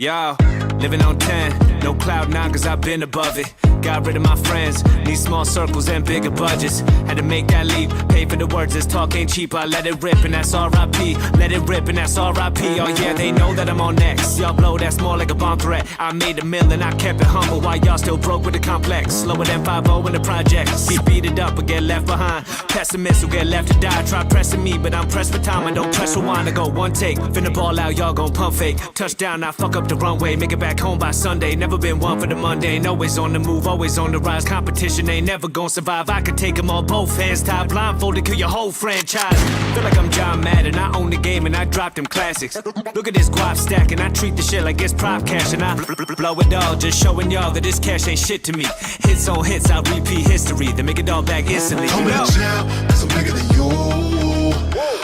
Yo, living on 10, no cloud nine cause I've been above it. Got rid of my friends, need small circles and bigger budgets. Had to make that leap, pay for the words, this talk ain't cheap. I let it rip and that's R.I.P. Let it rip and that's R.I.P. Oh yeah, they know that I'm on next. Y'all blow, that's more like a bomb threat. I made a mill and I kept it humble while y'all still broke with the complex. Slower than 5-0 in the projects. Beat it up or get left behind. Pessimists will get left to die. Try pressing me, but I'm pressed for time. I don't press rewind, I go one take. Finna ball out, y'all gon' pump fake. Touchdown, I fuck up the runway. Make it back home by Sunday. Never been one for the mundane. Always on the move, always on the rise. Competition ain't never gon' survive. I could take them all, both hands tied. Blindfolded, kill your whole franchise. Feel like I'm John Madden. I own the game and I drop them classics. Look at this guap stacking. I treat the shit like it's prop cash. And I blow it all, just showing y'all that this cash ain't shit to me. Hits on hits, I'll repeat history. Then make it all back instantly. I'm in jail, cause I'm bigger than you.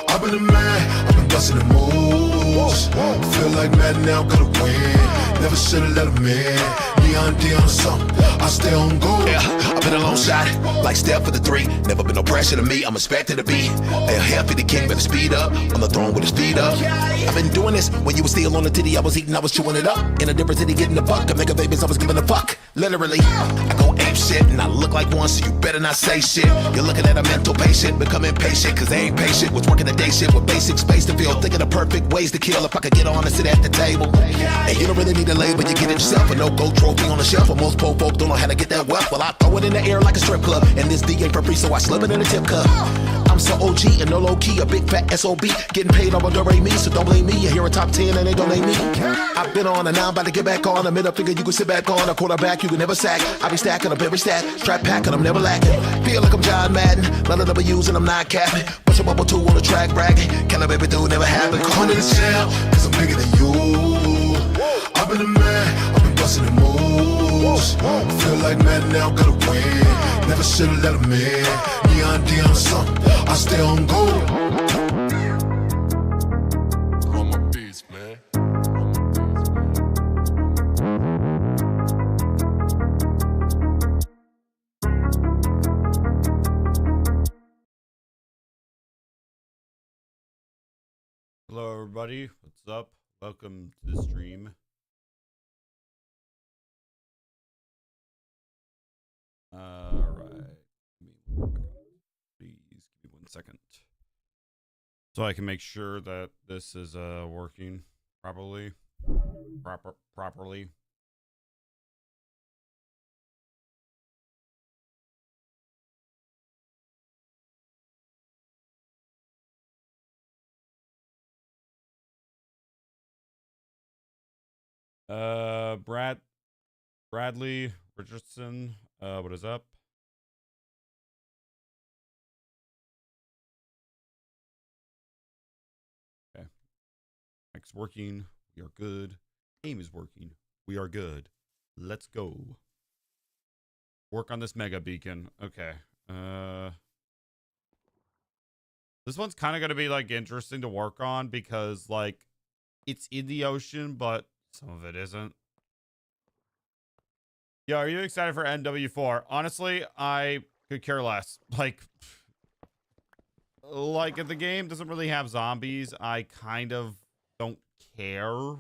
I've been a man, I've been busting the moves. Feel like Madden now, gotta win. Never should've let him in. Neon D on something, I stay on goal. Yeah, I've been a long shot, like step for the three. Never been no pressure to me, I'm expected to be a happy the king, better speed up. On the throne with his feet up. I've been doing this when you were still on the titty. I was eating, I was chewing it up. In a different city, getting the buck. I make a babies, I was giving a fuck. Literally, I go ape shit and I look like one, so you better not say shit. You're looking at a mental patient, become impatient, cause they ain't patient with working the day shit with basic space to fill. Thinking of perfect ways to kill if I could get on and sit at the table. And you don't really need a label, you get it yourself. A no-go trophy on the shelf, but most po folk don't know how to get that wealth. Well, I throw it in the air like a strip club, and this D ain't for free, so I slip it in a tip cup. I'm so OG and no low-key, a big fat SOB. Getting paid on do-re-mi, so don't blame me. You hear a top 10 and they don't name me. I've been on and now I'm about to get back on. A middle finger you can sit back on. A quarterback you can never sack. I be stacking up every stat, strap packing, I'm never lacking. Feel like I'm John Madden, none of them are using, I'm not capping. Push a bubble two on the track bragging. Kill a baby dude, never happened. I'm in the jail, cause I'm bigger than you. I've been a man, I've been busting the moves. Feel like Madden now, gotta win. Never should've let him in. Neon D on something, I stay on goal. On my beats, man. Hello everybody, what's up? Welcome to the stream. Alright. Please give me 1 second. So I can make sure that this is working properly. Properly. Bradley Richardson, what is up? Okay. Mic's working. We are good. Aim is working. We are good. Let's go. Work on this mega beacon. Okay. This one's kind of going to be like interesting to work on because like it's in the ocean, but some of it isn't. Yo, are you excited for NW4? Honestly, I could care less. Like if the game doesn't really have zombies, I kind of don't care.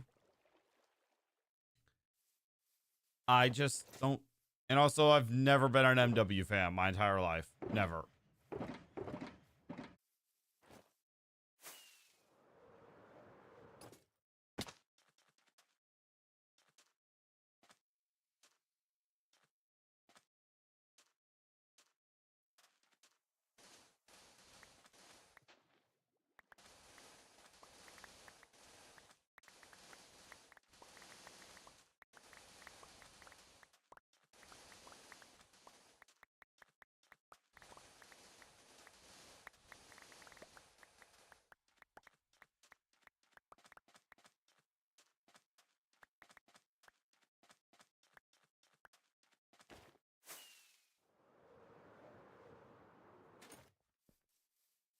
I just don't. And also, I've never been an MW fan my entire life. Never.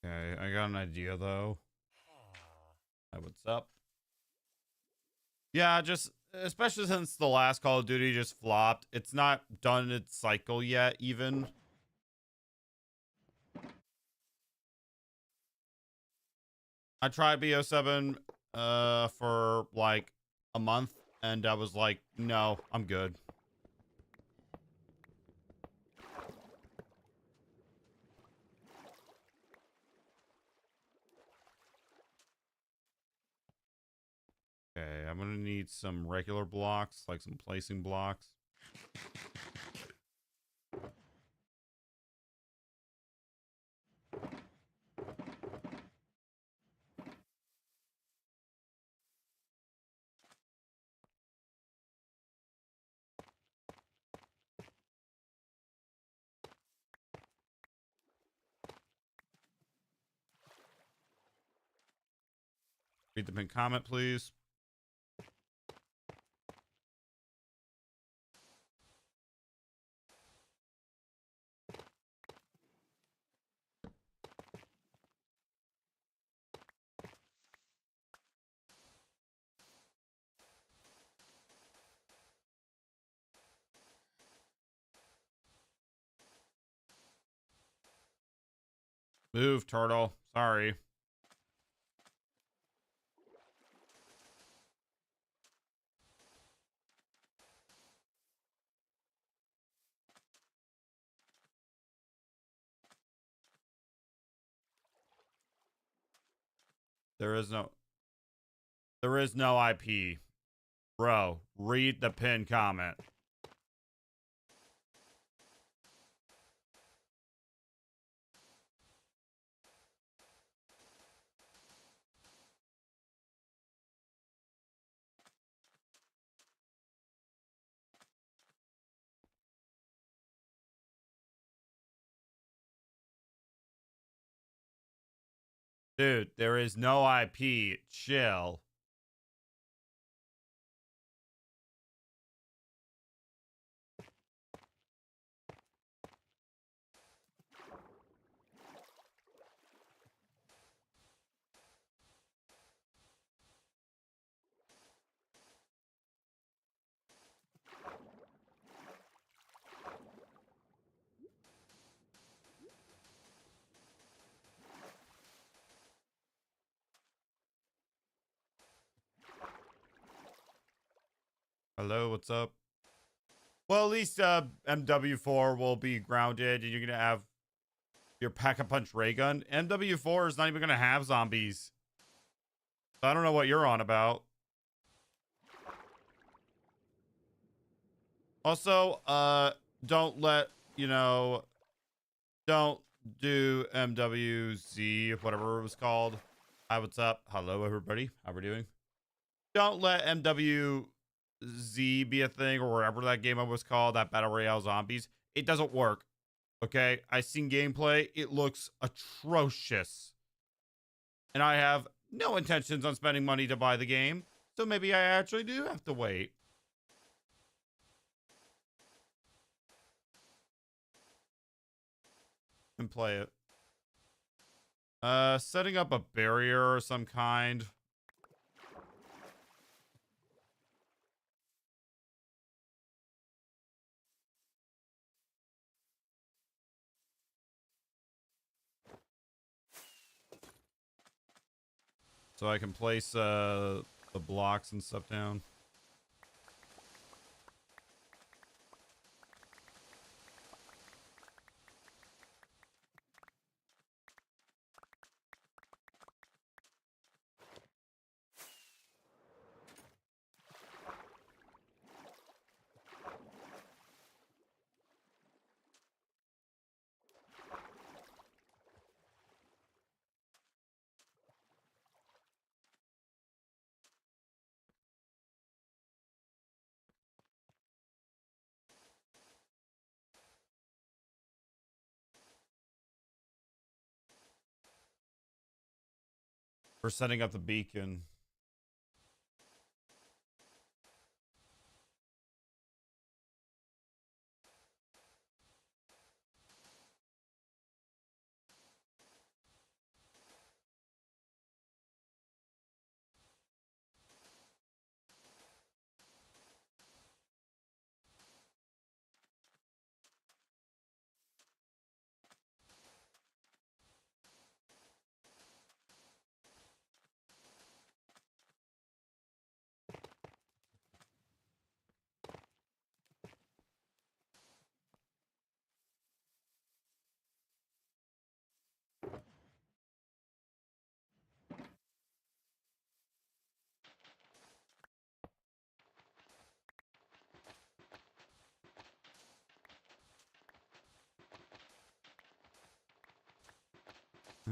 Okay, I got an idea though. Hi, what's up? Yeah, just especially since the last Call of Duty just flopped. It's not done its cycle yet, even. I tried BO7 for like a month And I was like, no, I'm good. Okay, I'm gonna need some regular blocks, like some placing blocks. Read the pinned comment, please. Move, turtle. Sorry. There is no IP. Bro, read the pinned comment. Dude, there is no IP. Chill. Hello, what's up? Well, at least MW4 will be grounded and you're going to have your Pack-a-Punch ray gun. MW4 is not even going to have zombies. So I don't know what you're on about. Also, don't let, don't do MWZ, whatever it was called. Hi, what's up? Hello, everybody. How we doing? Don't let MWZ be a thing, or whatever that game was called, that Battle Royale Zombies. It doesn't work. Okay? I seen gameplay. It looks atrocious. And I have no intentions on spending money to buy the game. So maybe I actually do have to wait. And play it. Setting up a barrier of some kind. So I can place the blocks and stuff down. For setting up the beacon.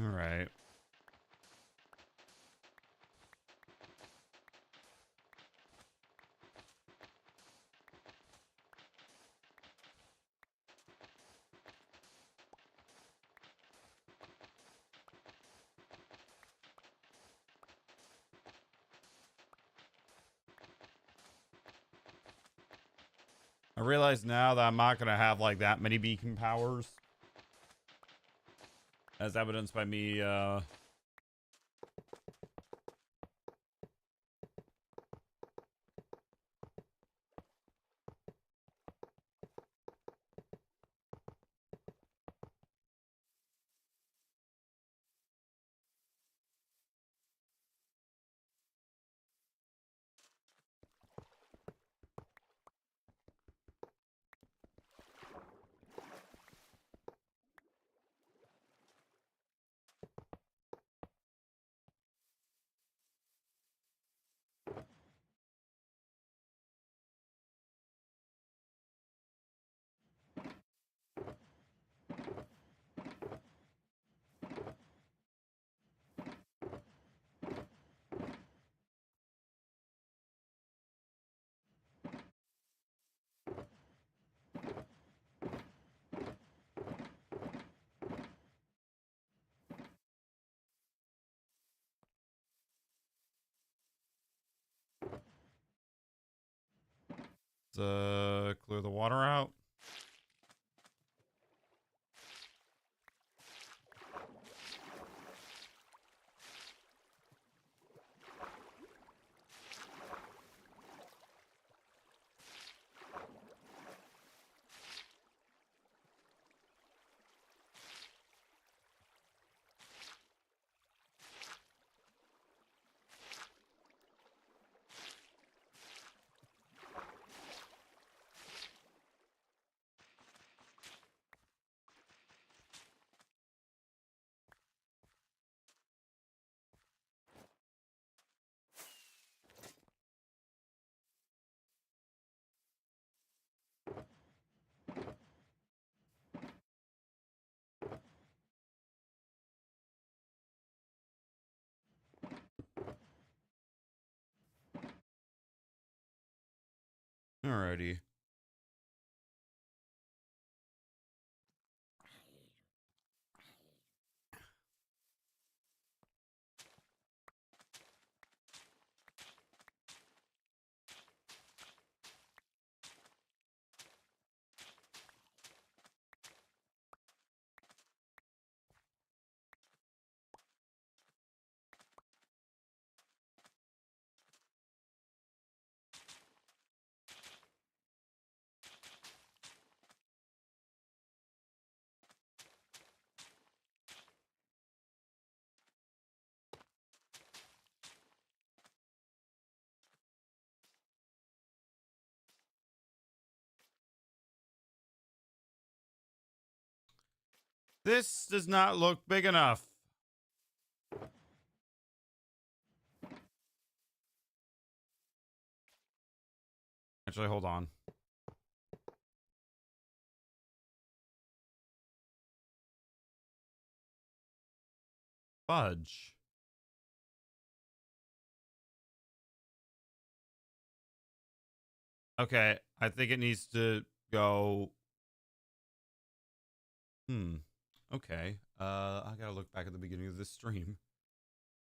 All right. I realize now that I'm not going to have like that many beacon powers. As evidenced by me, clear the water out. Alrighty. This does not look big enough. Actually, hold on. Fudge. Okay, I think it needs to go. Okay. I gotta look back at the beginning of this stream.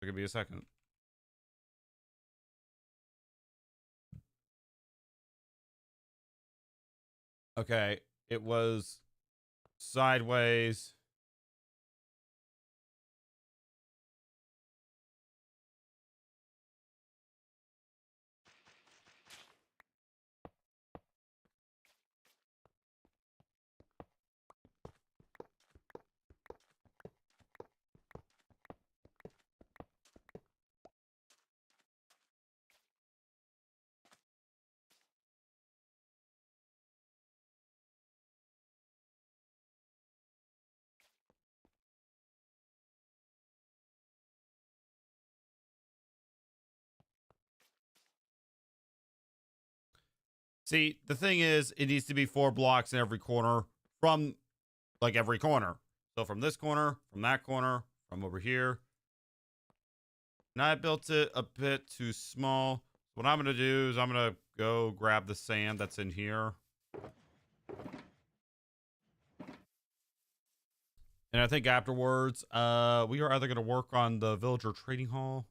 Give me a second. Okay, it was sideways. See, the thing is, it needs to be 4 blocks in every corner from, like, every corner. So from this corner, from that corner, from over here. And I built it a bit too small. What I'm going to do is I'm going to go grab the sand that's in here. And I think afterwards, we are either going to work on the villager trading hall.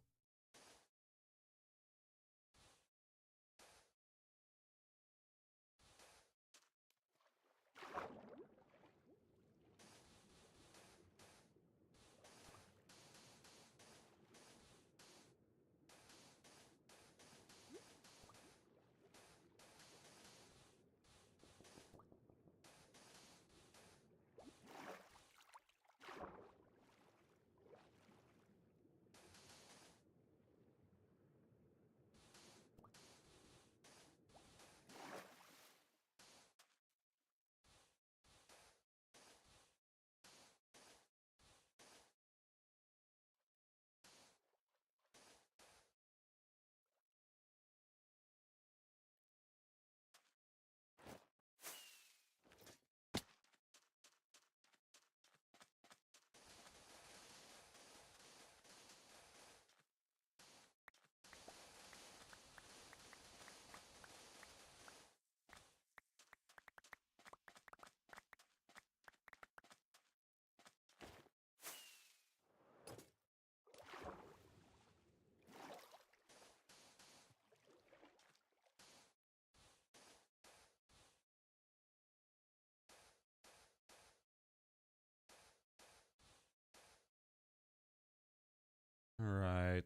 All right.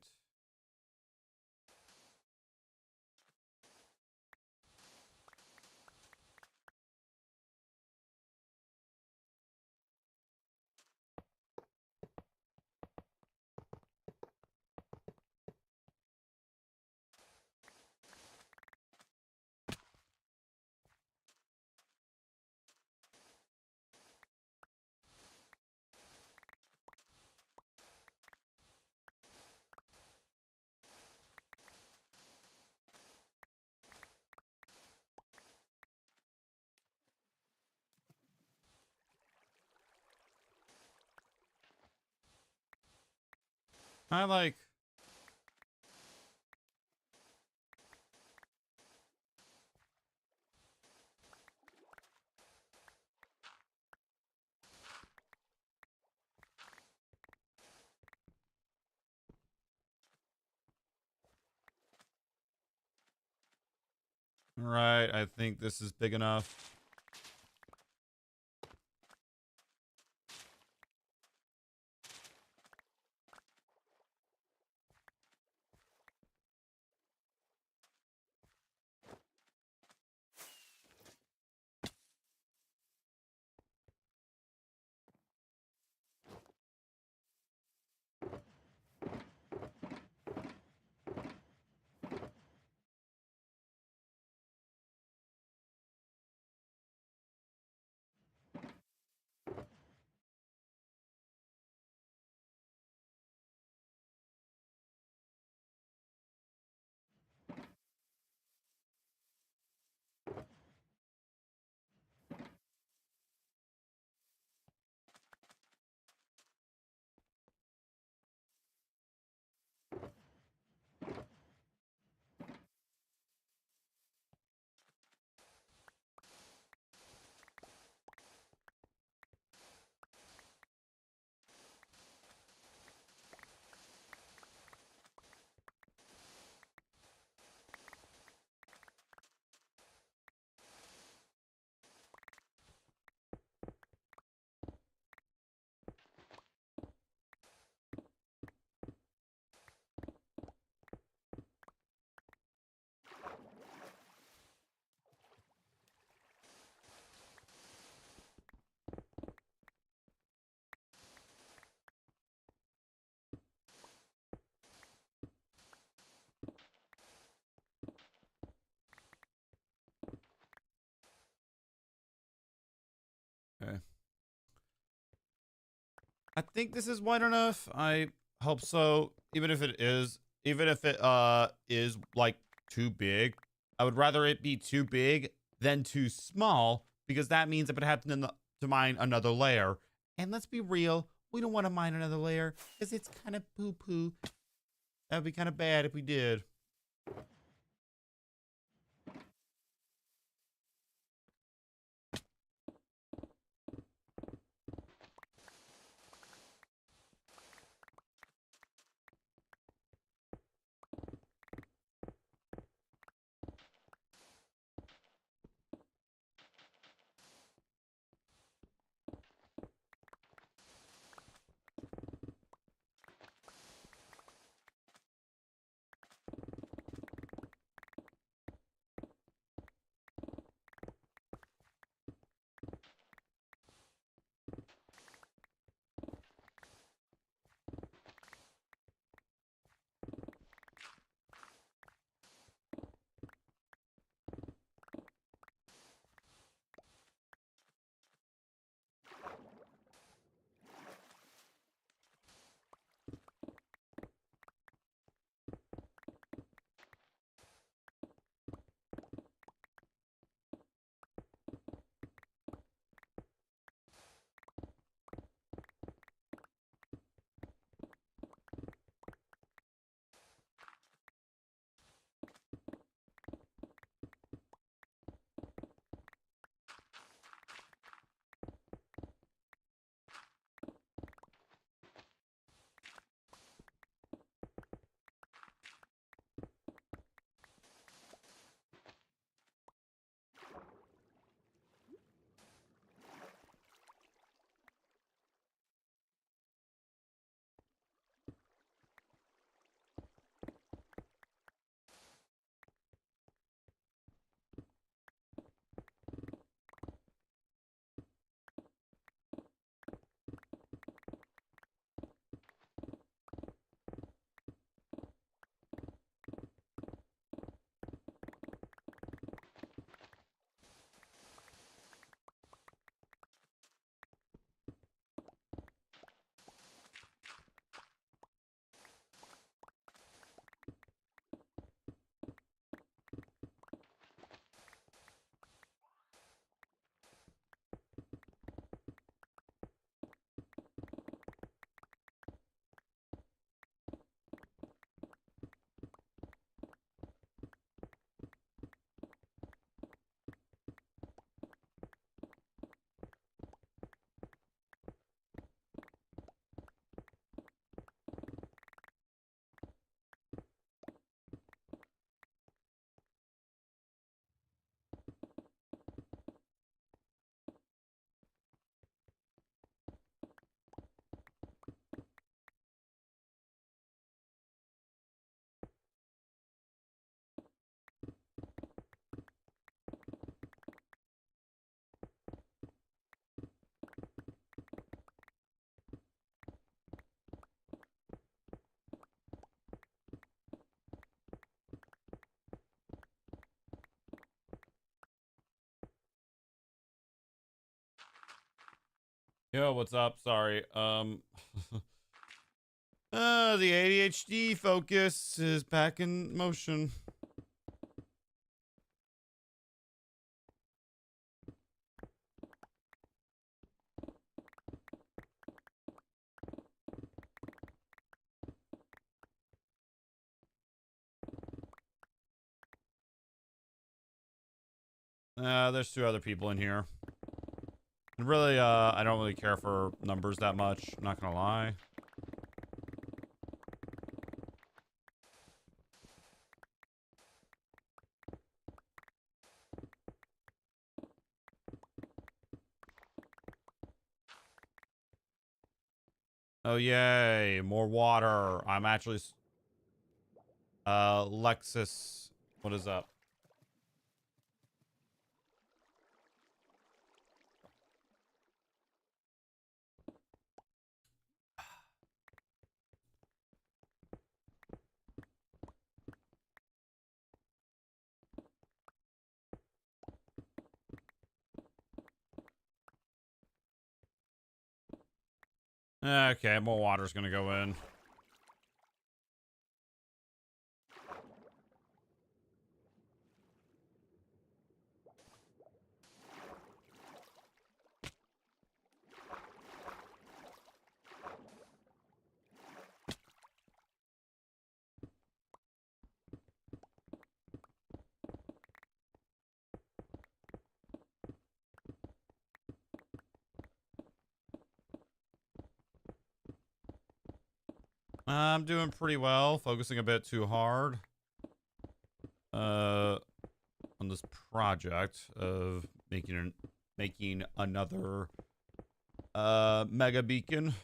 I like... All right, I think this is big enough. Okay. I think this is wide enough. I hope so. Even if it is like too big, I would rather it be too big than too small, because that means I would have to mine another layer. And let's be real, We don't want to mine another layer because it's kind of poo-poo. That would be kind of bad if we did. Yo, what's up? Sorry. The ADHD focus is back in motion. There's 2 other people in here. And really, I don't really care for numbers that much, not gonna lie. Oh, yay, more water. I'm actually... Lexus, what is up? Okay, more water's gonna go in. I'm doing pretty well, focusing a bit too hard on this project of making another mega beacon.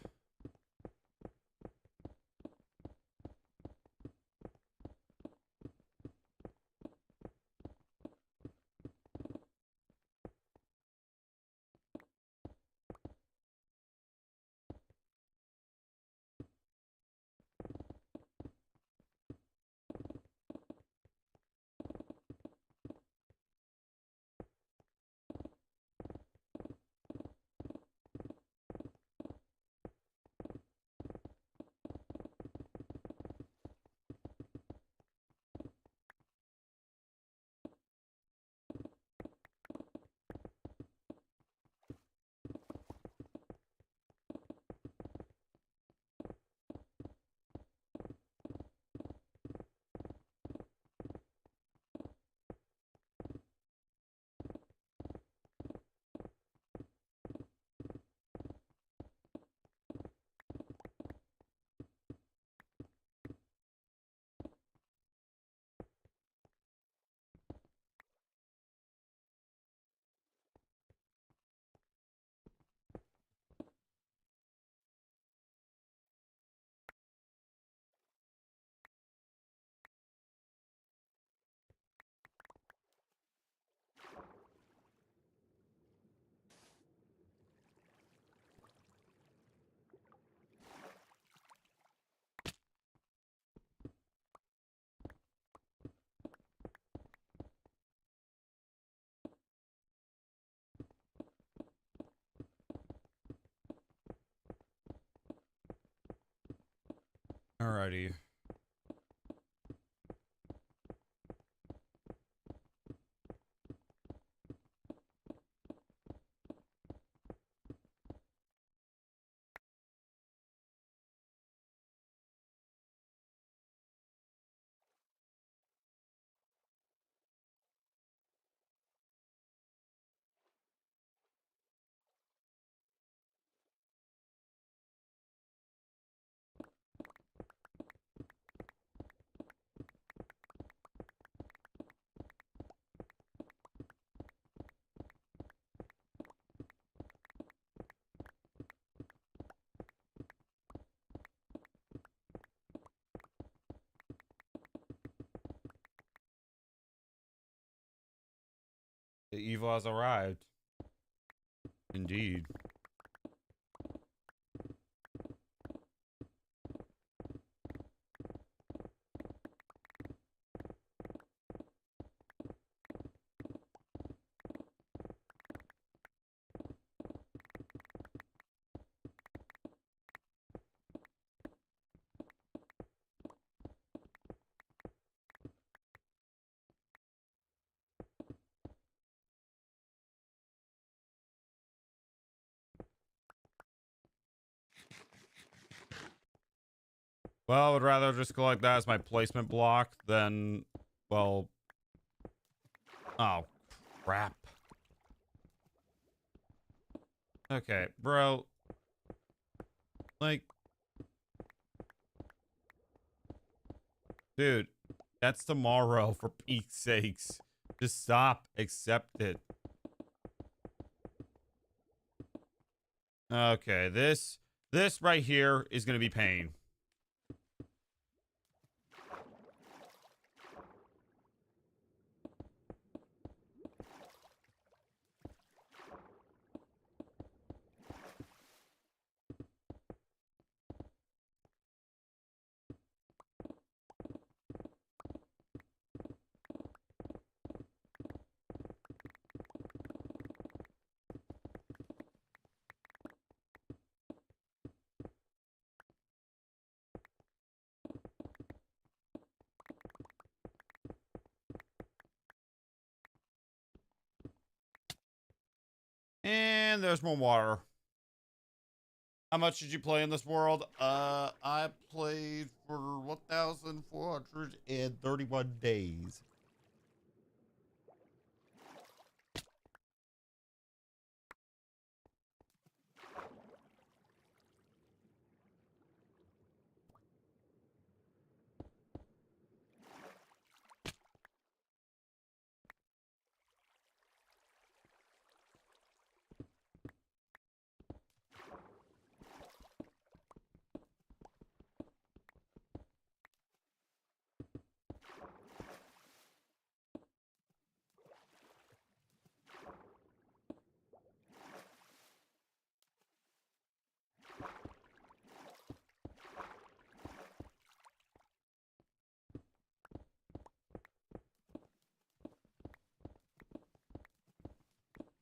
Alrighty. The evil has arrived. Indeed. Well, I would rather just collect that as my placement block than, well, oh, crap. Okay, bro. Like, dude, that's tomorrow, for Pete's sakes. Just stop. Accept it. Okay, this right here is going to be pain. And there's more water. How much did you play in this world? I played for 1,431 days.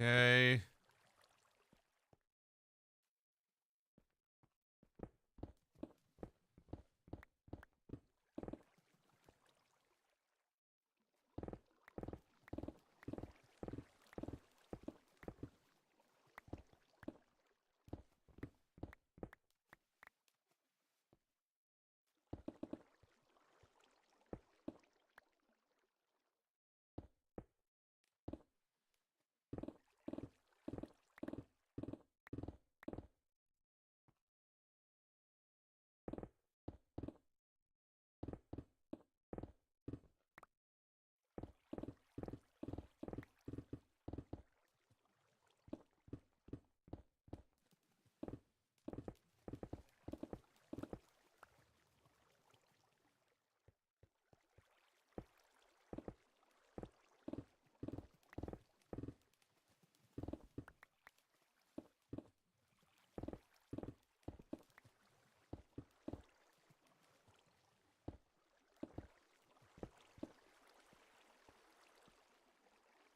Okay.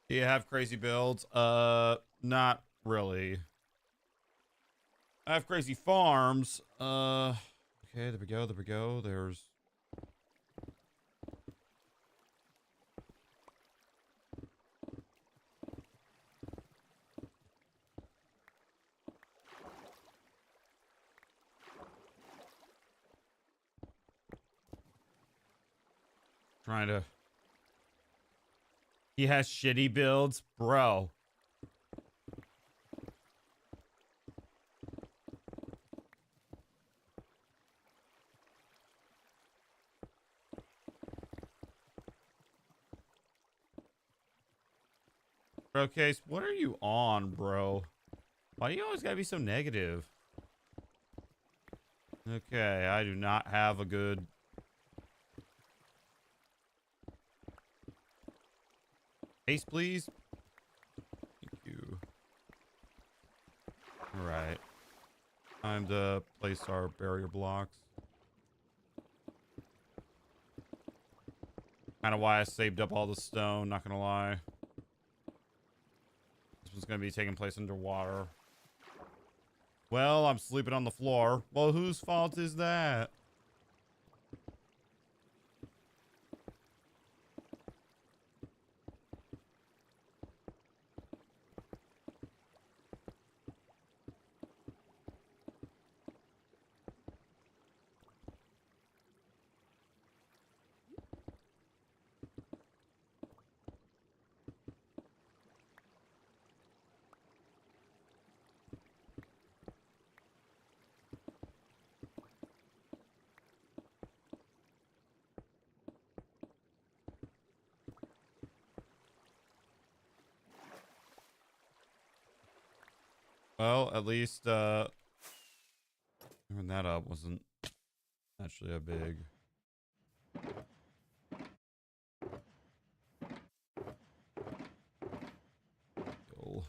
Do you have crazy builds? Not really. I have crazy farms. Okay, there we go. There we go. There's. Trying to. He has shitty builds, bro. Bro, Case, what are you on, bro? Why do you always gotta be so negative? Okay, I do not have a good... Case, please. Thank you. Alright. Time to place our barrier blocks. Kind of why I saved up all the stone, not gonna lie. This was gonna be taking place underwater. Well, I'm sleeping on the floor. Well, whose fault is that? Well, at least, clearing that up wasn't actually a big deal.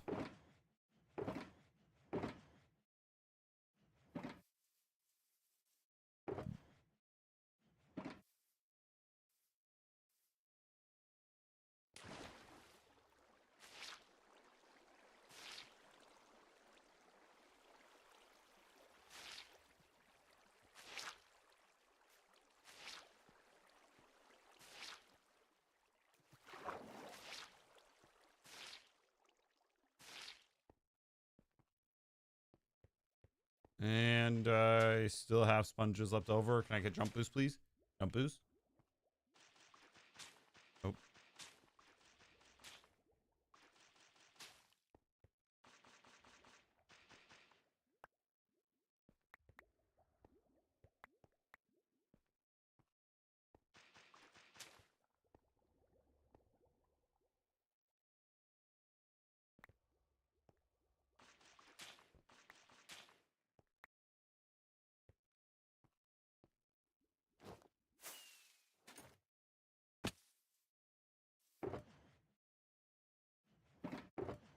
And I still have sponges left over. Can I get jump boost, please? Jump boost? Oh.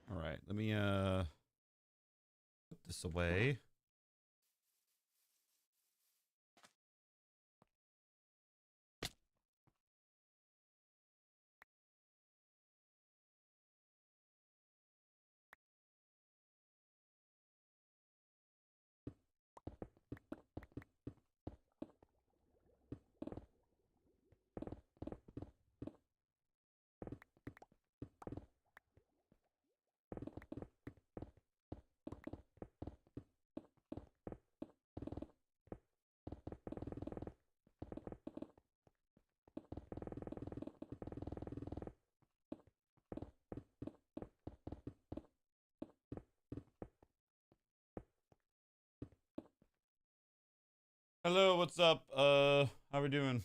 All right, let me put this away. Hello, what's up? How we doing?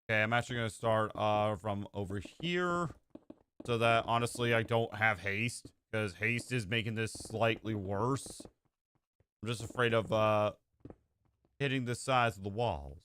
Okay, I'm actually gonna start from over here, so that honestly I don't have haste, because haste is making this slightly worse. I'm just afraid of hitting the sides of the walls.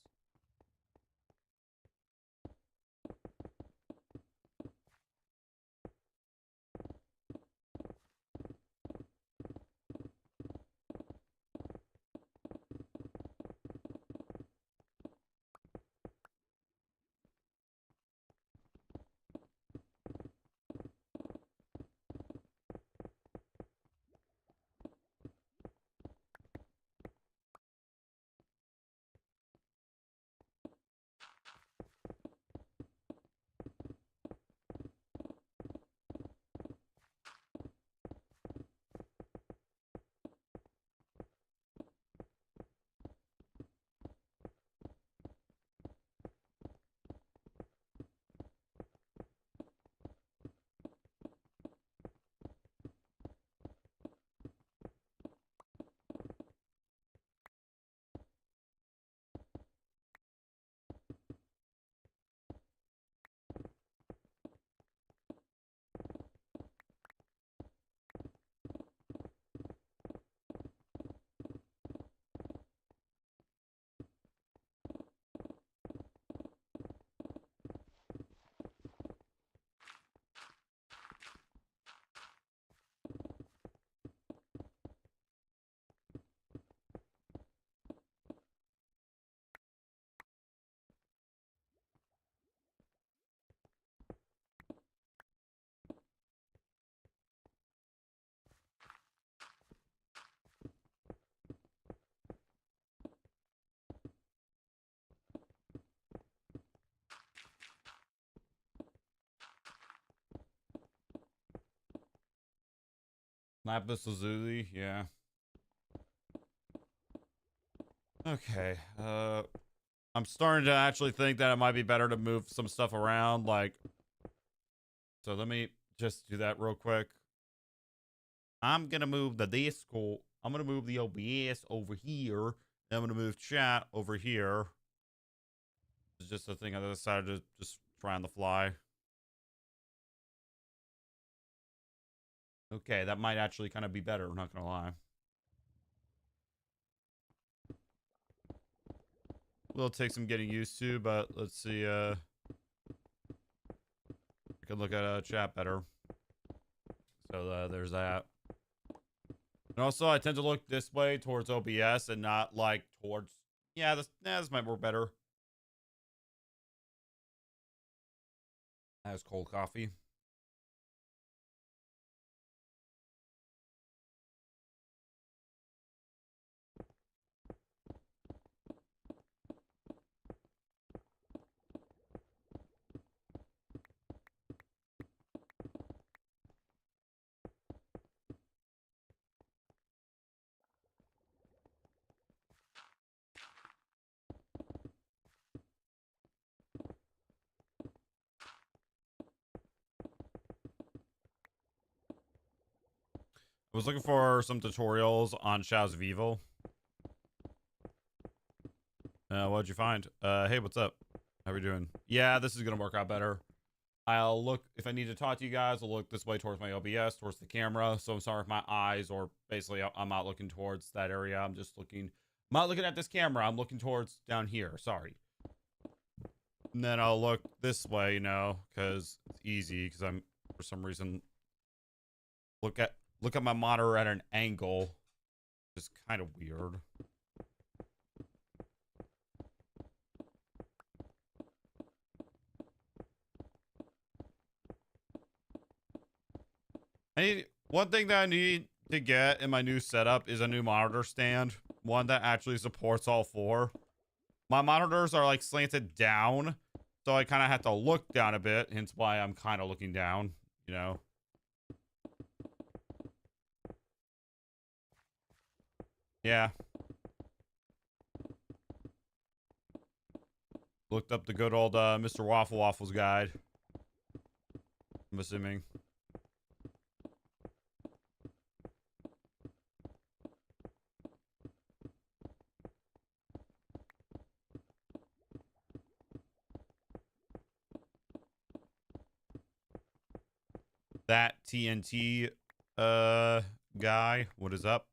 Lapis Lazuli, yeah. Okay, I'm starting to actually think that it might be better to move some stuff around, like, so let me just do that real quick. I'm gonna move the Discord. I'm gonna move the OBS over here. And I'm gonna move chat over here. It's just a thing I decided to just try on the fly. Okay, that might actually kind of be better, I'm not gonna lie. Will take some getting used to, but let's see, I can look at chat better. So there's that. And also, I tend to look this way towards OBS and not like towards, yeah, this might work better. That's cold coffee. I was looking for some tutorials on Shadows of Evil. What'd you find? Hey, what's up? How are we doing? Yeah, this is gonna work out better. I'll look, if I need to talk to you guys, I'll look this way towards my OBS, towards the camera. So I'm sorry if my eyes, or basically I'm not looking towards that area. I'm not looking at this camera. I'm looking towards down here. Sorry. And then I'll look this way, you know, because it's easy, because I'm, for some reason, look at my monitor at an angle. It's kind of weird. One thing that I need to get in my new setup is a new monitor stand. One that actually supports all four. My monitors are like slanted down, so I kind of have to look down a bit, hence why I'm kind of looking down, you know. Yeah. Looked up the good old Mr. Waffle Waffles guide. I'm assuming. That TNT guy, what is up?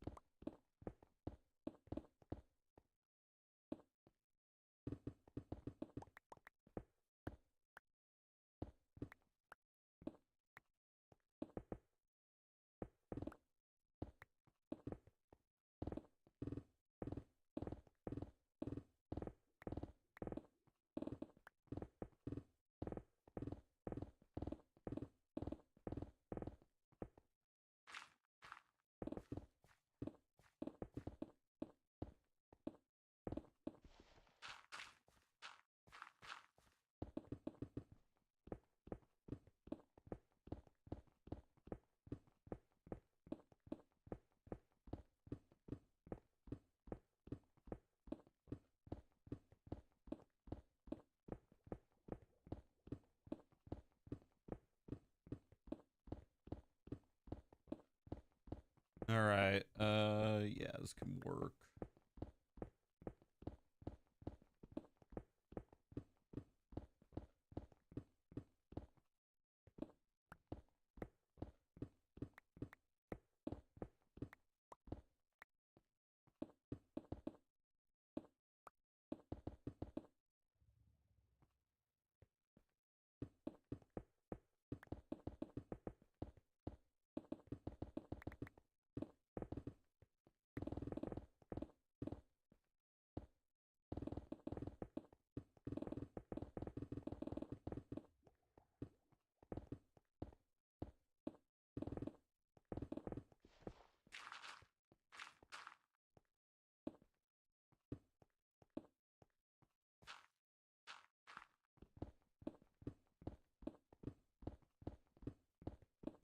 All right. Yeah, this can work.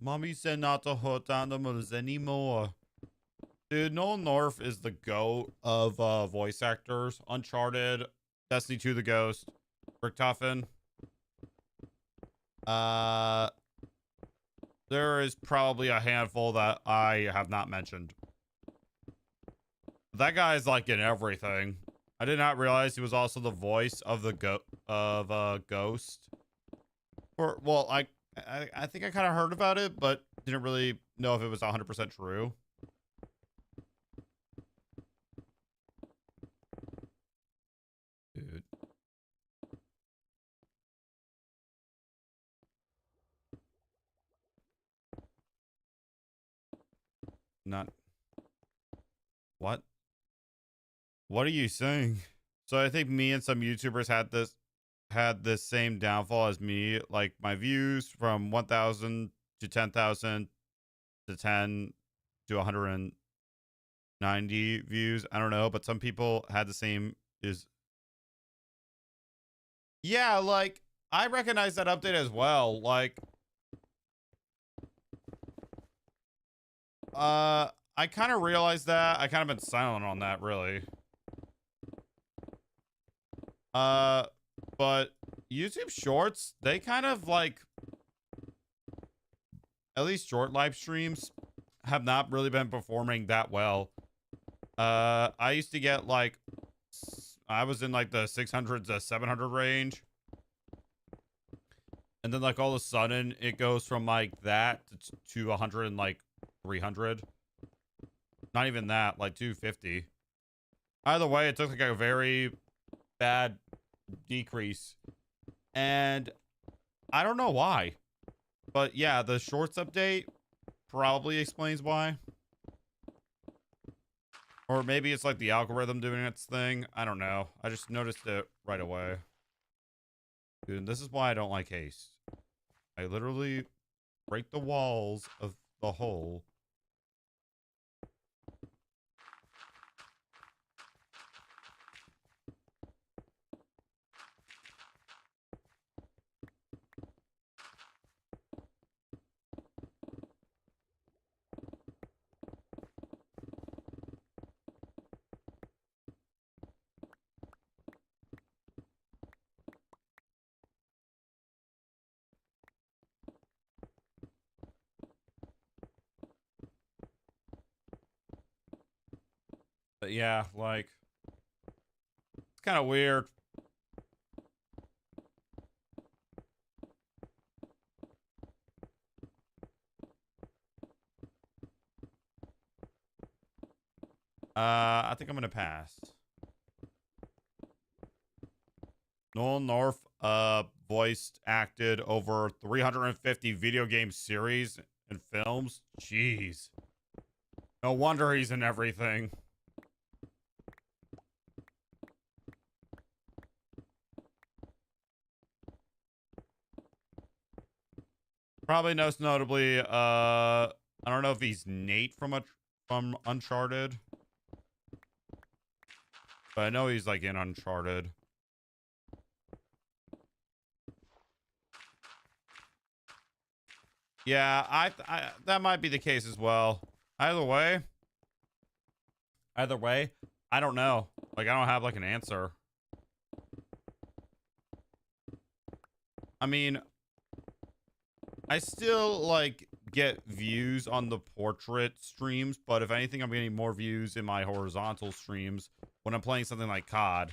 Mommy said not to hurt animals anymore. Dude, Nolan North is the GOAT of voice actors. Uncharted, Destiny 2 The Ghost, Richtofen. There is probably a handful that I have not mentioned. That guy is like in everything. I did not realize he was also the voice of the Ghost. Or well, I think I kind of heard about it, but didn't really know if it was 100% true. Dude. Not. What? What are you saying? So I think me and some YouTubers had this same downfall as me. Like my views from 1,000 to 10,000 to 10 to 190 views. I don't know, but some people had the same yeah, like I recognize that update as well. Like I kind of realized that. I kind of been silent on that really. But YouTube Shorts, they kind of like, at least short live streams have not really been performing that well. I used to get like, I was in like the 600 to 700 range. And then like all of a sudden it goes from like that to 100 and like 300. Not even that, like 250. Either way, it took like a very bad decrease. And I don't know why. But yeah, the shorts update probably explains why. Or maybe it's like the algorithm doing its thing. I don't know. I just noticed it right away. Dude, this is why I don't like haste. I literally break the walls of the hole. But yeah, like, it's kind of weird. I think I'm gonna pass. Nolan North, voiced acted over 350 video game series and films. Jeez. No wonder he's in everything. Probably most notably, I don't know if he's Nate from Uncharted, but I know he's like in Uncharted. Yeah, I that might be the case as well. Either way, I don't know. Like, I don't have like an answer. I mean, I still like get views on the portrait streams, but if anything, I'm getting more views in my horizontal streams when I'm playing something like COD,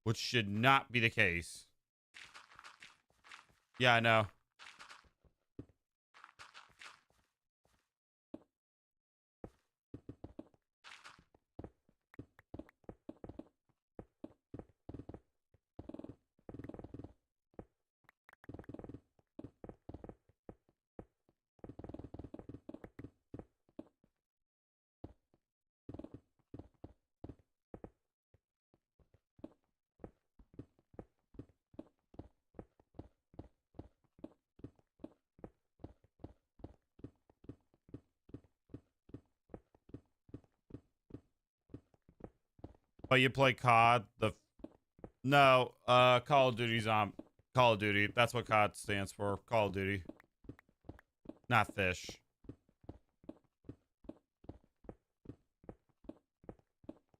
which should not be the case. Yeah, I know. But you play COD, no, Call of Duty's on Call of Duty. That's what COD stands for. Call of Duty. Not fish.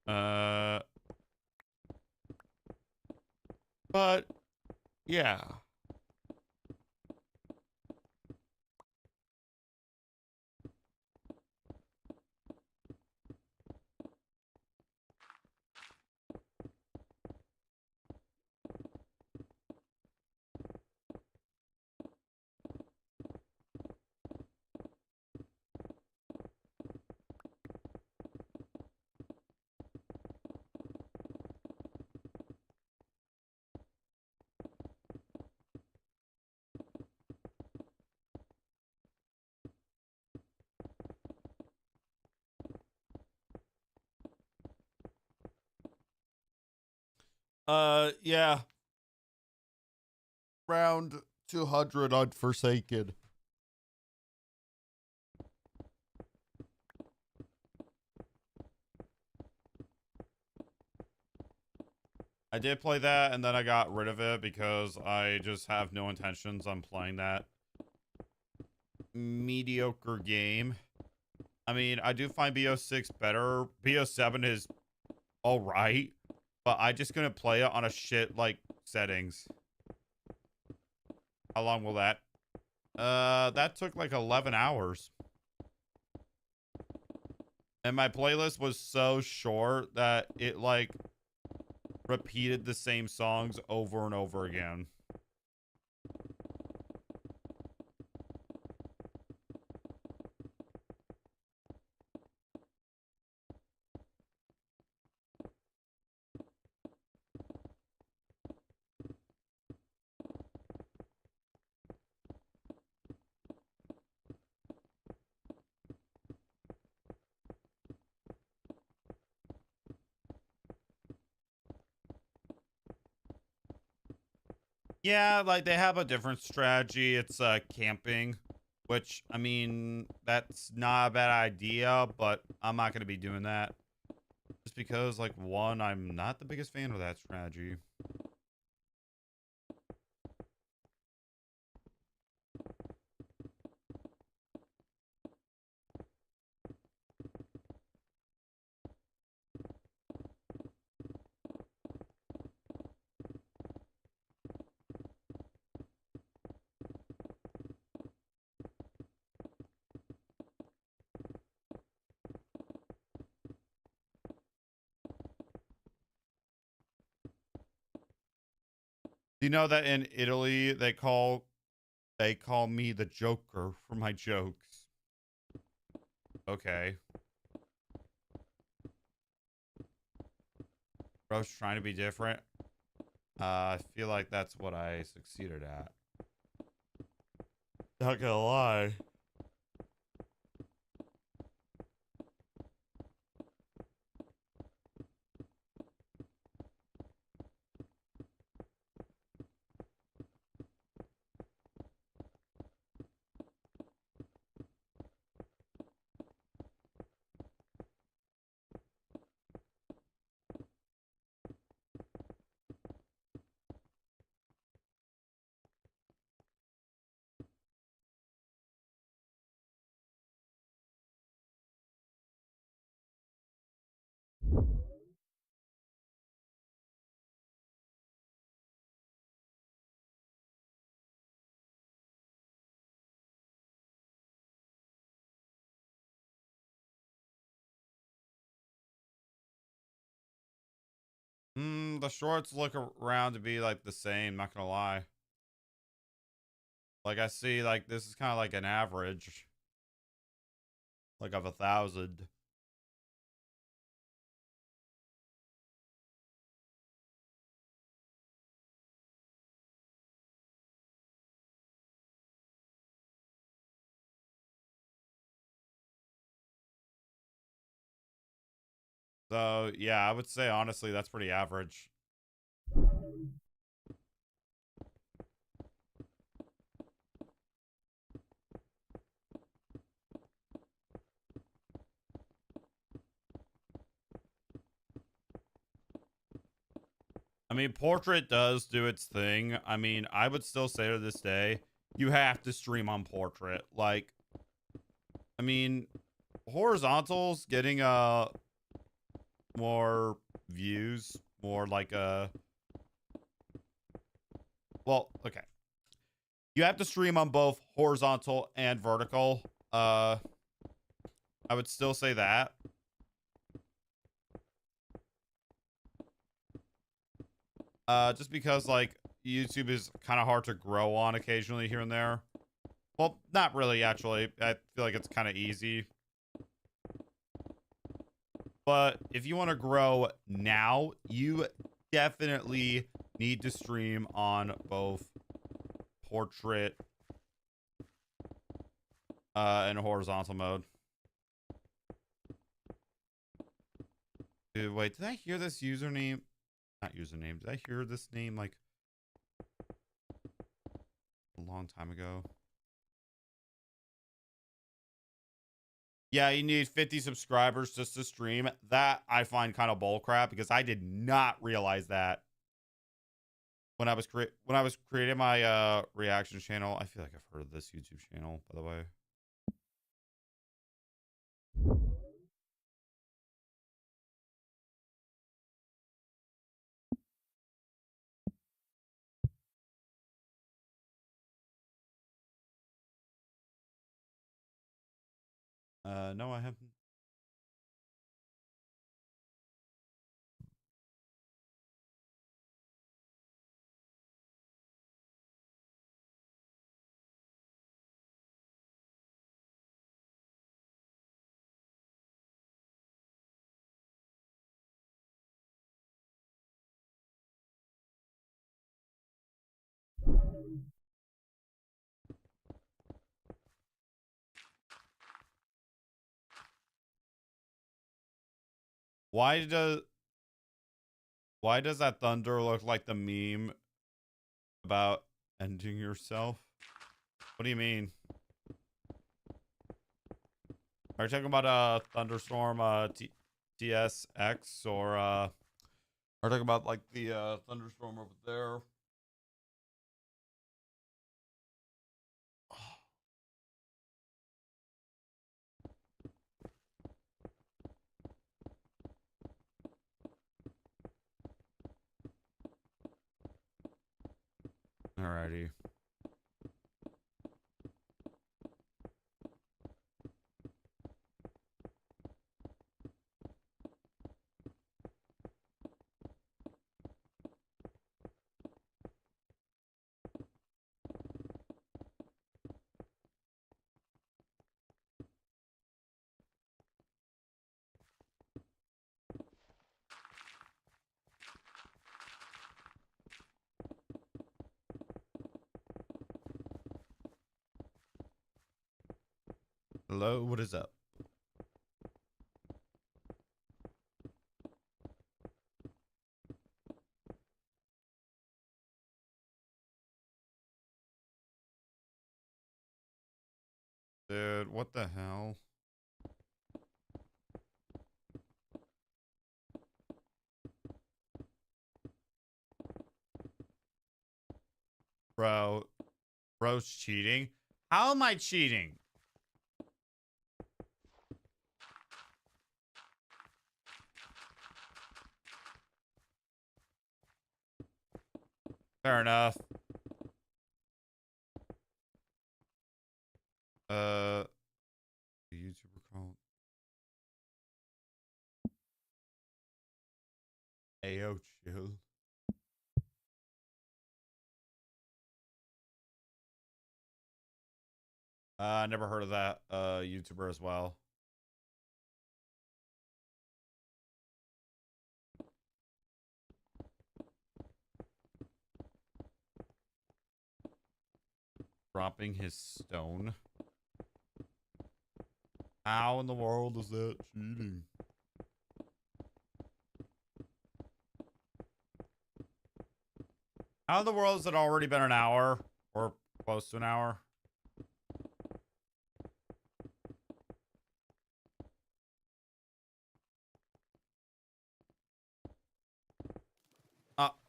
But yeah. Yeah. Round 200 on Forsaken. I did play that, and then I got rid of it because I just have no intentions on playing that mediocre game. I mean, I do find BO6 better. BO7 is alright, but I just couldn't play it on a shit, like, settings. How long will that? That took like 11 hours. And my playlist was so short that it, like, repeated the same songs over and over again. Yeah, like they have a different strategy. It's camping, which I mean, that's not a bad idea, but I'm not going to be doing that. Just because, like, one, I'm not the biggest fan of that strategy. You know that in Italy they call me the Joker for my jokes. Okay. Bro's trying to be different. I feel like that's what I succeeded at. Not gonna lie. The shorts look around to be like the same, not gonna lie. Like I see like this is kind of like an average. Like of 1,000. So yeah, I would say honestly that's pretty average. I mean, portrait does do its thing. I mean, I would still say to this day, you have to stream on portrait. Like, I mean, horizontals getting more views, more like well, okay. You have to stream on both horizontal and vertical. I would still say that. Just because like YouTube is kind of hard to grow on occasionally here and there. Well, not really actually. I feel like it's kind of easy. But if you want to grow now, you definitely need to stream on both portrait and horizontal mode. Dude, wait, did I hear this username? Not username. Did I hear this name like a long time ago? Yeah, you need 50 subscribers just to stream. That I find kind of bullcrap because I did not realize that when I was creating my reaction channel. I feel like I've heard of this YouTube channel, by the way. No, I haven't. Why does that thunder look like the meme about ending yourself? What do you mean? Are you talking about thunderstorm TSX or are you talking about like the thunderstorm over there? Alrighty. Hello, what is up? Dude, what the hell? Bro, bro's cheating. How am I cheating? Fair enough. The YouTuber called Ayo chill. Never heard of that YouTuber as well. Dropping his stone. How in the world is that cheating? How in the world has it already been an hour? Or close to an hour?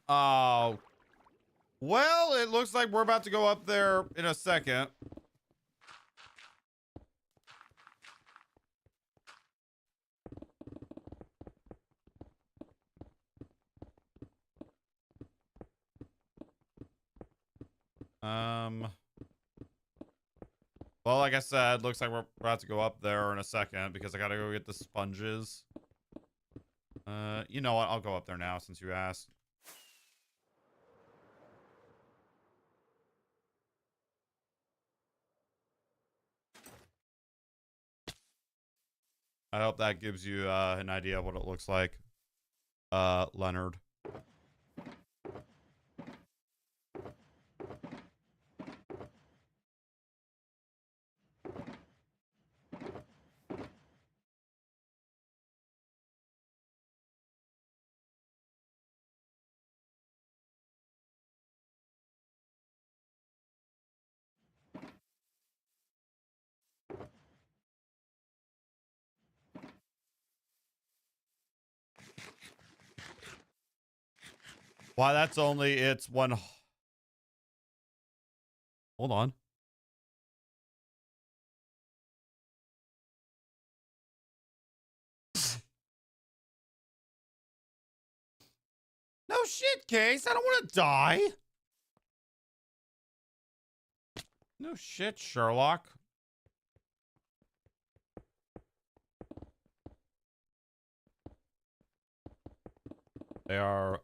Oh. Well, it looks like we're about to go up there in a second. Well, like I said, looks like we're about to go up there in a second because I gotta go get the sponges. You know what? I'll go up there now since you asked. I hope that gives you an idea of what it looks like. Leonard. Why, that's only, it's one. Hold on. No shit, Case. I don't want to die. No shit, Sherlock. They are...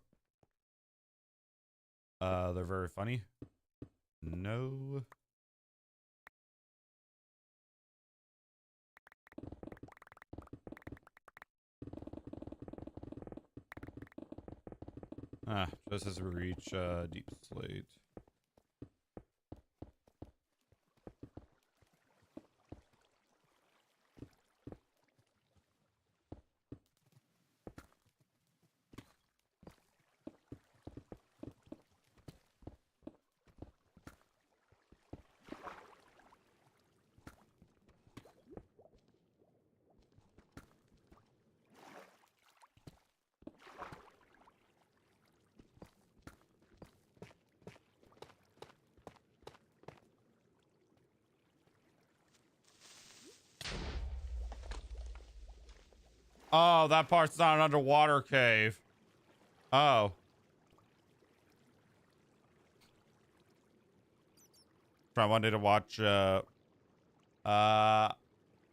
they're very funny. No. Just as we reach, Deep Slate. Oh, that part's not an underwater cave. Oh. I wanted to watch, I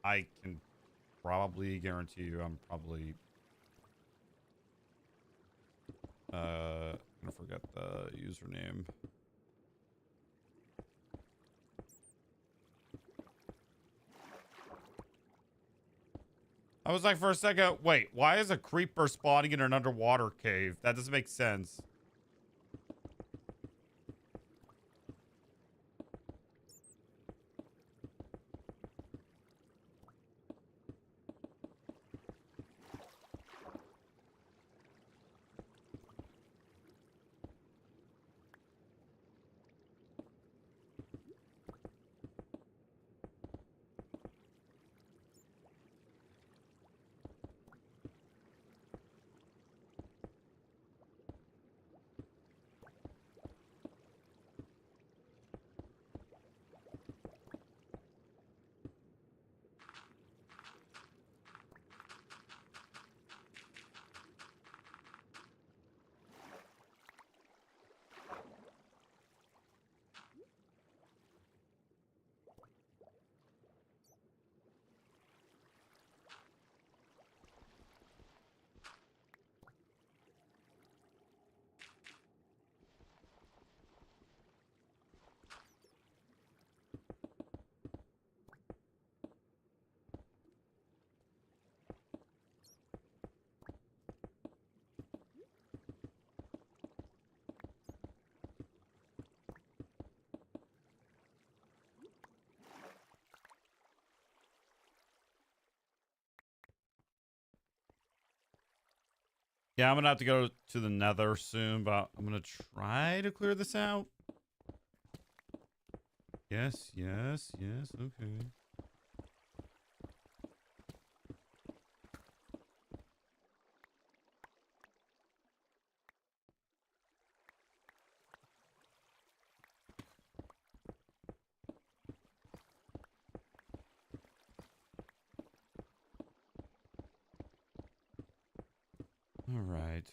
can probably guarantee you I'm probably, gonna forget the username. I was like, for a second, wait, why is a creeper spawning in an underwater cave? That doesn't make sense. Yeah, I'm gonna have to go to the Nether soon, but I'm gonna try to clear this out. Yes, yes, yes. Okay. All right.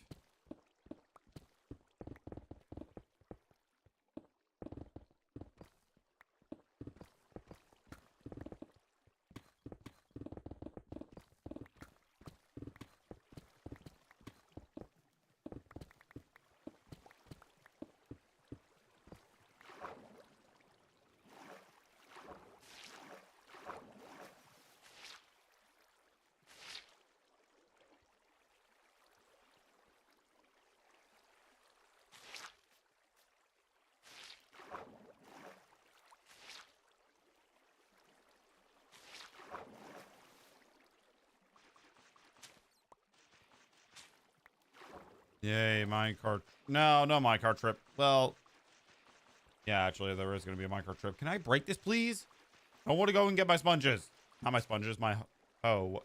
Yay, minecart. No, no minecart trip. Well, yeah, actually, there is going to be a minecart trip. Can I break this, please? I want to go and get my sponges. Not my sponges, my... Oh.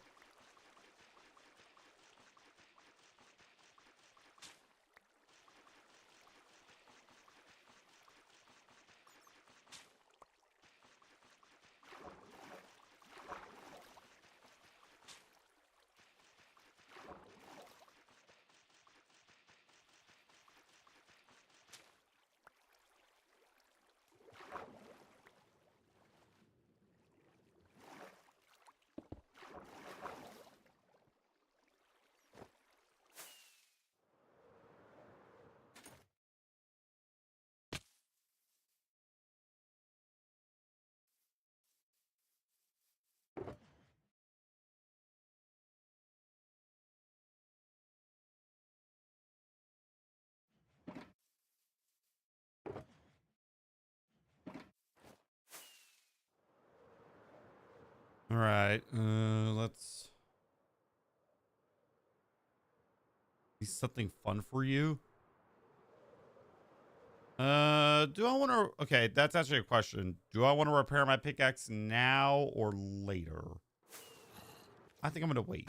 All right. Let's... See something fun for you? Do I want to... Okay, that's actually a question. Do I want to repair my pickaxe now or later? I think I'm going to wait.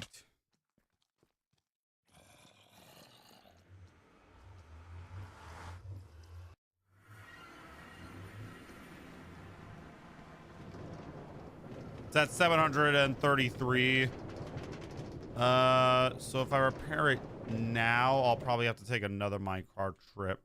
It's at 733. So if I repair it now, I'll probably have to take another minecart trip.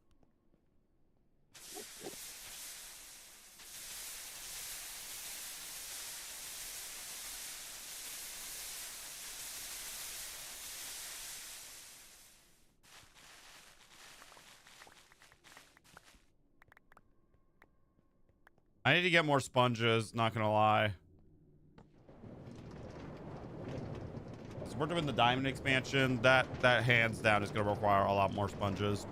I need to get more sponges, not gonna lie. So we're doing the diamond expansion. That hands down is gonna require a lot more sponges.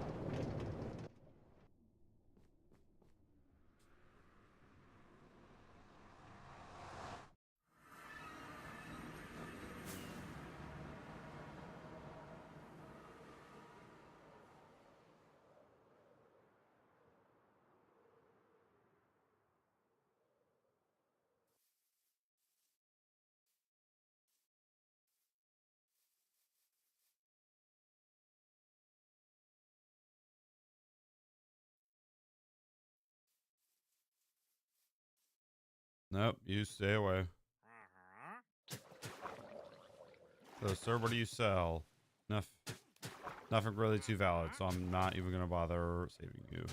Nope, you stay away. So, sir, what do you sell? Nothing really too valid, so I'm not even gonna bother saving you.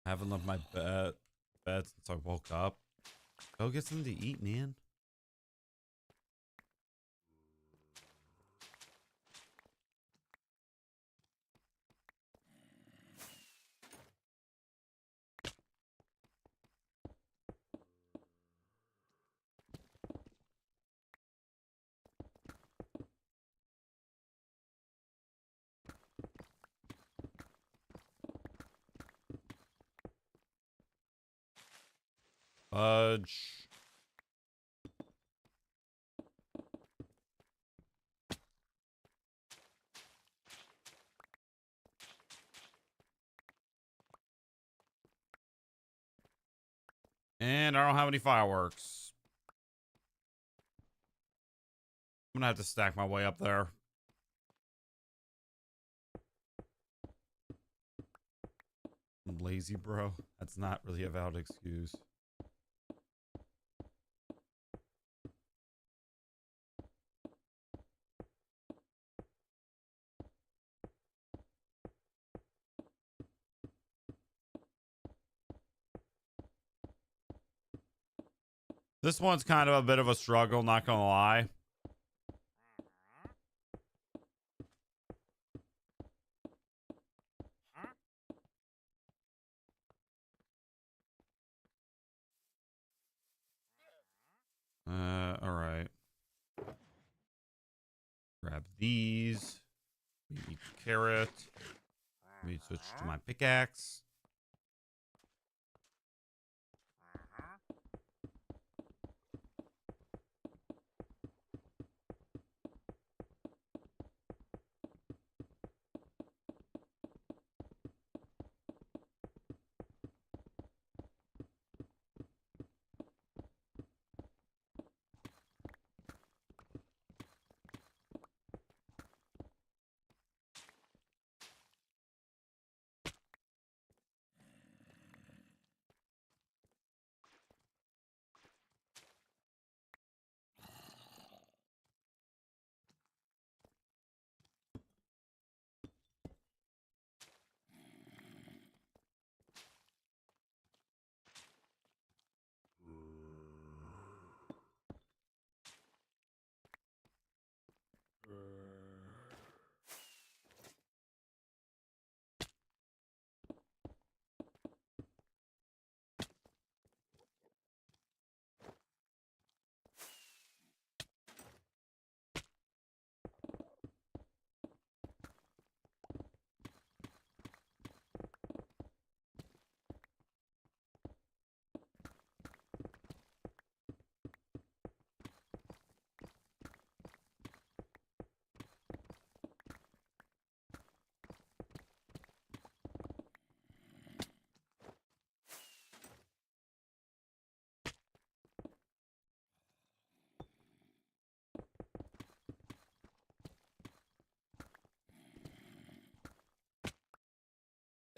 Haven't left my bed since I woke up. Go get something to eat, man. Fudge. And I don't have any fireworks. I'm gonna have to stack my way up there. I'm lazy, bro. That's not really a valid excuse. This one's kind of a bit of a struggle, not gonna lie. All right. Grab these. We eat carrot. Let me switch to my pickaxe.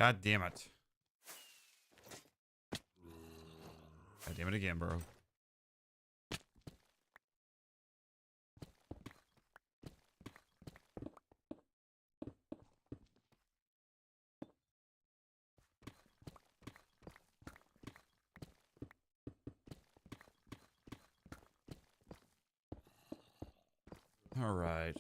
God damn it. God damn it again, bro. All right.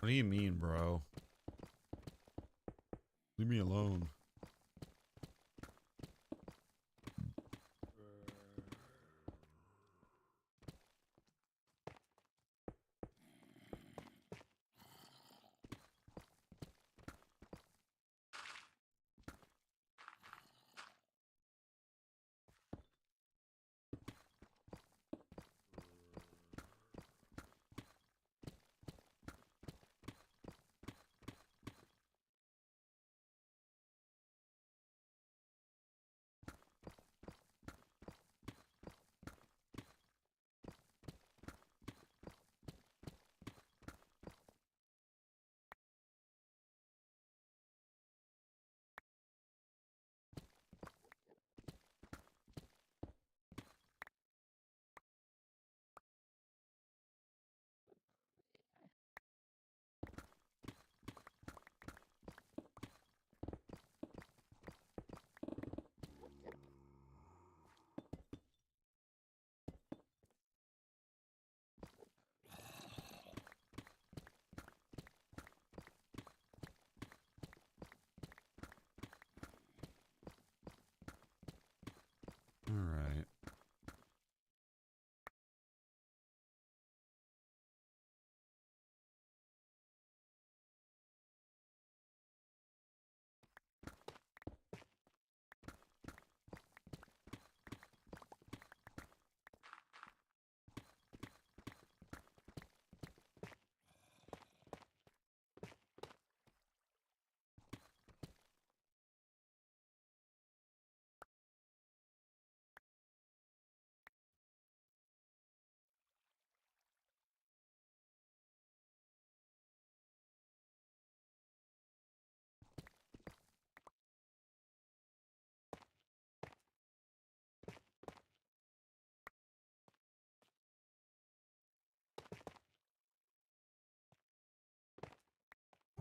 What do you mean, bro? Leave me alone.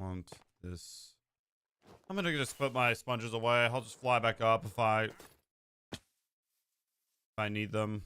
want this. I'm gonna just put my sponges away. I'll just fly back up if I need them.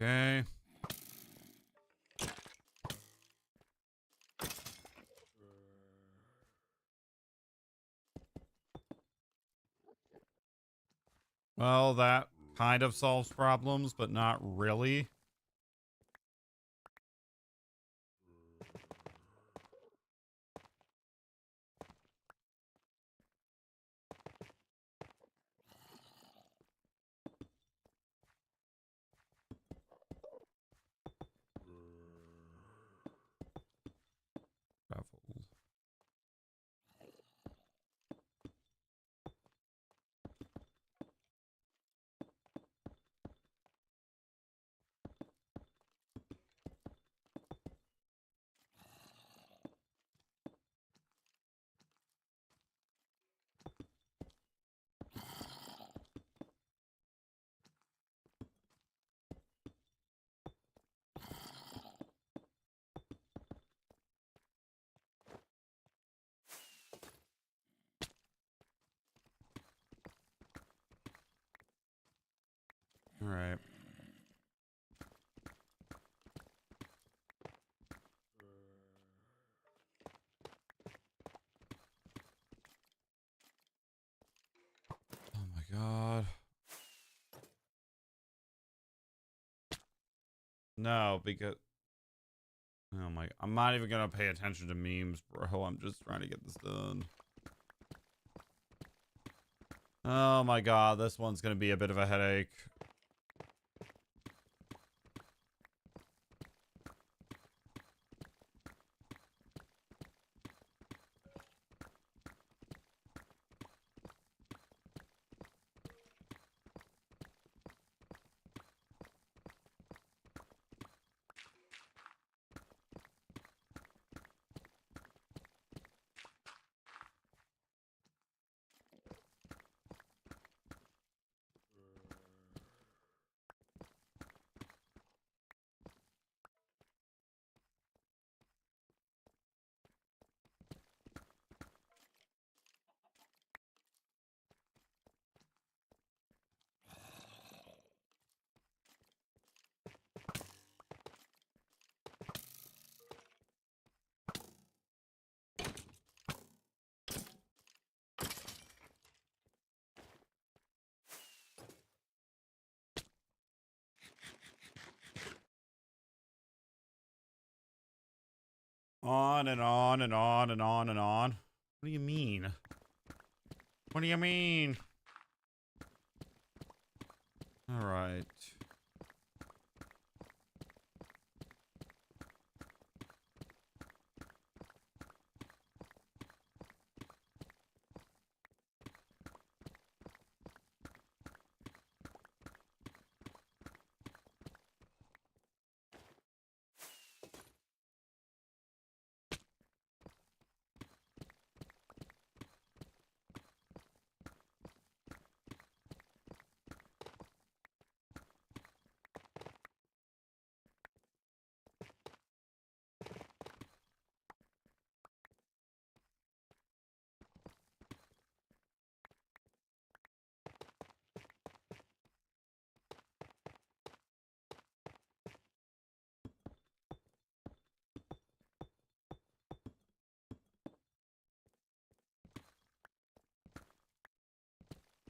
Okay. Well, that kind of solves problems, but not really. Travel. All right. Oh my God. No, because oh my, I'm not even gonna pay attention to memes, bro. I'm just trying to get this done. Oh my God, this one's gonna be a bit of a headache. On and on and on and on and on. What do you mean? What do you mean? All right.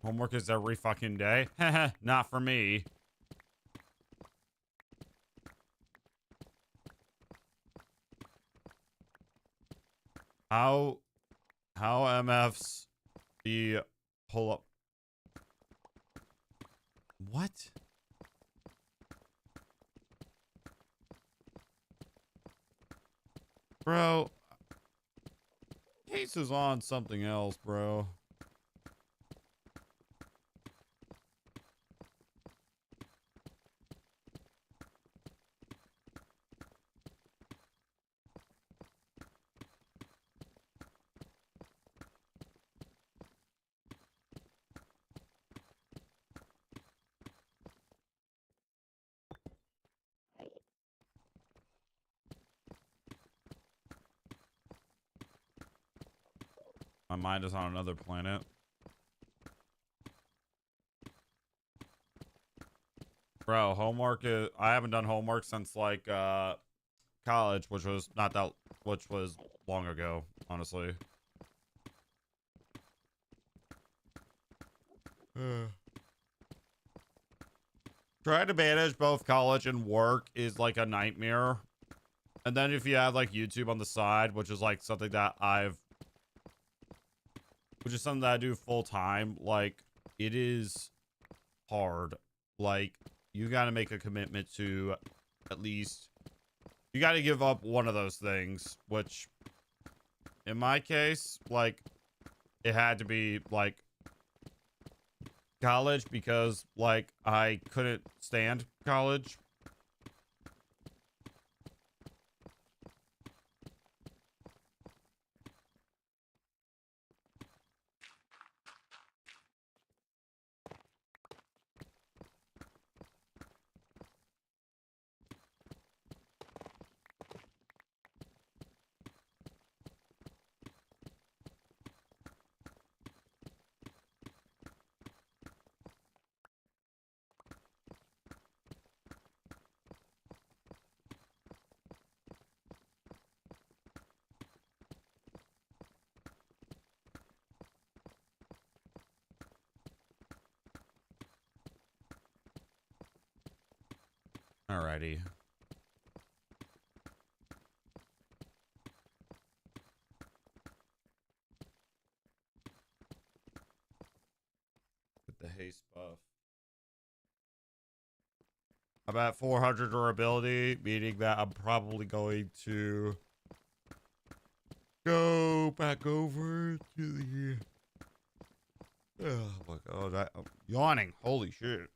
Homework is every fucking day. Not for me. How MFs the pull up? What? Bro, Case is on something else, bro. My mind is on another planet. Bro, homework is, I haven't done homework since like college, which was long ago, honestly. Trying to manage both college and work is like a nightmare. And then if you have like YouTube on the side, which is like something that which is something that I do full time, like it is hard. Like you got to make a commitment to at least, you got to give up one of those things, which in my case, like it had to be like college because like I couldn't stand college. Alrighty. Get the haste buff. I'm at 400 durability, meaning that I'm probably going to go back over to the... Oh my god, I'm yawning. Holy shit.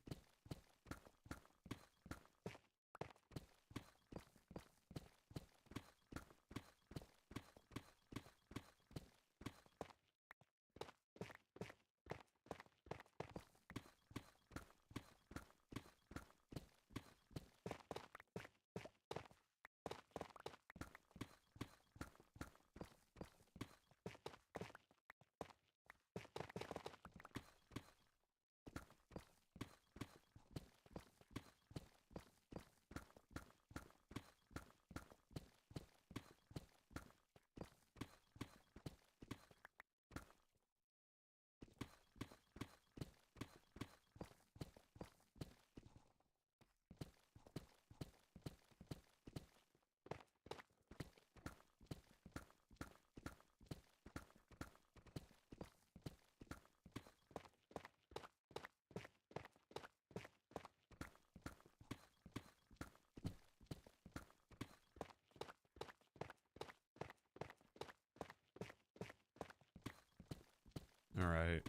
All right.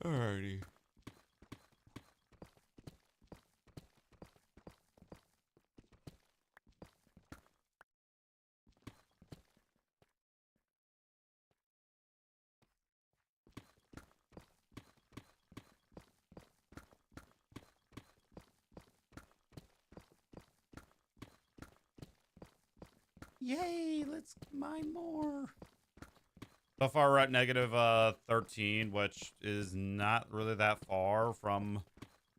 Alrighty. Yay, let's mine more. So far we're at negative 13, which is not really that far from,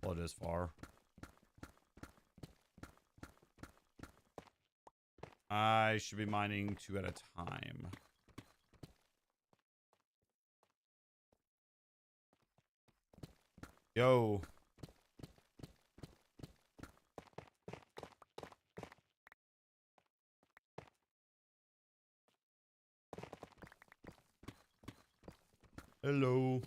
well, it is far. I should be mining 2 at a time. Yo. Hello.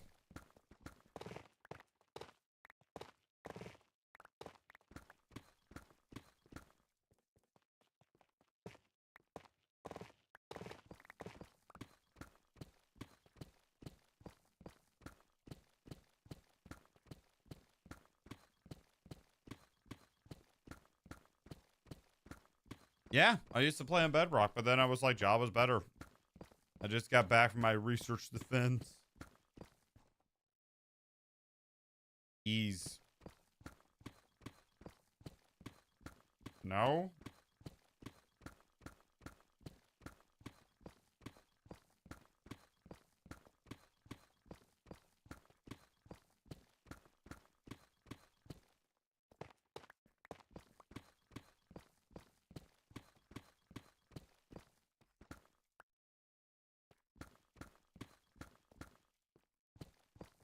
Yeah, I used to play on Bedrock, but then I was like, Java's better. I just got back from my research defense. Ease. No?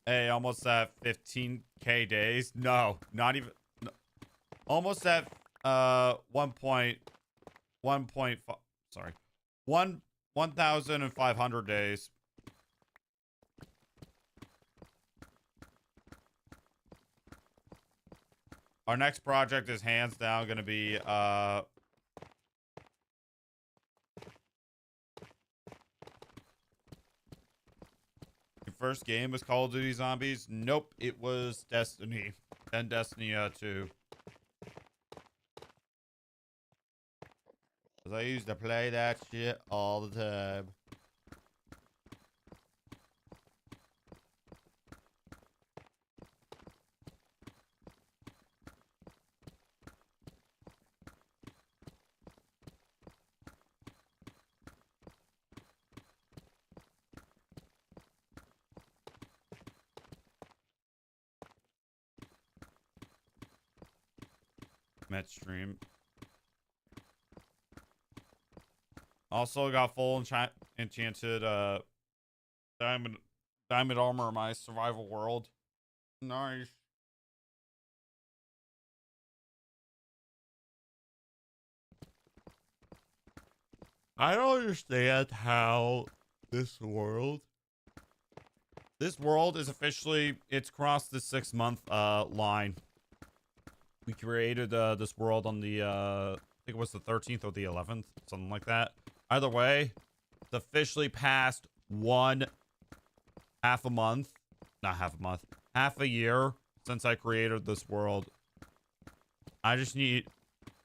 Hey, almost at 15k days. No, not even. No, almost at 1.5. Sorry, 1,500 days. Our next project is hands down going to be your first game was Call of Duty Zombies? Nope, it was Destiny. Then Destiny 2. Cause I used to play that shit all the time. Met stream. Also got full enchanted diamond armor in my survival world. Nice. I don't understand how this world is officially, it's crossed the 6-month line. We created this world on the I think it was the 13th or the 11th, something like that. Either way, it's officially past half a year since I created this world. I just need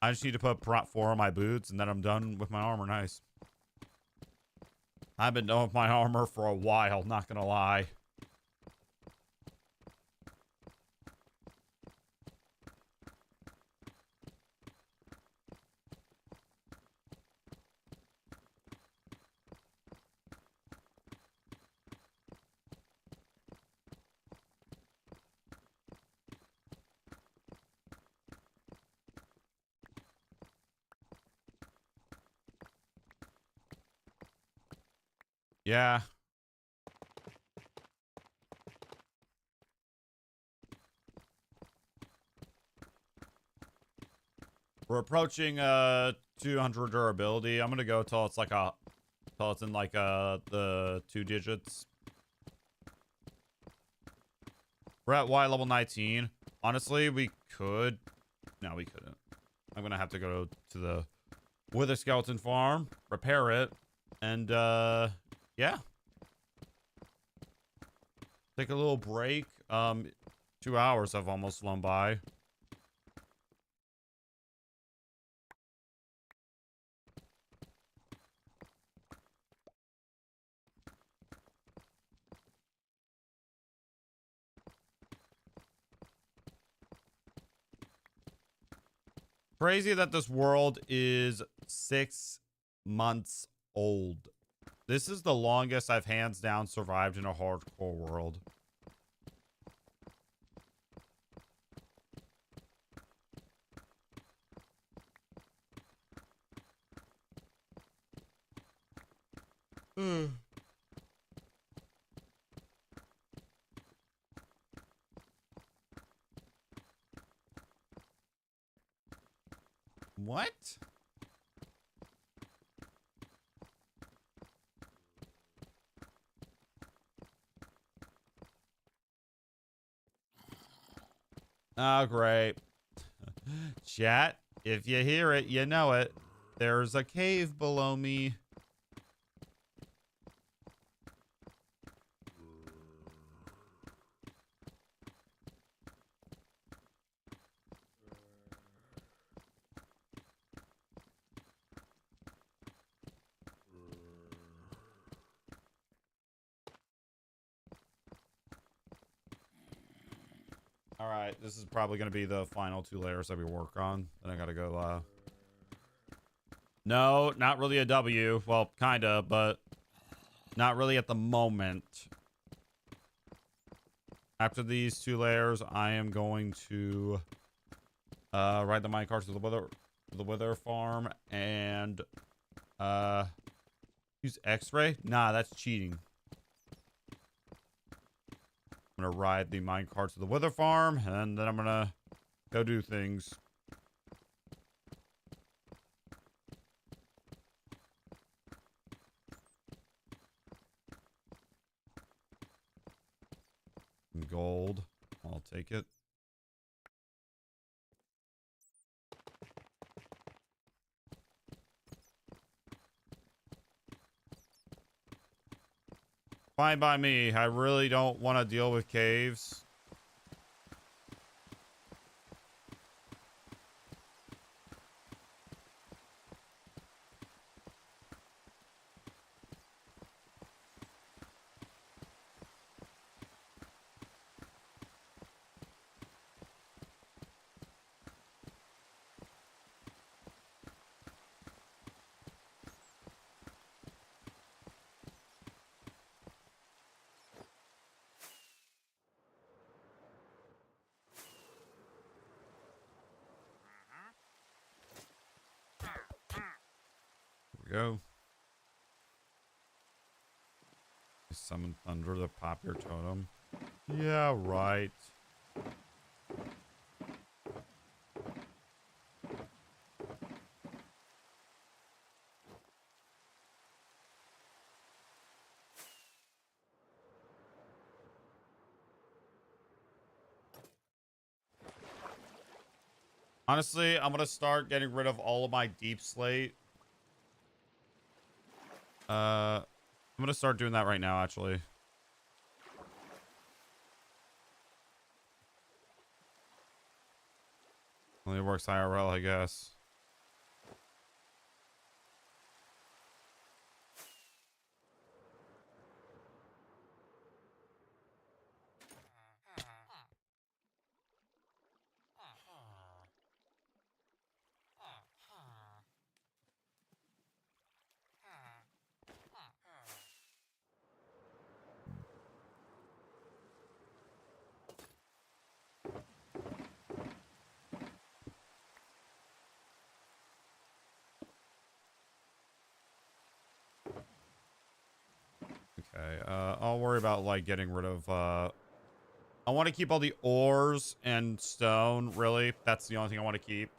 to put prop 4 on my boots and then I'm done with my armor. Nice. I've been done with my armor for a while, not gonna lie. Yeah. We're approaching 200 durability. I'm gonna go till it's in like the 2 digits. We're at Y level 19. Honestly, we could. No, we couldn't. I'm gonna have to go to the Wither Skeleton farm, repair it, and yeah. Take a little break. 2 hours have almost flown by. Crazy that this world is 6 months old. This is the longest I've hands down survived in a hardcore world. What? Oh, great. Chat, if you hear it, you know it. There's a cave below me. All right, this is probably going to be the final 2 layers that we work on. Then I got to go, No, not really a W. Well, kind of, but not really at the moment. After these 2 layers, I am going to ride the minecart to the wither farm and use X-ray. Nah, that's cheating. I'm gonna ride the minecart to the wither farm, and then I'm gonna go do things. Gold. I'll take it. Fine by me. I really don't want to deal with caves. Go. Summon thunder to pop your totem. Yeah, right. Honestly, I'm gonna start getting rid of all of my deep slate. I'm gonna start doing that right now, actually. Only works IRL, I guess. Okay, I'll worry about, like, getting rid of, I want to keep all the ores and stone, really. That's the only thing I want to keep.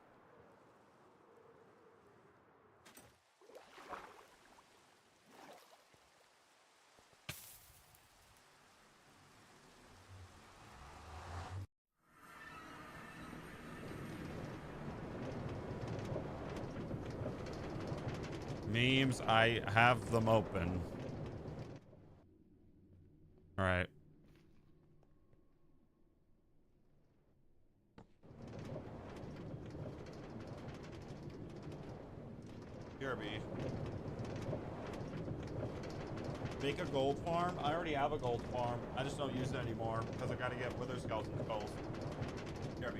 Memes, I have them open. All right. Here, make a gold farm? I already have a gold farm. I just don't use it anymore because I gotta get wither skeleton skulls. Here,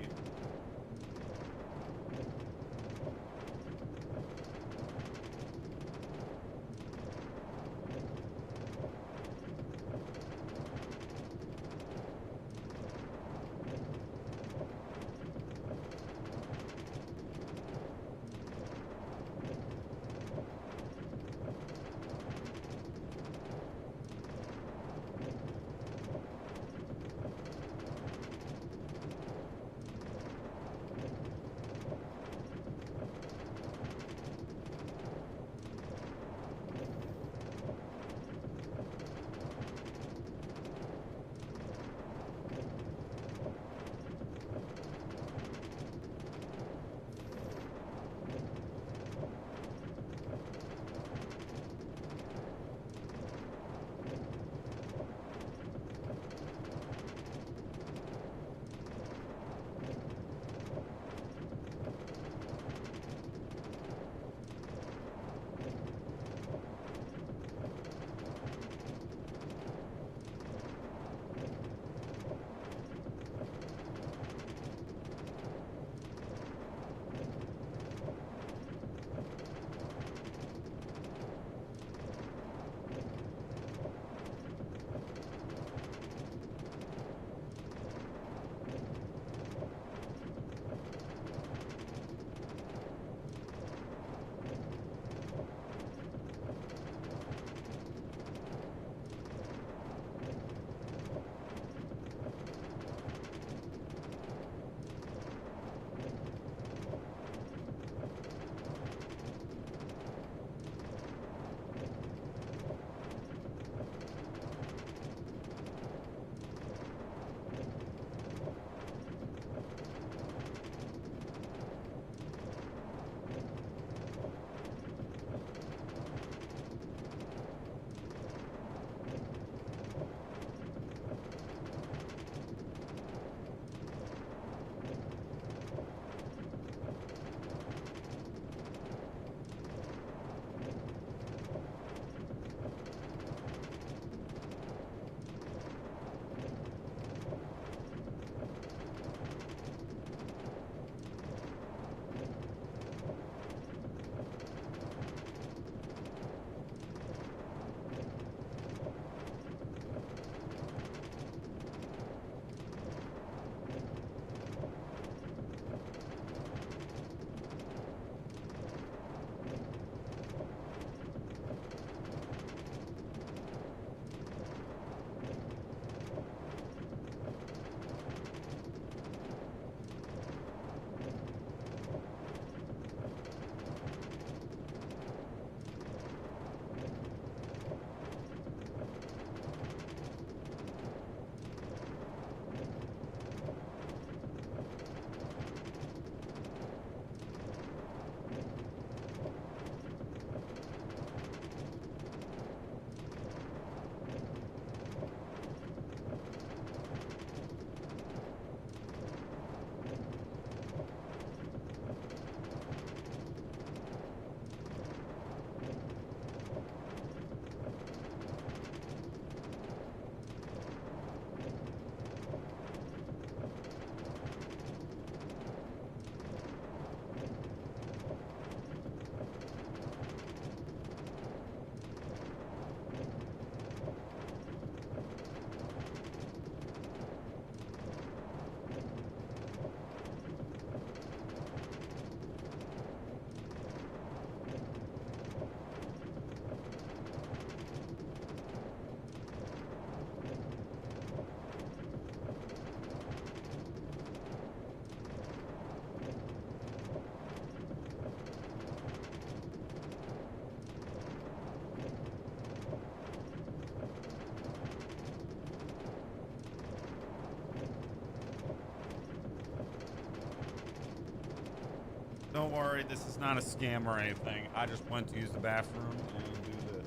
Don't worry, this is not a scam or anything. I just went to use the bathroom and do this.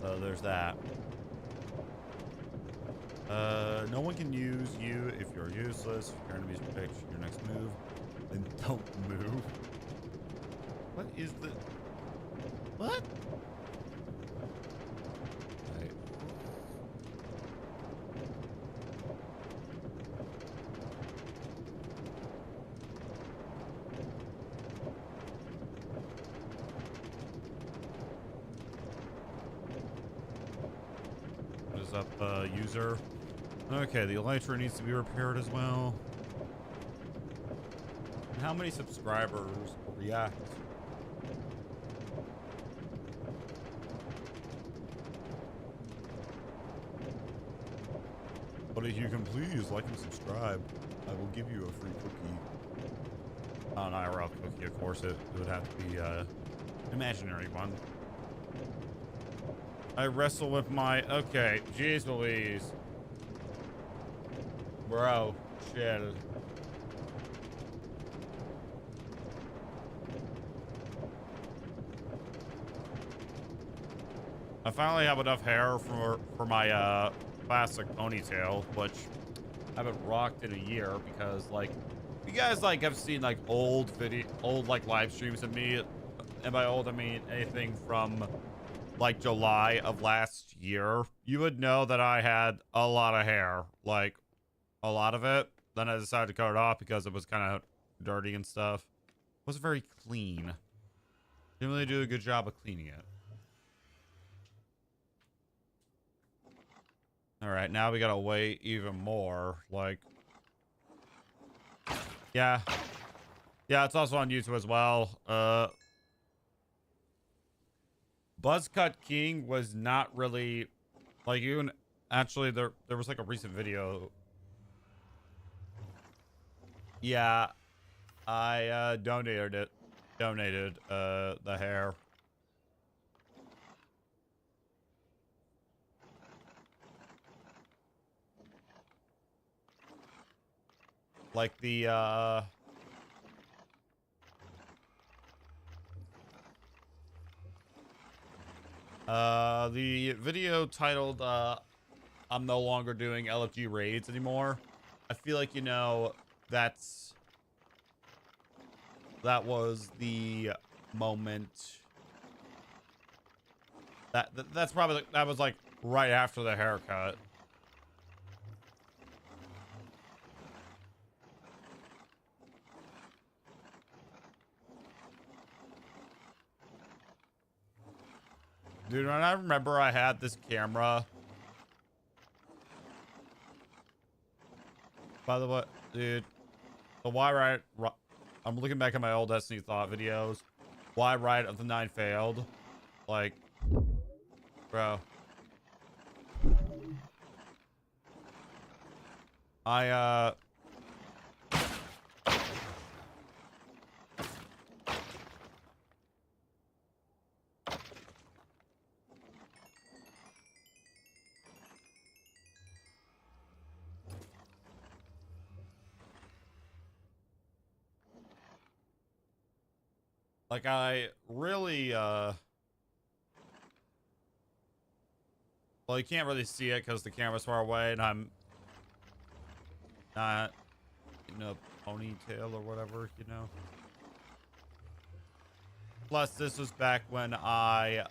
So there's that. No one can use you if you're useless. If your enemies predict your next move, then don't move. What is the... What? Right. What is up, user? Okay, the elytra needs to be repaired as well. How many subscribers will react? But if you can please like and subscribe, I will give you a free cookie. Not an IRL cookie, of course. It would have to be an imaginary one. I wrestle with my... Okay, jeez Louise. Bro, chill. I finally have enough hair for my classic ponytail, which I haven't rocked in a year because, like, you guys like have seen like old like live streams of me, and by old I mean anything from like July of last year. You would know that I had a lot of hair, like a lot of it. Then I decided to cut it off because it was kind of dirty and stuff. It wasn't very clean. Didn't really do a good job of cleaning it. All right, now we gotta wait even more. Like, yeah, it's also on YouTube as well. Buzzcut King was not really like, even actually there was like a recent video. Yeah, I donated the hair. Like the video titled I'm no longer doing LFG raids anymore. I feel like, you know, that was the moment that's probably, that was like right after the haircut. Dude, when I remember I had this camera. By the way, dude, the I'm looking back at my old Destiny Thought videos. Why Ride of the 9 failed? Like, bro. Like, I really, well, you can't really see it because the camera's far away and I'm not in a ponytail or whatever, you know? Plus, this was back when I,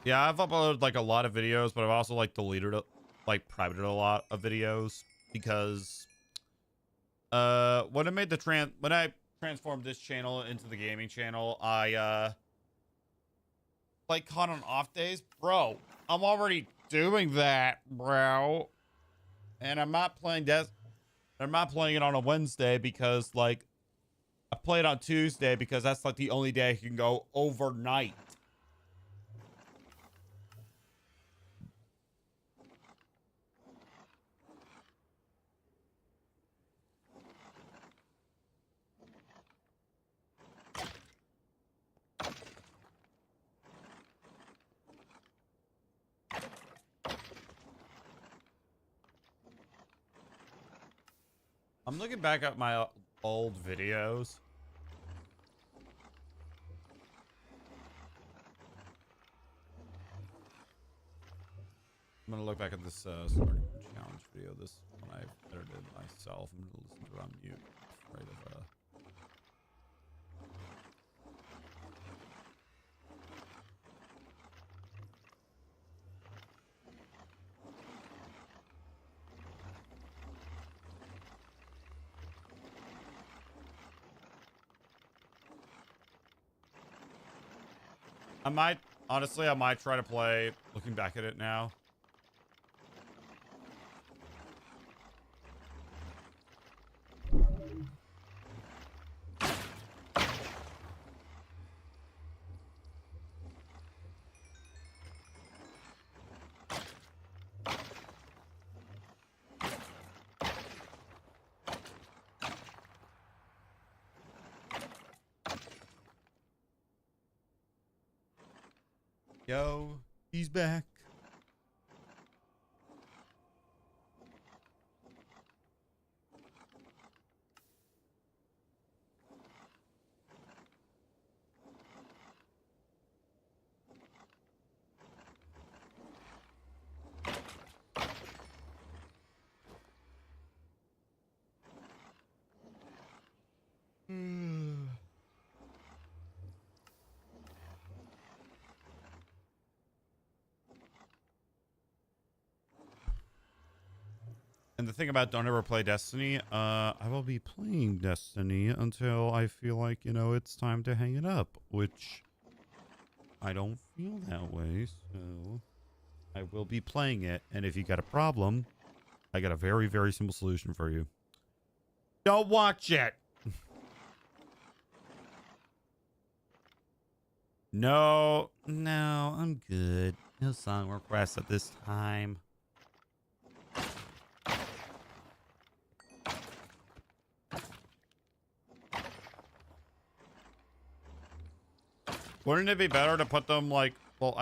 yeah, I've uploaded like a lot of videos, but I've also like deleted it, like privated a lot of videos because when I transformed this channel into the gaming channel, I like caught on off days. Bro, I'm already doing that, bro. And I'm not playing it on a Wednesday because like I played on Tuesday because that's like the only day I can go overnight. I'm looking back at my old videos. I'm gonna look back at this starting challenge video. This one I edited myself. I'm gonna listen to it on mute. Afraid of honestly, I might try to play, looking back at it now. Yo, he's back. And the thing about don't ever play Destiny, I will be playing Destiny until I feel like, you know, it's time to hang it up, which I don't feel that way, so I will be playing it. And if you got a problem, I got a very, very simple solution for you. Don't watch it. No, I'm good. No song requests at this time. Wouldn't it be better to put them like, well,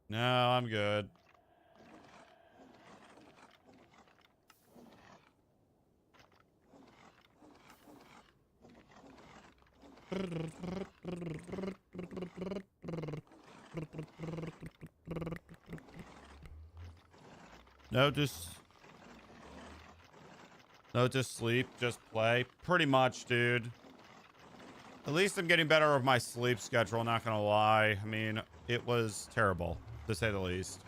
no, I'm good. No, just sleep, just play. Pretty much, dude. At least I'm getting better with my sleep schedule, not gonna lie. I mean, it was terrible, to say the least.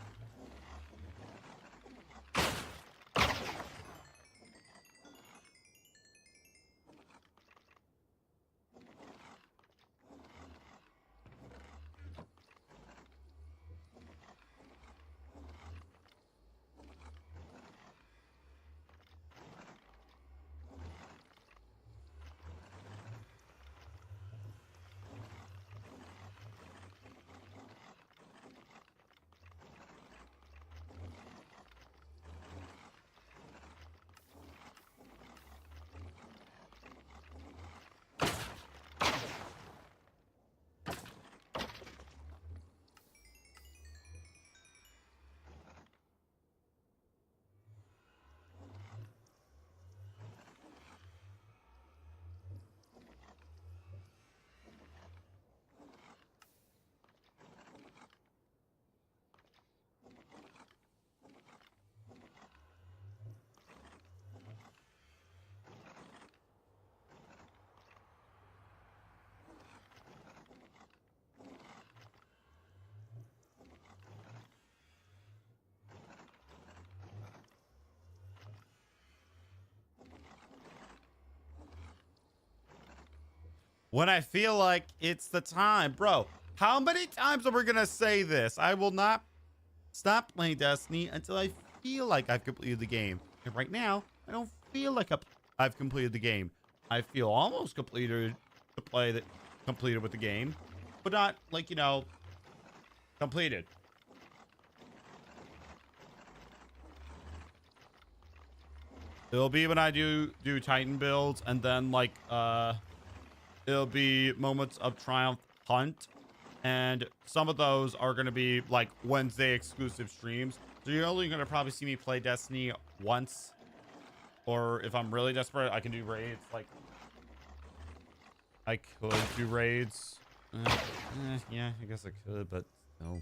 When I feel like it's the time, bro. How many times are we gonna say this? I will not stop playing Destiny until I feel like I've completed the game. And right now, I don't feel like I've completed the game. I feel almost completed completed with the game, but not like, you know, completed. It'll be when I do Titan builds, and then like it'll be Moments of Triumph Hunt, and some of those are gonna be like Wednesday exclusive streams. So you're only gonna probably see me play Destiny once, or if I'm really desperate, I can do raids. Like I could do raids. Yeah, I guess I could, but no.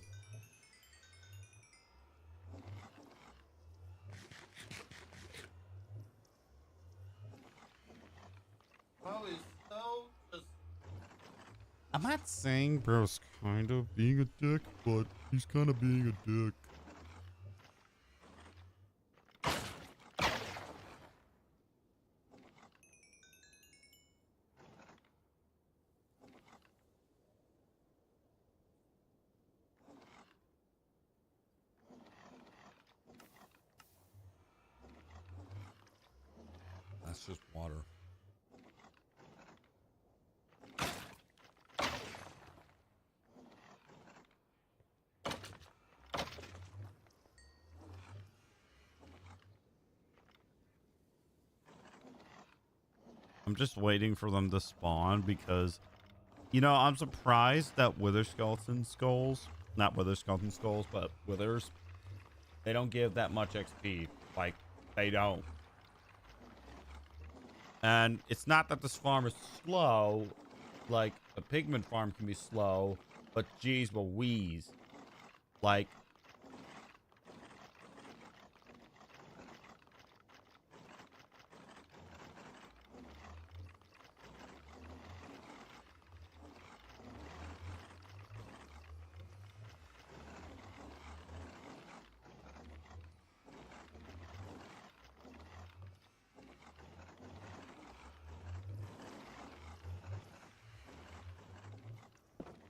Oh, he's so just... I'm not saying bro's kind of being a dick, but he's kind of being a dick. That's just water. I'm just waiting for them to spawn because, you know, I'm surprised that Wither Skeleton Skulls, not Wither Skeleton Skulls, but Withers, they don't give that much XP. Like, they don't. And it's not that this farm is slow, like a pigment farm can be slow, but geez Louise. Like,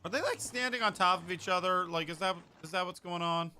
are they like standing on top of each other? Like, is that what's going on?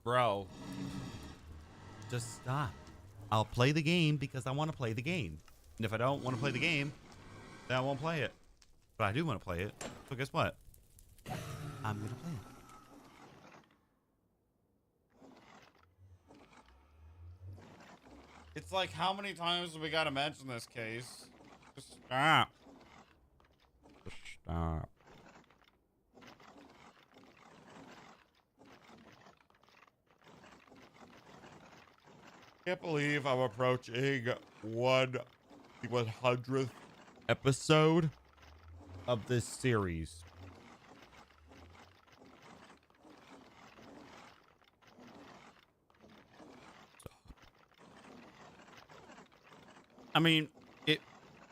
Bro, just stop. I'll play the game because I want to play the game. And if I don't want to play the game, then I won't play it. But I do want to play it. So guess what? I'm going to play it. It's like, how many times do we got to mention this case? Just stop. Just stop. Can't believe I'm approaching the 100th episode of this series. I mean,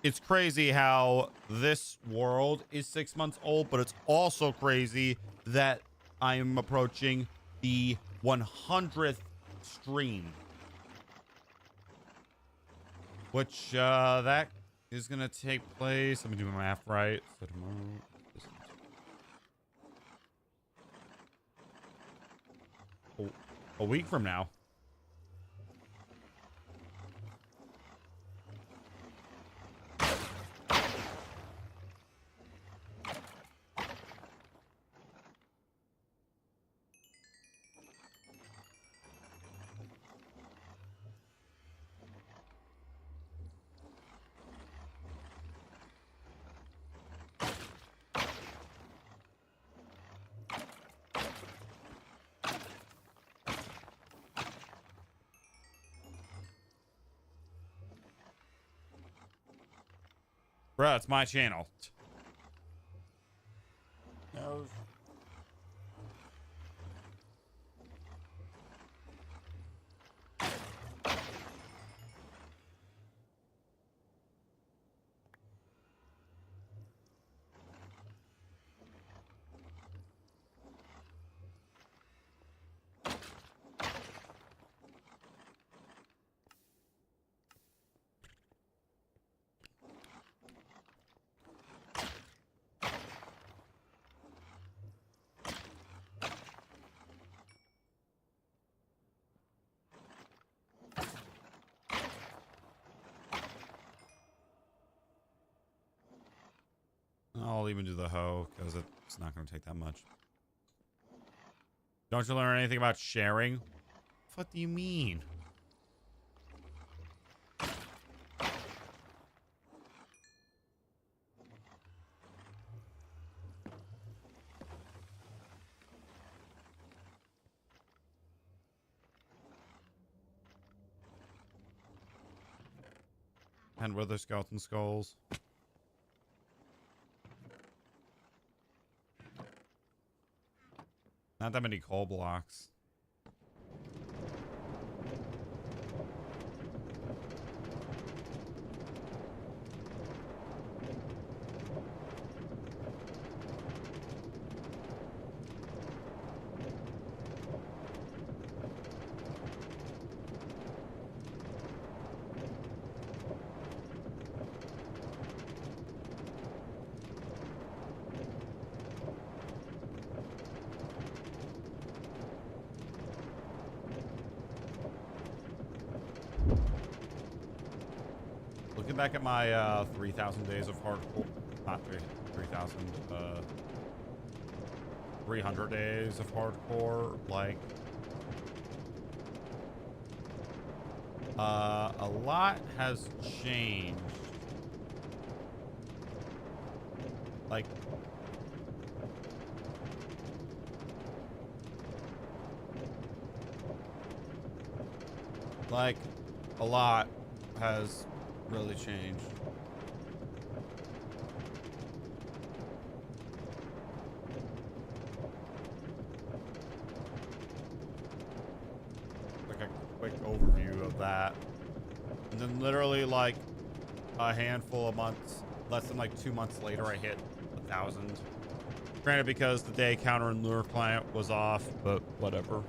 it's crazy how this world is 6 months old, but it's also crazy that I am approaching the 100th stream. Which, that is going to take place. Let me do my math right. So tomorrow. A week from now. Bruh, it's my channel. No. I'll even do the hoe because it's not going to take that much. Don't you learn anything about sharing? What do you mean? And wither skeleton skulls. Not that many coal blocks. Looking back at my 3,000 days of hardcore, not 3,000, 300 days of hardcore, like, a lot has changed. Like, a lot has really changed. Like a quick overview of that. And then literally like a handful of months, less than like 2 months later, I hit 1,000. Granted, because the day counter in Lure Client was off, but whatever.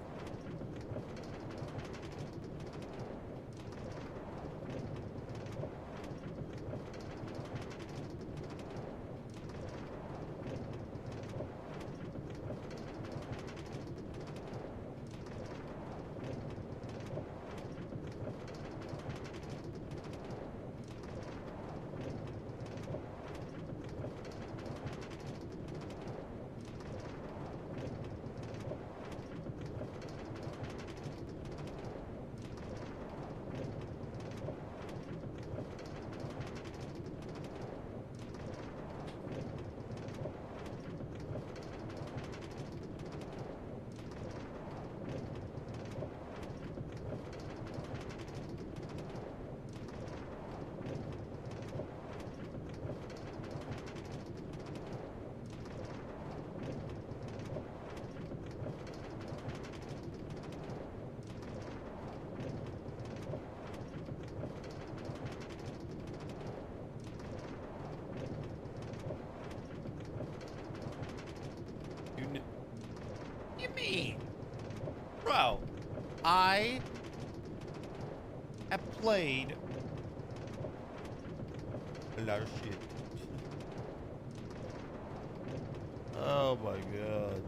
You mean? Bro, I have played a lot of shit. Oh my god.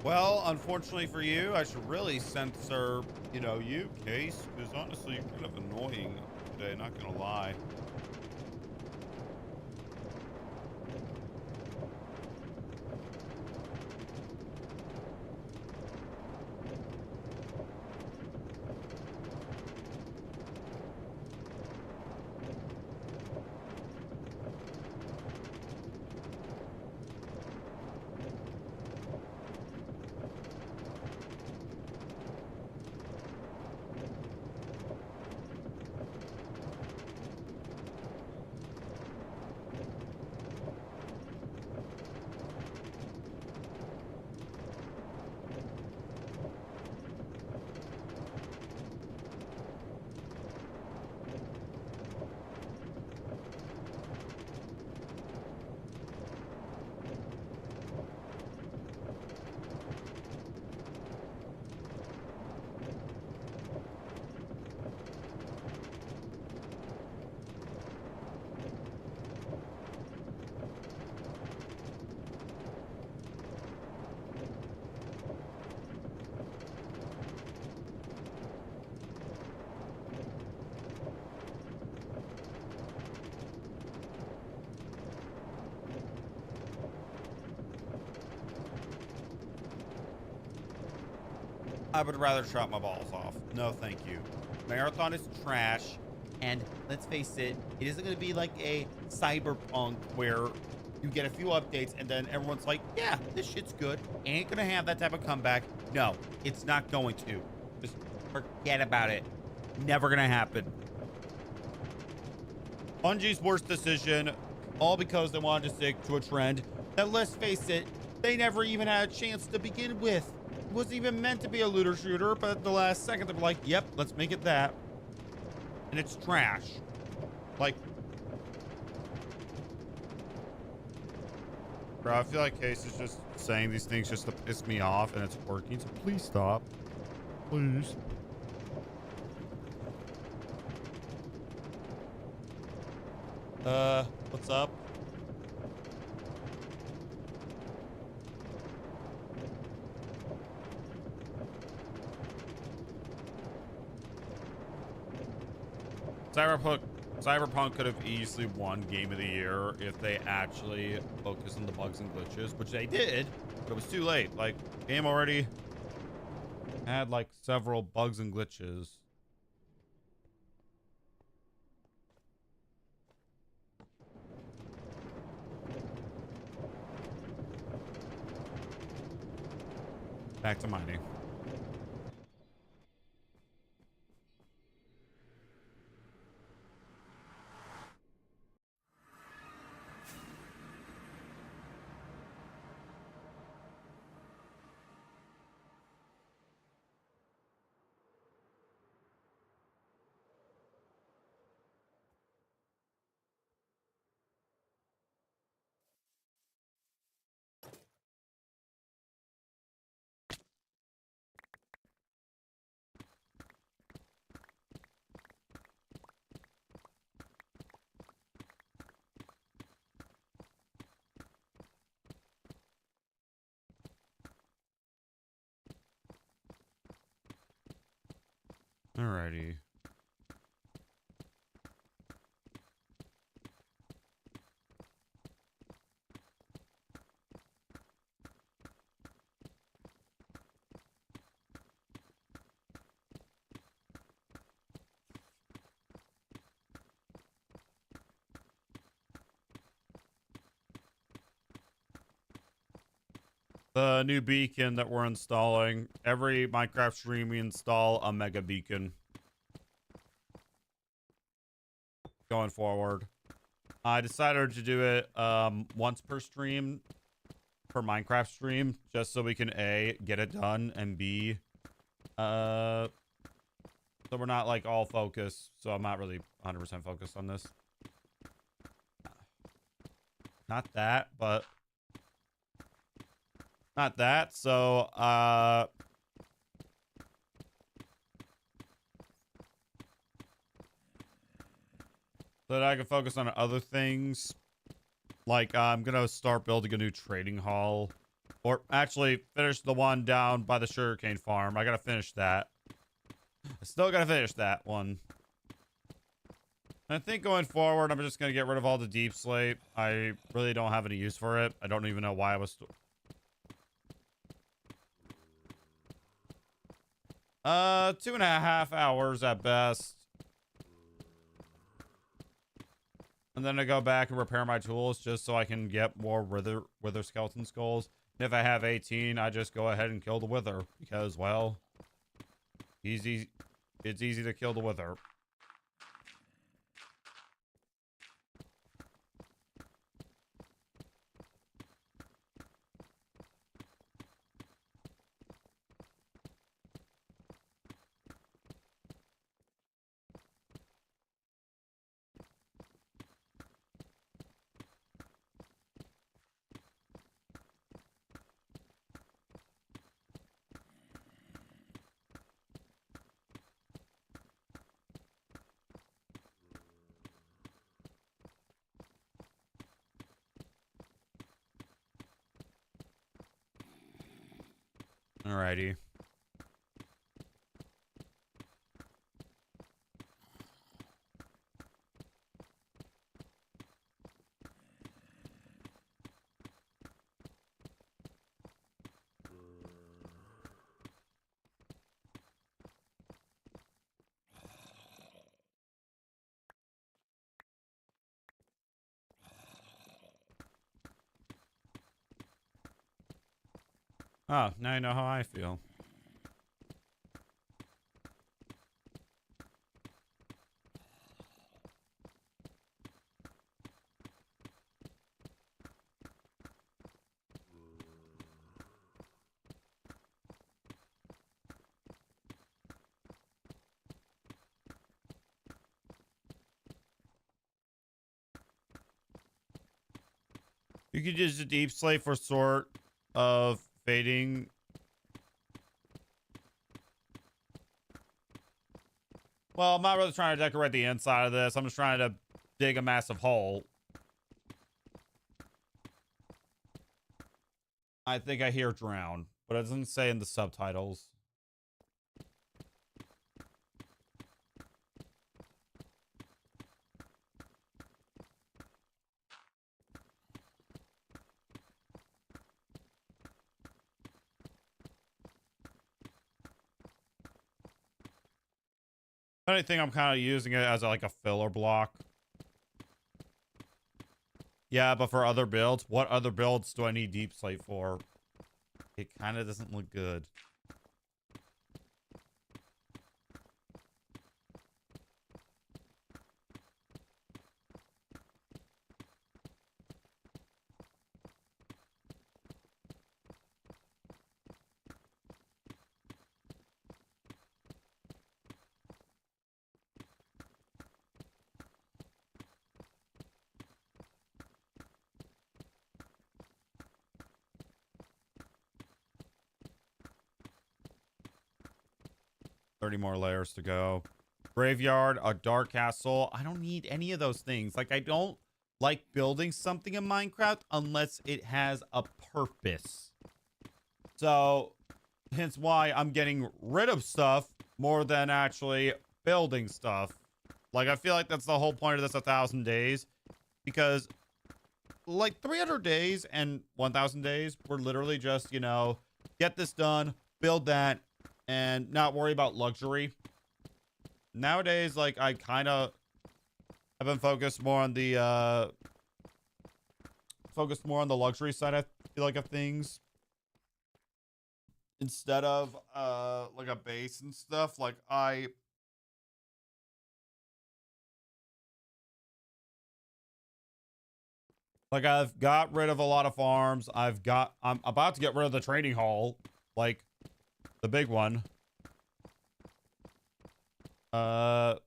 Well, unfortunately for you, I should really censor, you know, you, Case, because honestly, you're kind of annoying today, not gonna lie. I would rather chop my balls off. No, thank you. Marathon is trash. And let's face it, it isn't going to be like a Cyberpunk where you get a few updates and then everyone's like, yeah, this shit's good. Ain't going to have that type of comeback. No, it's not going to. Just forget about it. Never going to happen. Bungie's worst decision, all because they wanted to stick to a trend that, let's face it, they never even had a chance to begin with. It wasn't even meant to be a looter shooter, but at the last second, they were like, yep, let's make it that. And it's trash. Like, bro, I feel like Case is just saying these things just to piss me off, and it's working, so please stop. Please. What's up? Cyberpunk could have easily won Game of the Year if they actually focused on the bugs and glitches, which they did, but it was too late. Like, game already had like several bugs and glitches. Back to mining. Alrighty. The new beacon that we're installing. Every Minecraft stream we install a mega beacon. Going forward. I decided to do it once per stream. Per Minecraft stream. Just so we can A, get it done, and B, so we're not like all focused. So I'm not really 100% focused on this. Not that, but... Not that, so, so that I can focus on other things. Like, I'm gonna start building a new trading hall Or actually finish the one down by the sugarcane farm. I gotta finish that. I still gotta finish that one. I think going forward, I'm just going to get rid of all the deep slate. I really don't have any use for it. I don't even know why I was... 2.5 hours at best. And then I go back and repair my tools just so I can get more wither skeleton skulls. And if I have 18, I just go ahead and kill the wither. Because, well, it's easy to kill the wither. Alrighty. Oh, now you know how I feel. You could use a deep slate for sort of fading. Well, I'm not really trying to decorate the inside of this. I'm just trying to dig a massive hole. I think I hear drown, but it doesn't say in the subtitles. I think I'm kind of using it as like a filler block. Yeah, but for other builds, what other builds do I need deep slate for? It kind of doesn't look good. More layers to go. Graveyard, a dark castle. I don't need any of those things. Like, I don't like building something in Minecraft unless it has a purpose. So, hence why I'm getting rid of stuff more than actually building stuff. Like, I feel like that's the whole point of this 1,000 days. Because, like, 300 days and 1,000 days were literally just, you know, get this done, build that, and not worry about luxury. Nowadays, like, I kind of have been focused more on the luxury side, I feel like, of things. Instead of like a base and stuff. Like, I've got rid of a lot of farms. I'm about to get rid of the trading hall. Like, the big one. No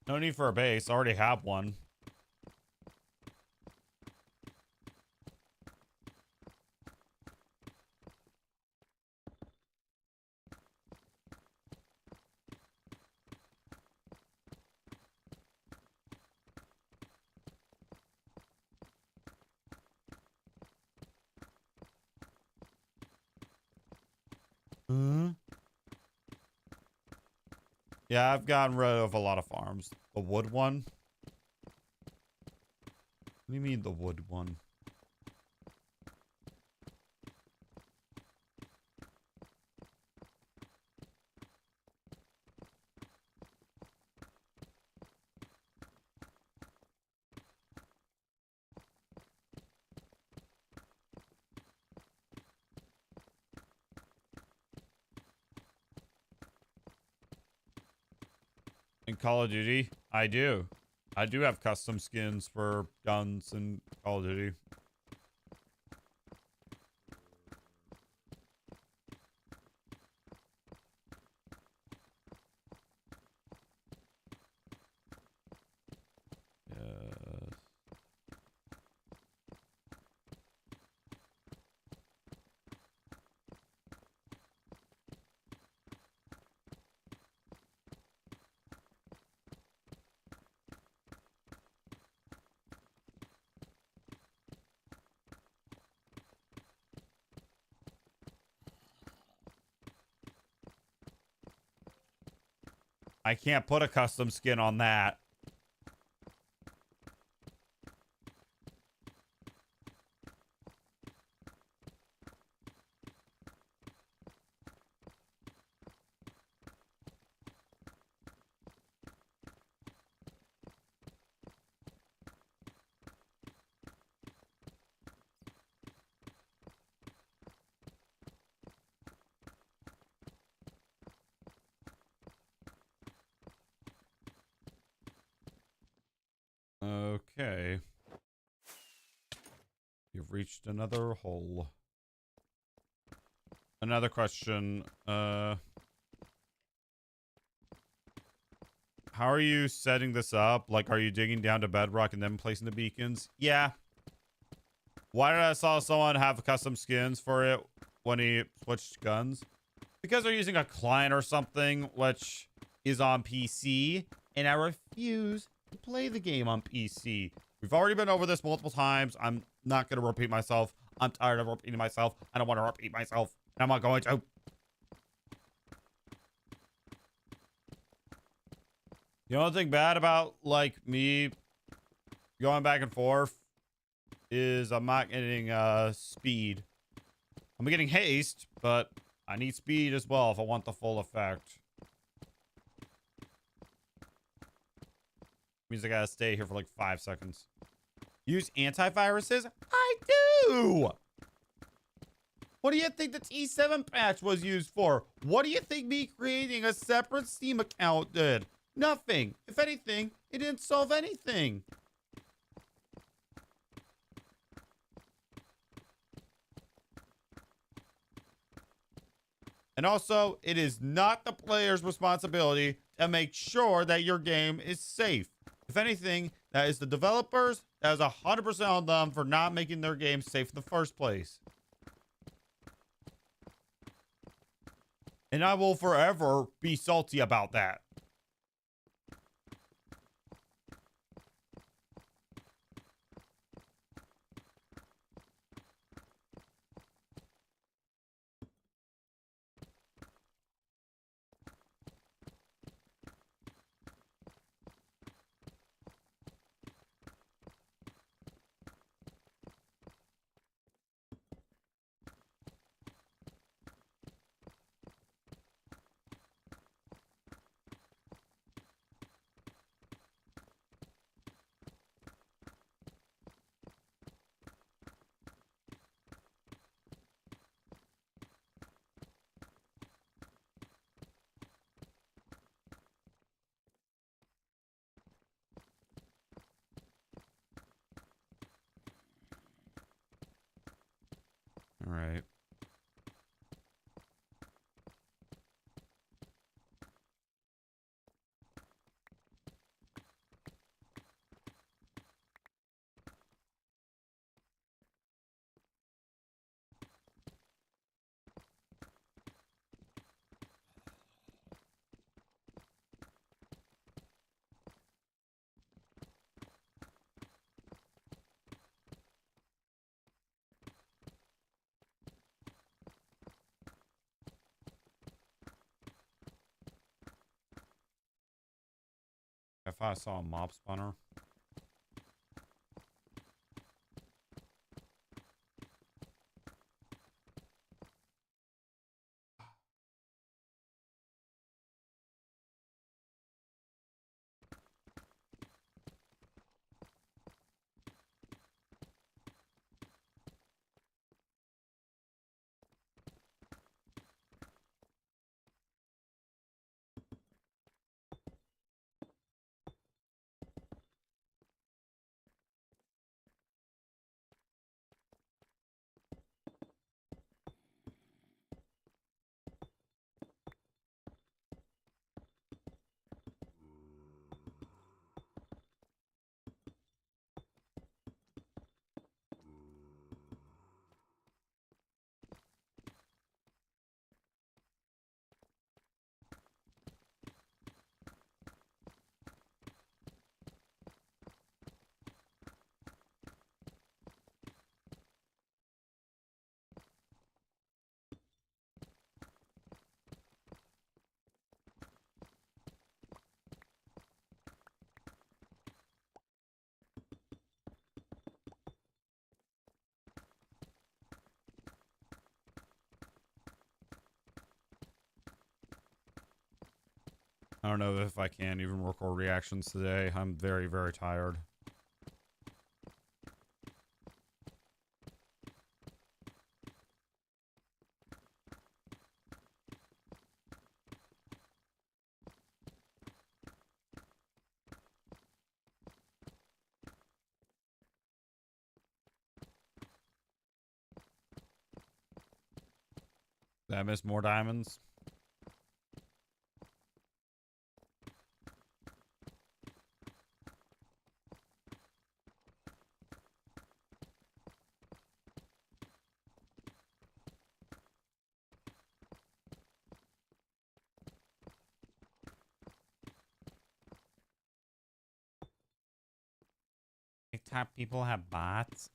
need for a base. I already have one. Yeah, I've gotten rid of a lot of farms. The wood one? What do you mean the wood one? In Call of Duty, I do. I do have custom skins for guns in Call of Duty. Yes. I can't put a custom skin on that. Okay. You've reached another hole. Another question. How are you setting this up? Like, are you digging down to bedrock and then placing the beacons? Yeah. Why did I saw someone have custom skins for it when he switched guns? Because they're using a client or something, which is on PC, and I refuse to play the game on PC. We've already been over this multiple times. I'm not going to repeat myself. I'm tired of repeating myself. I don't want to repeat myself, and I'm not going to. The only thing bad about, like, me going back and forth is I'm not getting speed. I'm getting haste, but I need speed as well if I want the full effect. Means I gotta stay here for like 5 seconds. Use antiviruses? I do! What do you think the T7 patch was used for? What do you think me creating a separate Steam account did? Nothing. If anything, it didn't solve anything. And also, it is not the player's responsibility to make sure that your game is safe. If anything, that is the developers. That is 100% on them for not making their game safe in the first place. And I will forever be salty about that. if I saw a mob spawner. I don't know if I can even record reactions today. I'm very, very tired. Did I miss more diamonds? TikTok people have bots?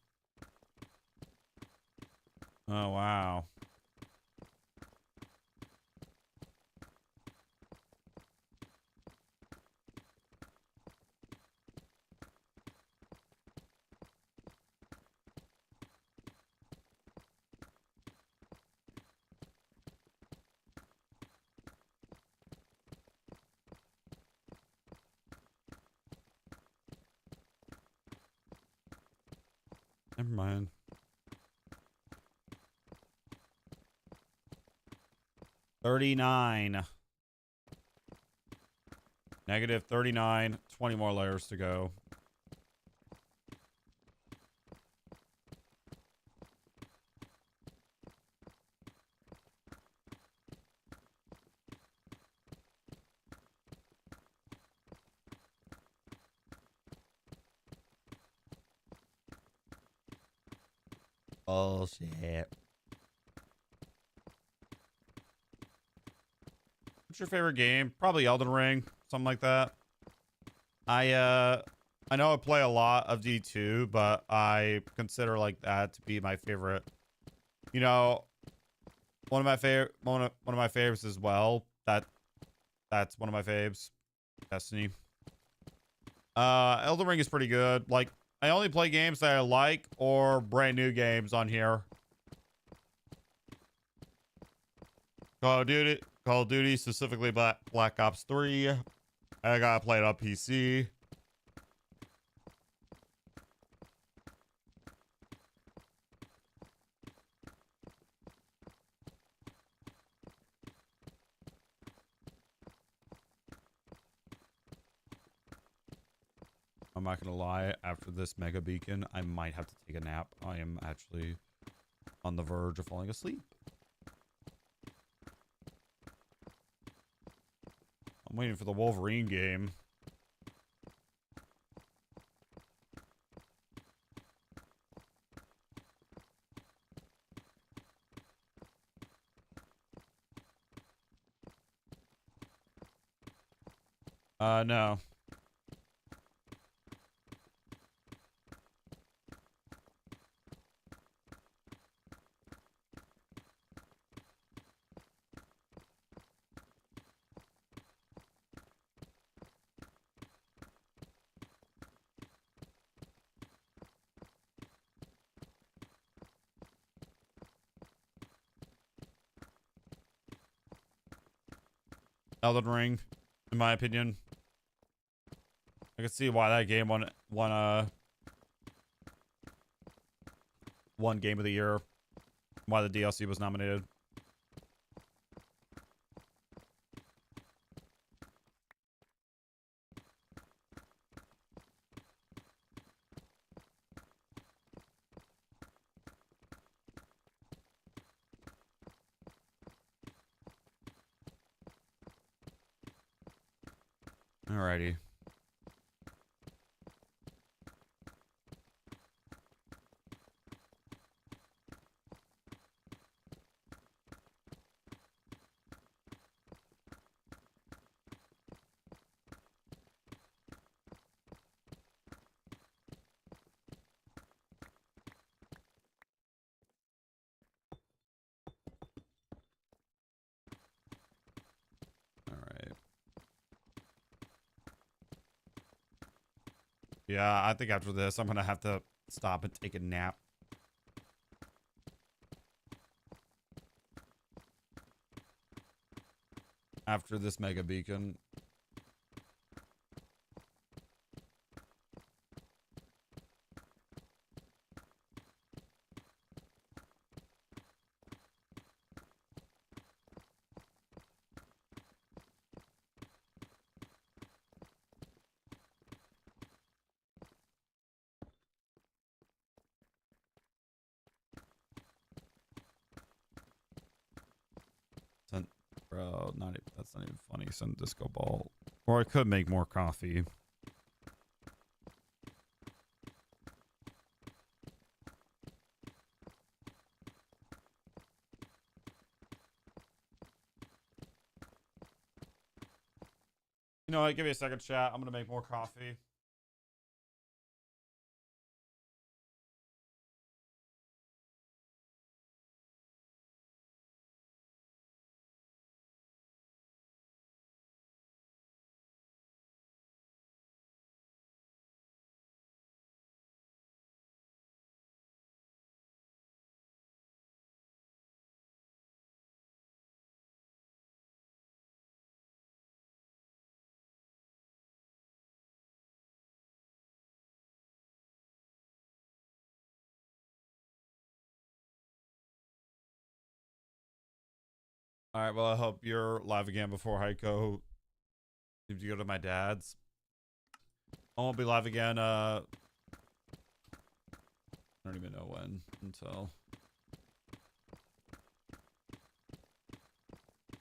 Oh, wow. Never mind. -39. -39. 20 more layers to go. Oh, shit. What's your favorite game? Probably Elden Ring, something like that. I know I play a lot of D2, but I consider like that to be my favorite. You know, one of my favorites as well. That's one of my faves. Destiny. Elden Ring is pretty good. Like, I only play games that I like or brand new games on here. Call of Duty, specifically Black Ops 3. I gotta play it on PC. I'm not gonna lie, after this mega beacon, I might have to take a nap. I am actually on the verge of falling asleep. I'm waiting for the Wolverine game. No. Elden Ring, in my opinion. I can see why that game won Game of the Year. Why the DLC was nominated. Alrighty. Alright. Yeah, I think after this, I'm gonna have to stop and take a nap. After this mega beacon. Bro, that's not even funny. Send disco ball. Or I could make more coffee. You know what? Give me a second, chat. I'm gonna make more coffee. All right. Well, I hope you're live again before Heiko needs to go to my dad's. I won't be live again. I don't even know when until.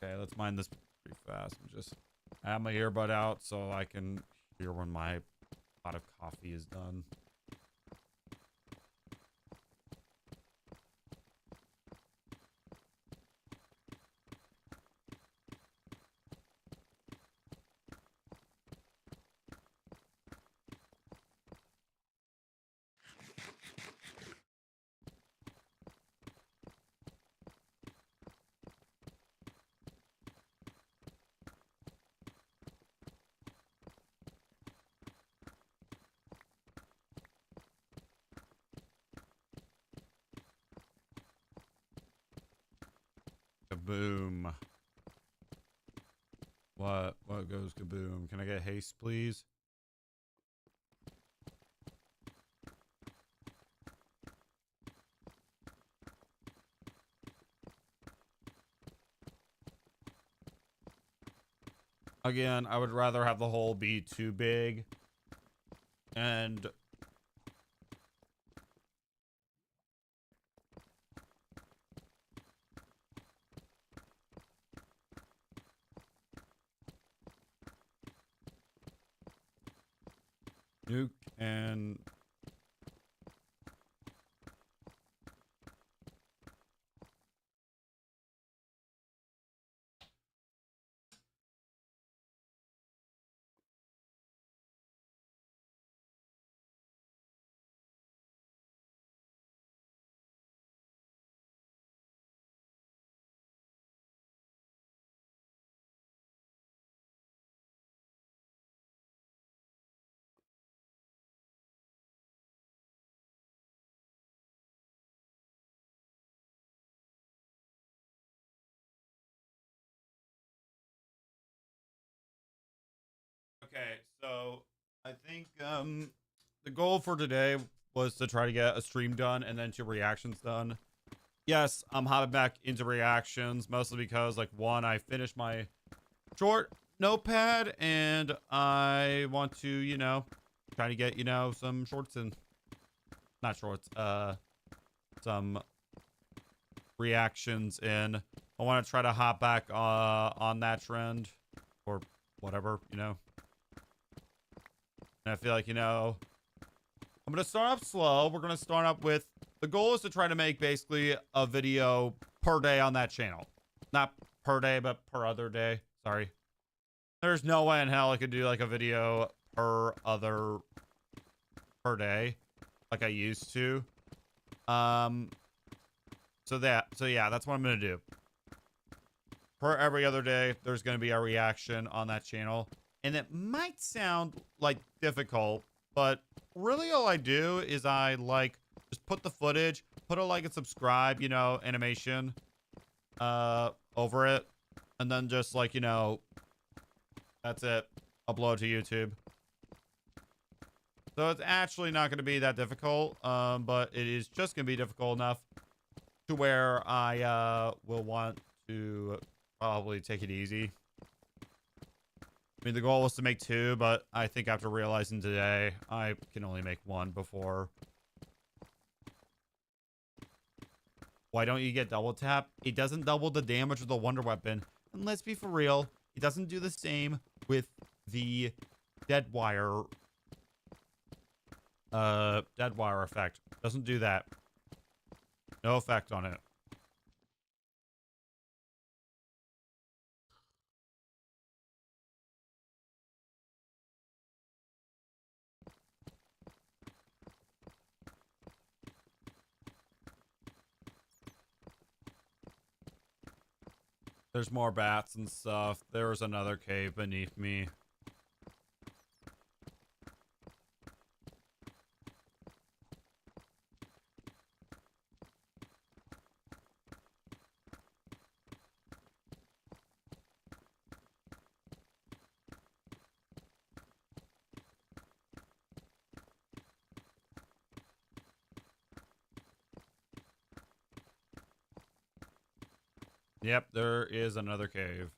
Okay, let's mine this pretty fast. And just have my earbud out so I can hear when my pot of coffee is done. Kaboom. What goes kaboom? Can I get haste, please? Again, I would rather have the hole be too big. And Nuke and Okay, so I think the goal for today was to try to get a stream done and then 2 reactions done. Yes, I'm hopping back into reactions mostly because, like, one, I finished my short notepad and I want to, you know, try to get, you know, some shorts in. Not shorts, some reactions in. I want to try to hop back on that trend or whatever, you know. And I feel like, you know, I'm going to start off slow. We're going to start up with, the goal is to try to make basically a video per day on that channel. Not per day, but per other day. Sorry. There's no way in hell I could do like a video per day like I used to. So yeah, that's what I'm going to do. Per every other day, there's going to be a reaction on that channel. And it might sound like difficult, but really all I do is I like just put the footage, put a like and subscribe, you know, animation over it. And then just like, you know, that's it. Upload to YouTube. So it's actually not going to be that difficult, but it is just going to be difficult enough to where I will want to probably take it easy. I mean, the goal was to make 2, but I think after realizing today, I can only make 1 before. Why don't you get double tap? It doesn't double the damage of the Wonder Weapon. And let's be for real, it doesn't do the same with the Deadwire effect. Doesn't do that. No effect on it. There's more bats and stuff. There's another cave beneath me. Yep, there is another cave.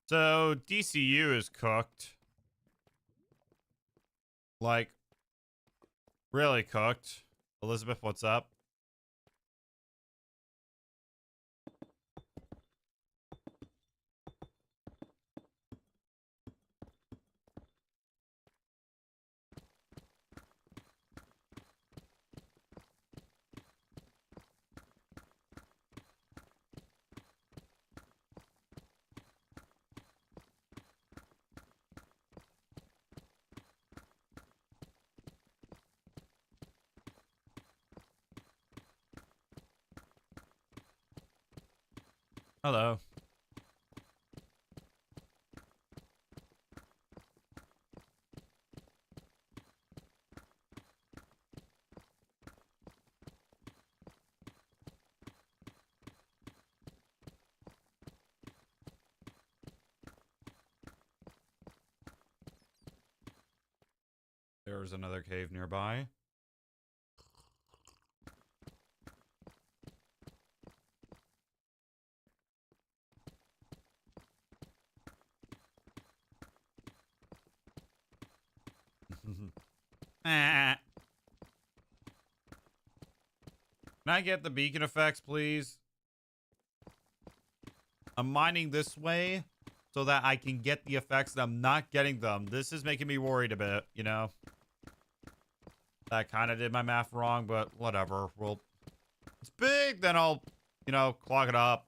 So, DCU is cooked. Like, really cooked. Elizabeth, what's up? Hello. There's another cave nearby. Can I get the beacon effects, please? I'm mining this way so that I can get the effects and I'm not getting them. This is making me worried a bit, you know? I kind of did my math wrong, but whatever. We'll it's big, then I'll, you know, clog it up.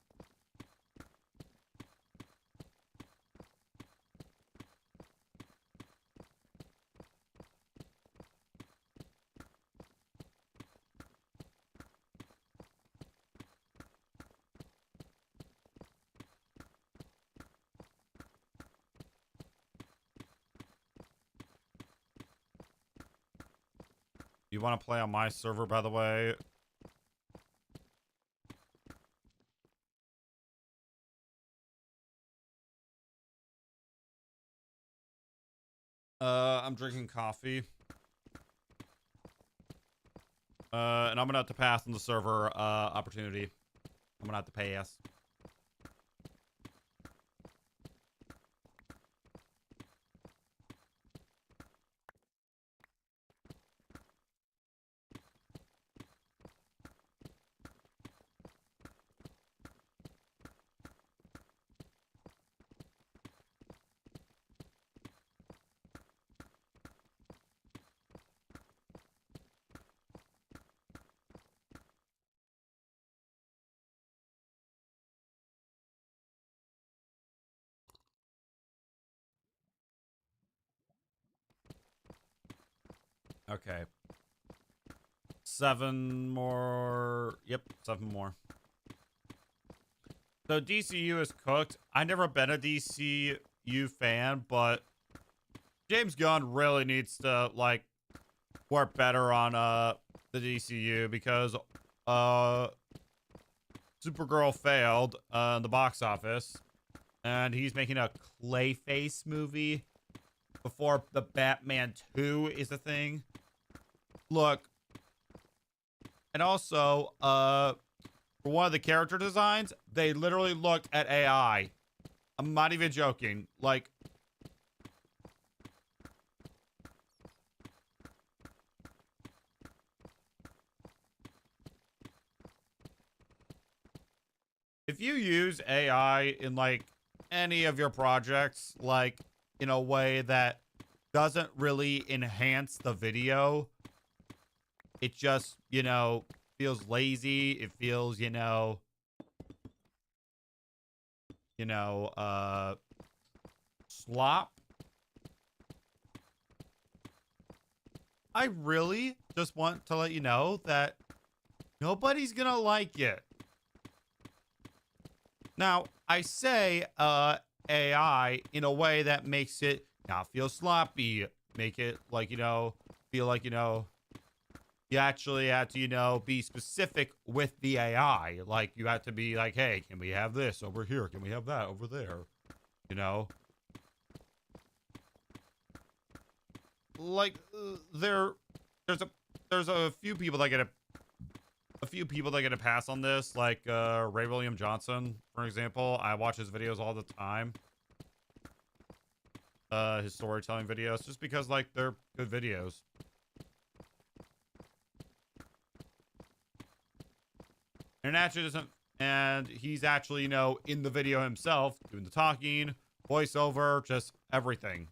You want to play on my server, by the way? I'm drinking coffee. And I'm gonna have to pass on the server, opportunity. I'm gonna have to pass. Okay. 7 more. Yep, 7 more. So DCU is cooked. I've never been a DCU fan, but James Gunn really needs to, like, work better on the DCU because Supergirl failed in the box office, and he's making a Clayface movie before the Batman 2 is a thing. Look, and also, for one of the character designs, they literally looked at AI. I'm not even joking. Like, if you use AI in, like, any of your projects, like, in a way that doesn't really enhance the video, it just, you know, feels lazy. It feels, slop. I really just want to let you know that nobody's gonna like it. Now, I say AI in a way that makes it not feel sloppy, make it, like, feel like, you actually have to, be specific with the AI. Like, you have to be like, hey, can we have this over here? Can we have that over there? Like, there's a few people that get a pass on this, like Ray William Johnson, for example. I watch his videos all the time. His storytelling videos, just because, like, they're good videos. And actually doesn't, and he's actually, in the video himself, doing the talking, voiceover, just everything.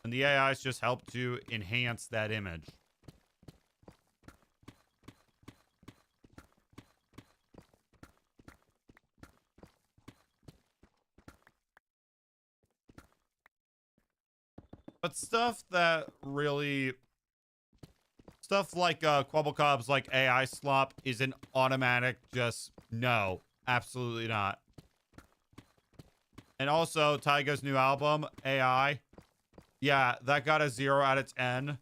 And the AIs just help to enhance that image. But stuff like Quabblecob's, like, AI slop is an automatic just no. Absolutely not. And also, Tyga's new album, AI. Yeah, that got a 0 out of 10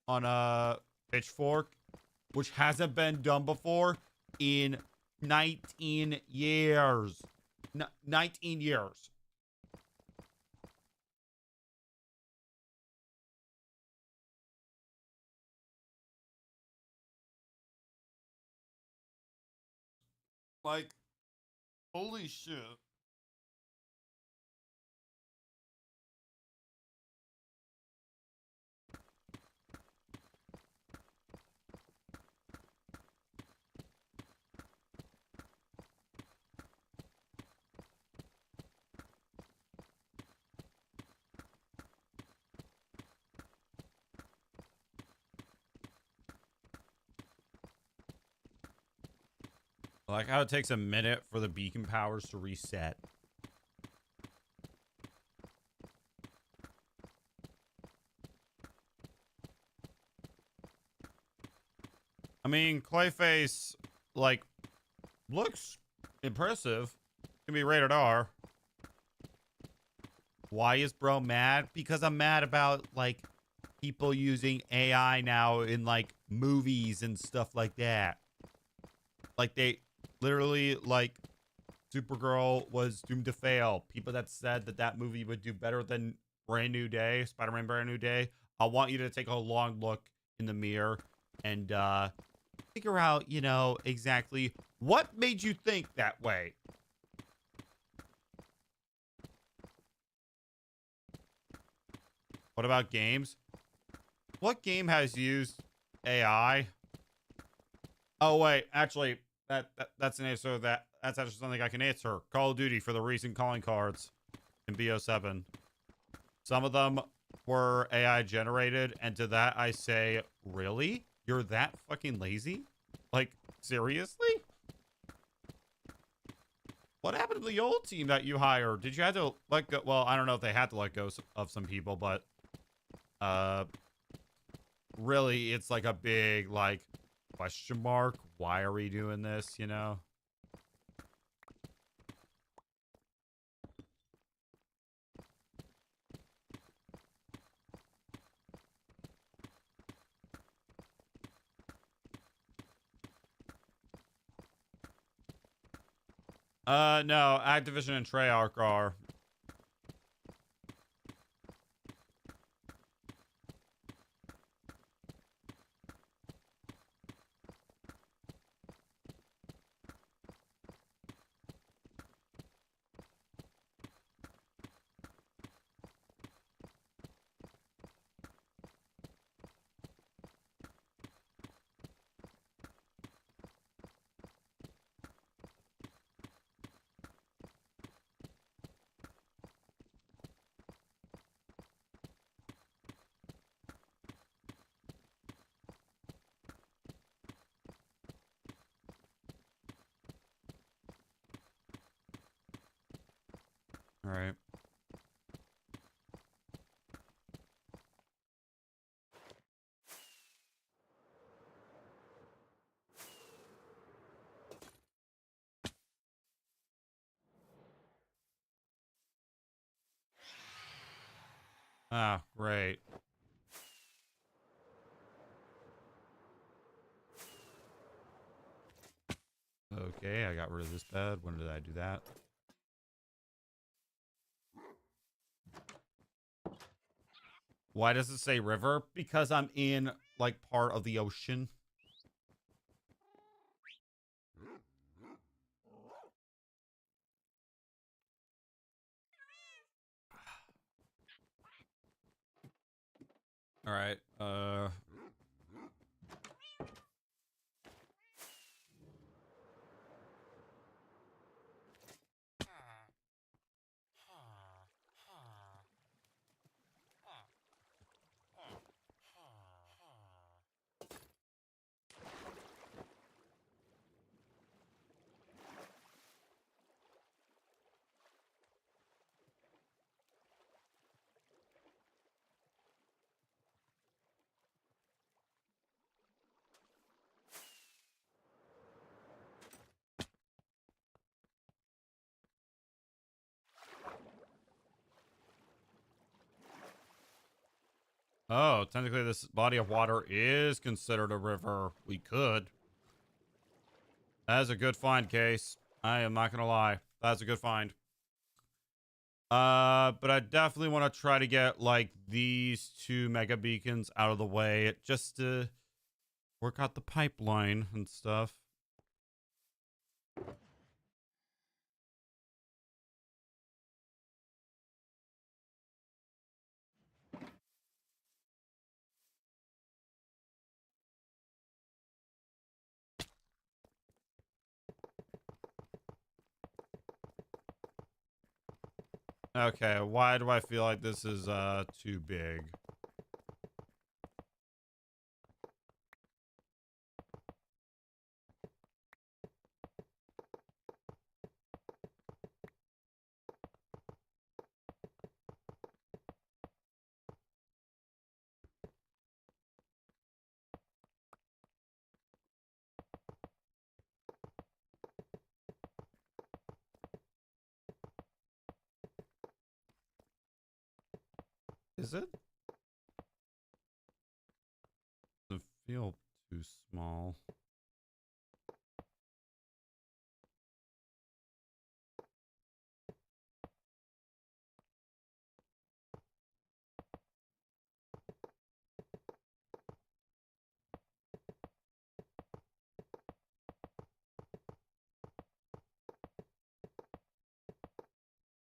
on Pitchfork, which hasn't been done before in 19 years. 19 years. Like, holy shit. I like how it takes a minute for the beacon powers to reset. I mean, Clayface, like, looks impressive. Can be rated R. Why is bro mad? Because I'm mad about, like, people using AI now in, like, movies and stuff like that. Like, they literally, like, Supergirl was doomed to fail. People that said that that movie would do better than Brand New Day, Spider-Man Brand New Day. I want you to take a long look in the mirror and figure out, you know, exactly what made you think that way. What about games? What game has used AI? Oh wait, actually, that's an answer that's actually something I can answer. Call of Duty for the recent calling cards in BO7. Some of them were AI generated, and to that I say, really? You're that fucking lazy? Like, seriously? What happened to the old team that you hired? Did you have to let go? Well, I don't know if they had to let go of some people, but really, it's like a big, like, question mark. Why are we doing this, you know? No, Activision and Treyarch are. All right. Ah, great. Okay, I got rid of this bed. When did I do that? Why does it say river? Because I'm in, like, part of the ocean. All right. Oh, technically this body of water is considered a river. We could. That is a good find, Case. I am not gonna lie. That's a good find. But I definitely want to try to get, like, these two mega beacons out of the way just to work out the pipeline and stuff. Okay, why do I feel like this is too big? Is it? Doesn't feel too small.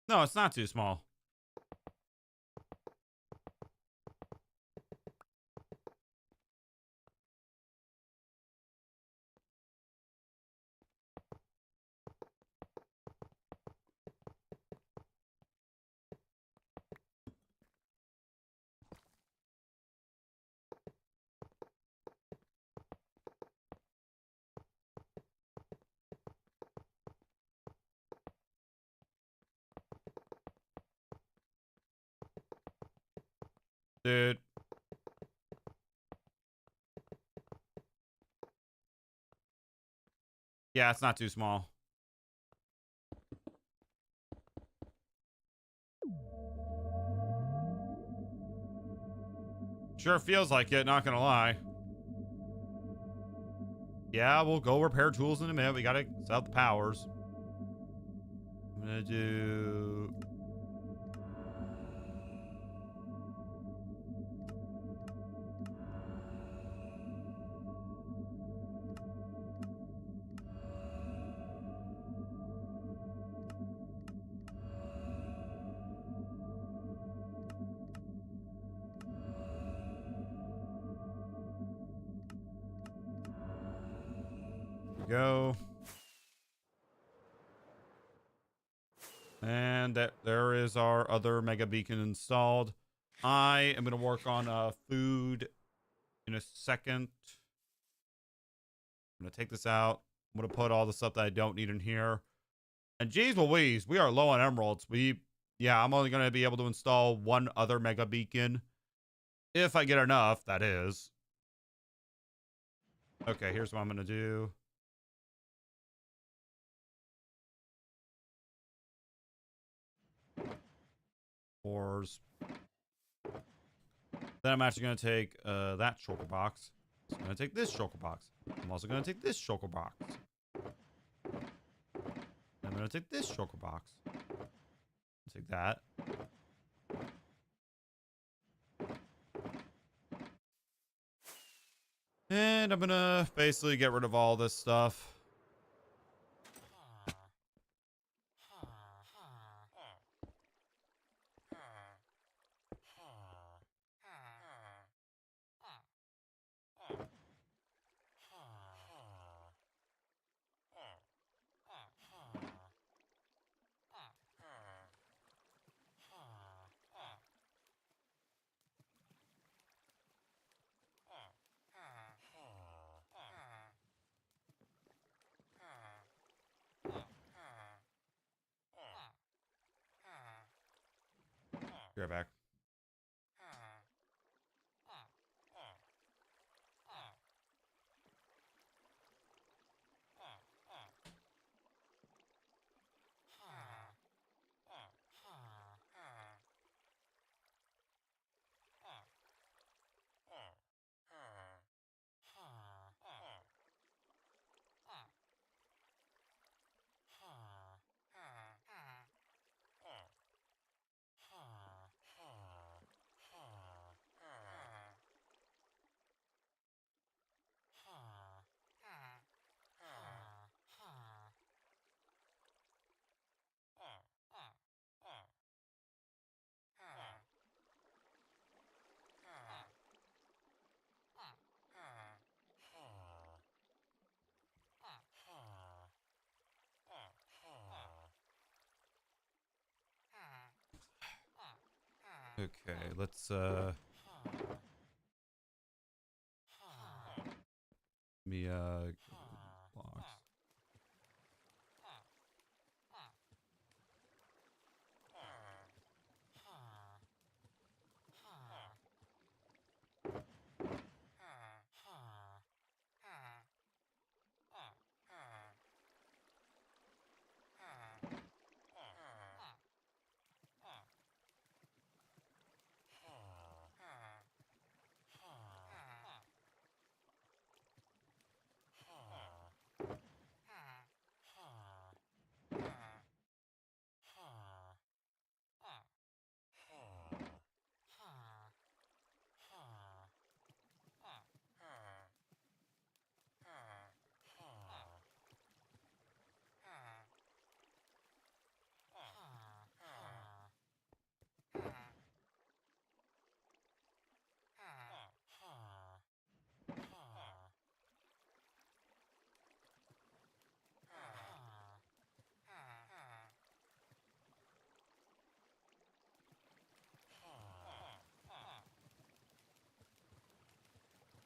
No, it's not too small. Dude. Yeah, it's not too small. Sure feels like it, not gonna lie. Yeah, we'll go repair tools in a minute. We gotta set up the powers. I'm gonna do... go. And there is our other mega beacon installed. I am going to work on food in a second. I'm going to take this out. I'm going to put all the stuff that I don't need in here. And geez Louise, we are low on emeralds. Yeah, I'm only going to be able to install one other mega beacon. If I get enough, that is. Okay, here's what I'm going to do. Ores. Then I'm actually going to take that shulker box. I'm going to take this shulker box. I'm also going to take this shulker box. I'm going to take this shulker box. Take that. And I'm going to basically get rid of all this stuff. Be right back. Okay, let's me blocks.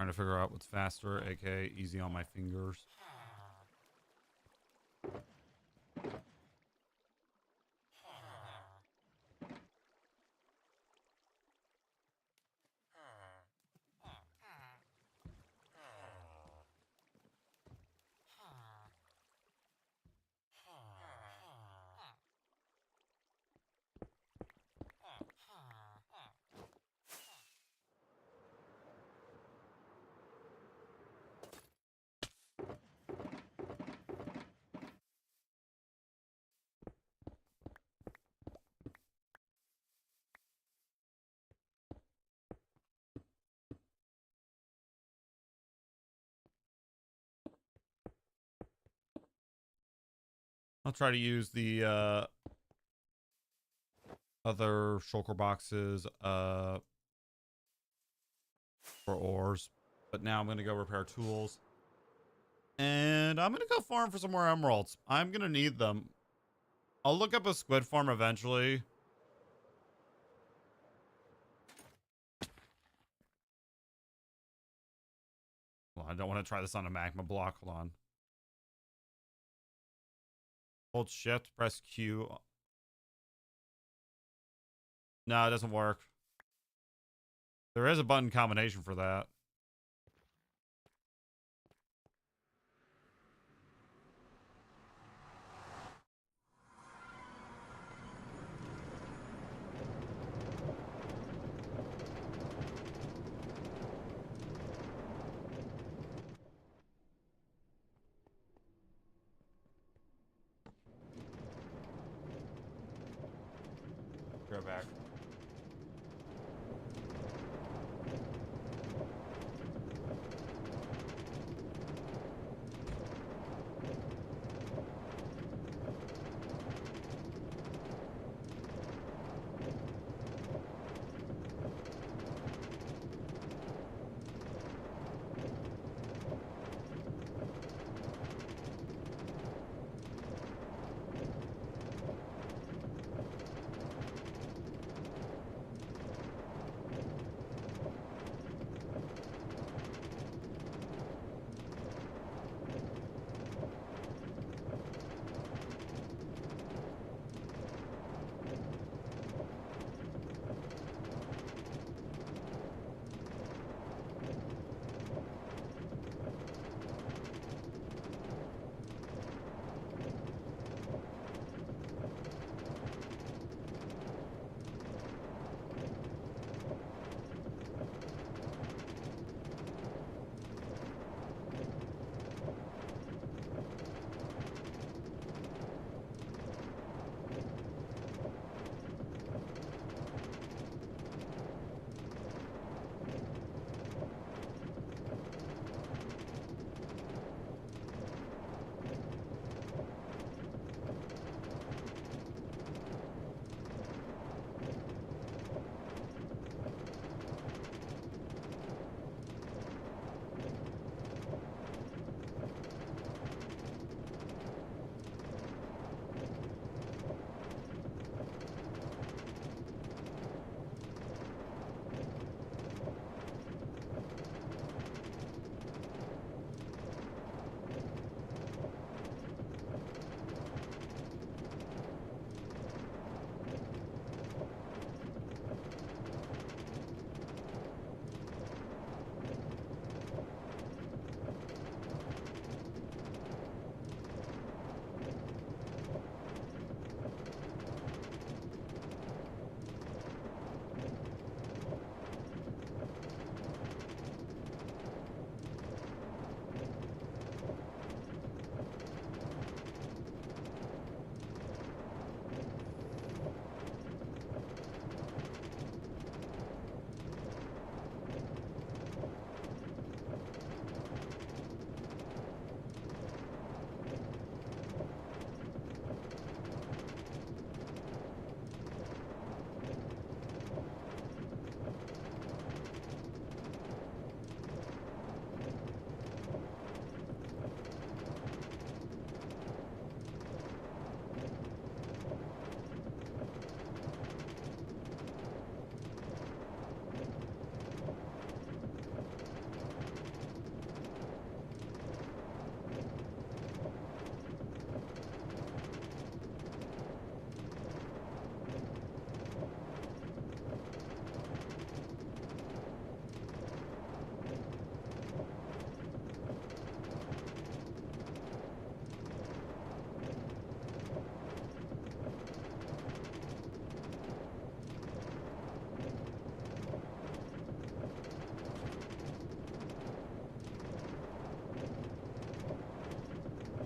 to figure out what's faster, aka easy on my fingers. I'll try to use the other shulker boxes for ores. But now I'm going to go repair tools. And I'm going to go farm for some more emeralds. I'm going to need them. I'll look up a squid farm eventually. Well, I don't want to try this on a magma block. Hold on. Hold shift, press Q. No, it doesn't work. There is a button combination for that. Go back.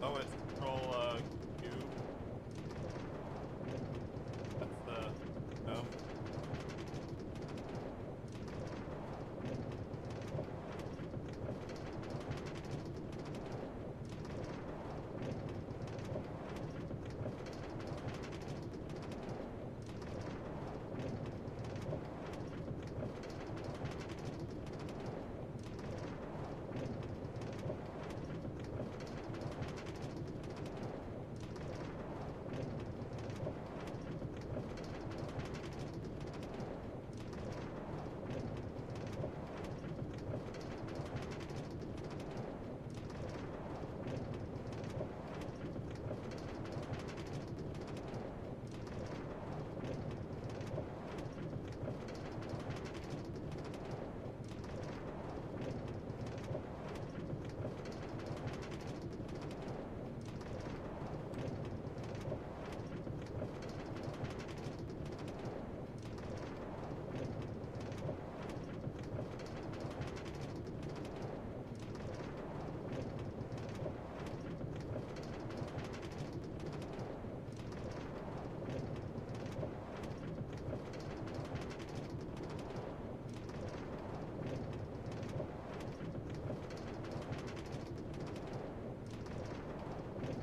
Oh, it's control Q. That's the no.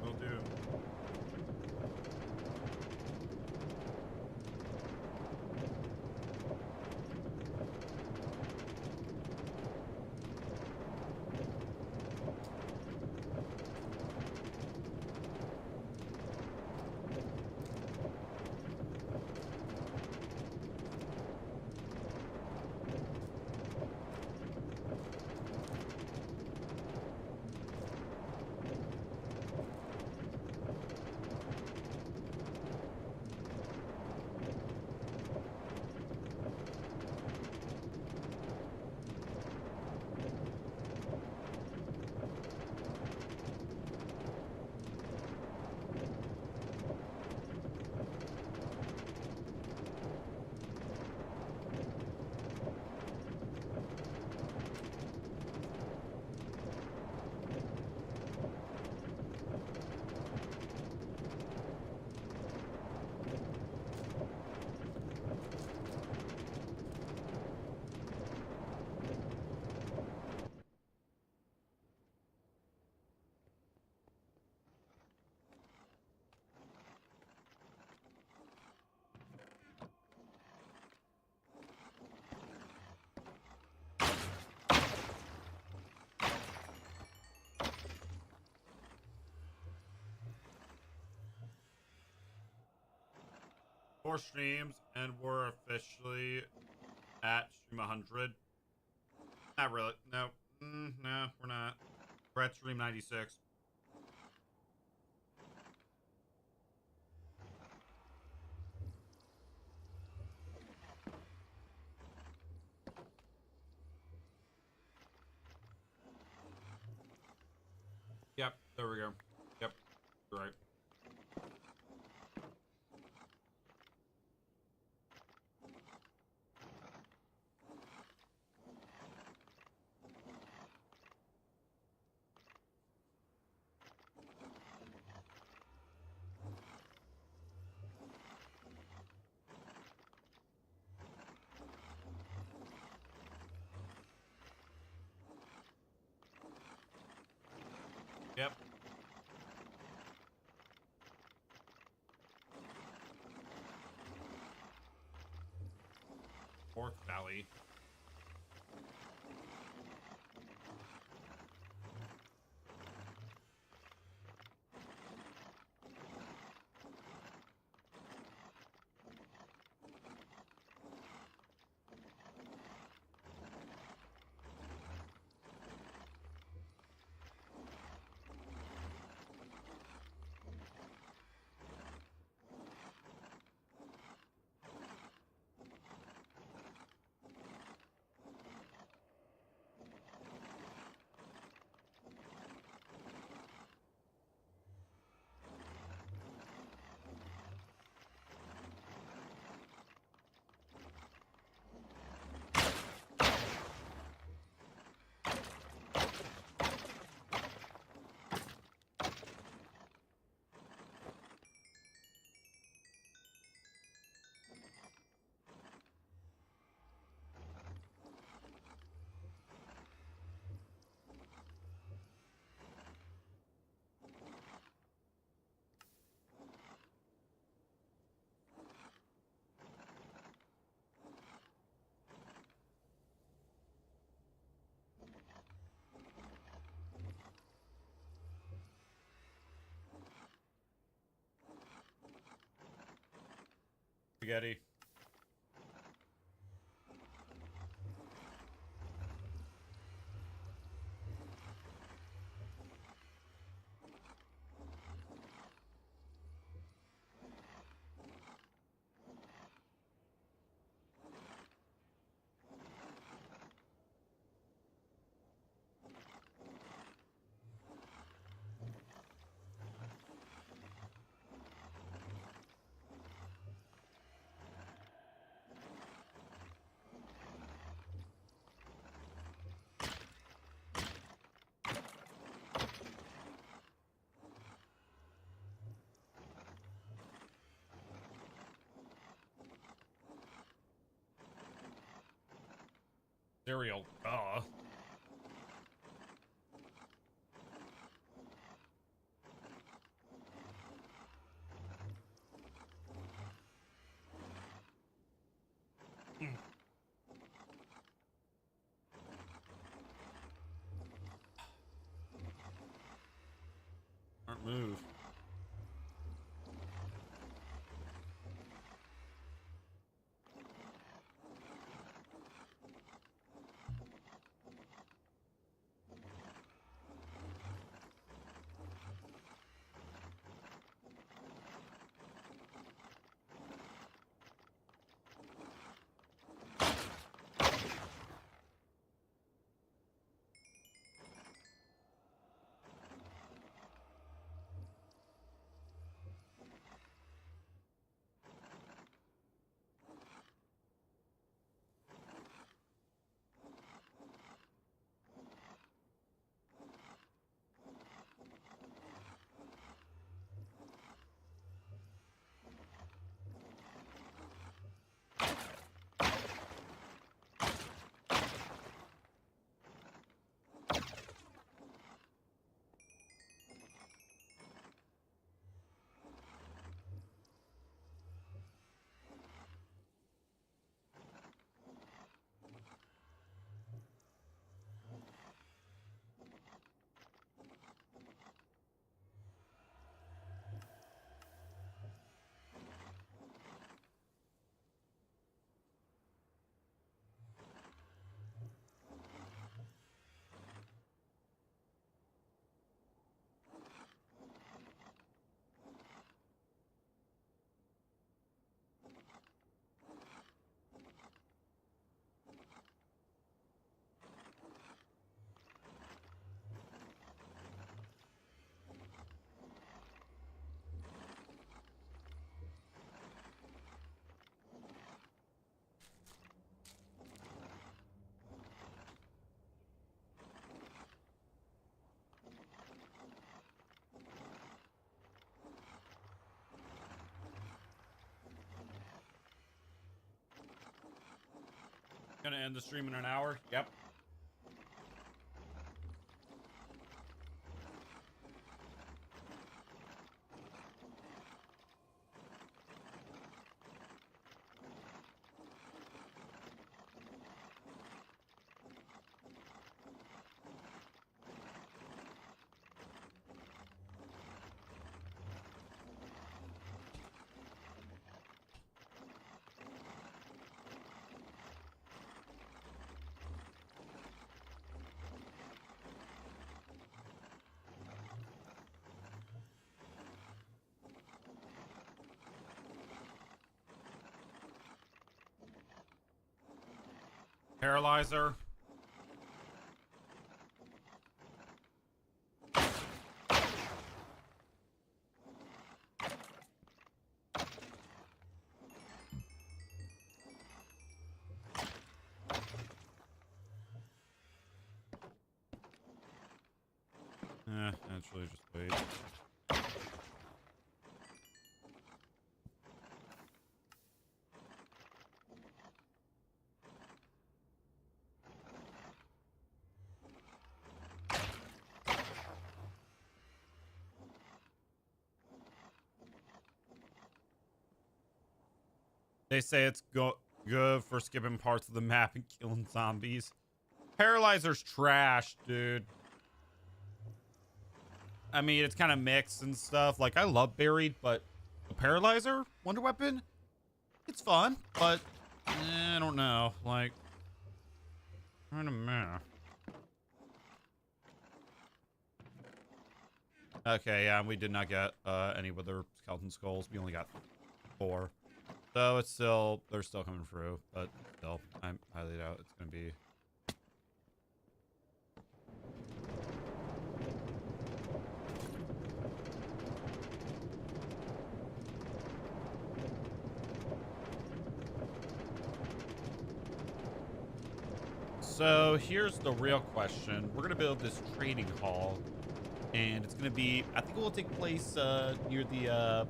Will do. Four streams, and we're officially at stream 100. Not really. No. No, we're not. We're at stream 96. Yep, there we go. Yep, you're right. Yep. Pork Valley. spaghetti. Cereal. Aren't move. Gonna end the stream in an hour. Yep. Paralyzer. Actually, just wait. They say it's good for skipping parts of the map and killing zombies. Paralyzer's trash, dude. I mean, it's kind of mixed and stuff. Like, I love Buried, but a Paralyzer? Wonder Weapon? it's fun, but I don't know. Like, kind of meh. Okay, yeah, we did not get any other skeleton skulls. We only got 4. So it's still, they're still coming through, but still, I highly doubt it's going to be. So here's the real question. We're going to build this trading hall, and it's going to be, I think it will take place near the,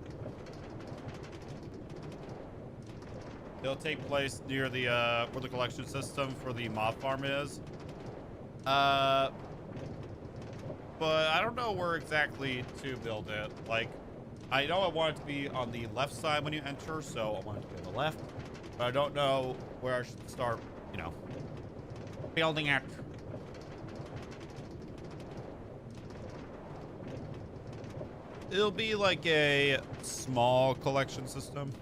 it'll take place near the, where the collection system for the mob farm is. But I don't know where exactly to build it. Like, I know I want it to be on the left side when you enter, so I want it to be on the left. But I don't know where I should start, you know, building it. It'll be like a small collection system.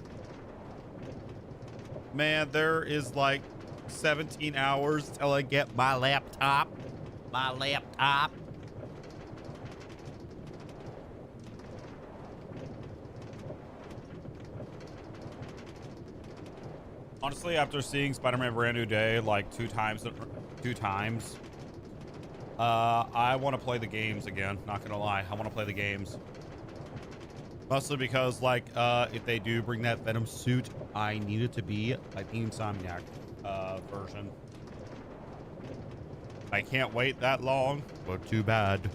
Man, there is like 17 hours till I get my laptop. My laptop. Honestly, after seeing Spider-Man Brand New Day like two times, I want to play the games again. Not gonna lie, I want to play the games. Mostly because, like, if they do bring that Venom suit, I need it to be like the Insomniac version. I can't wait that long, but too bad.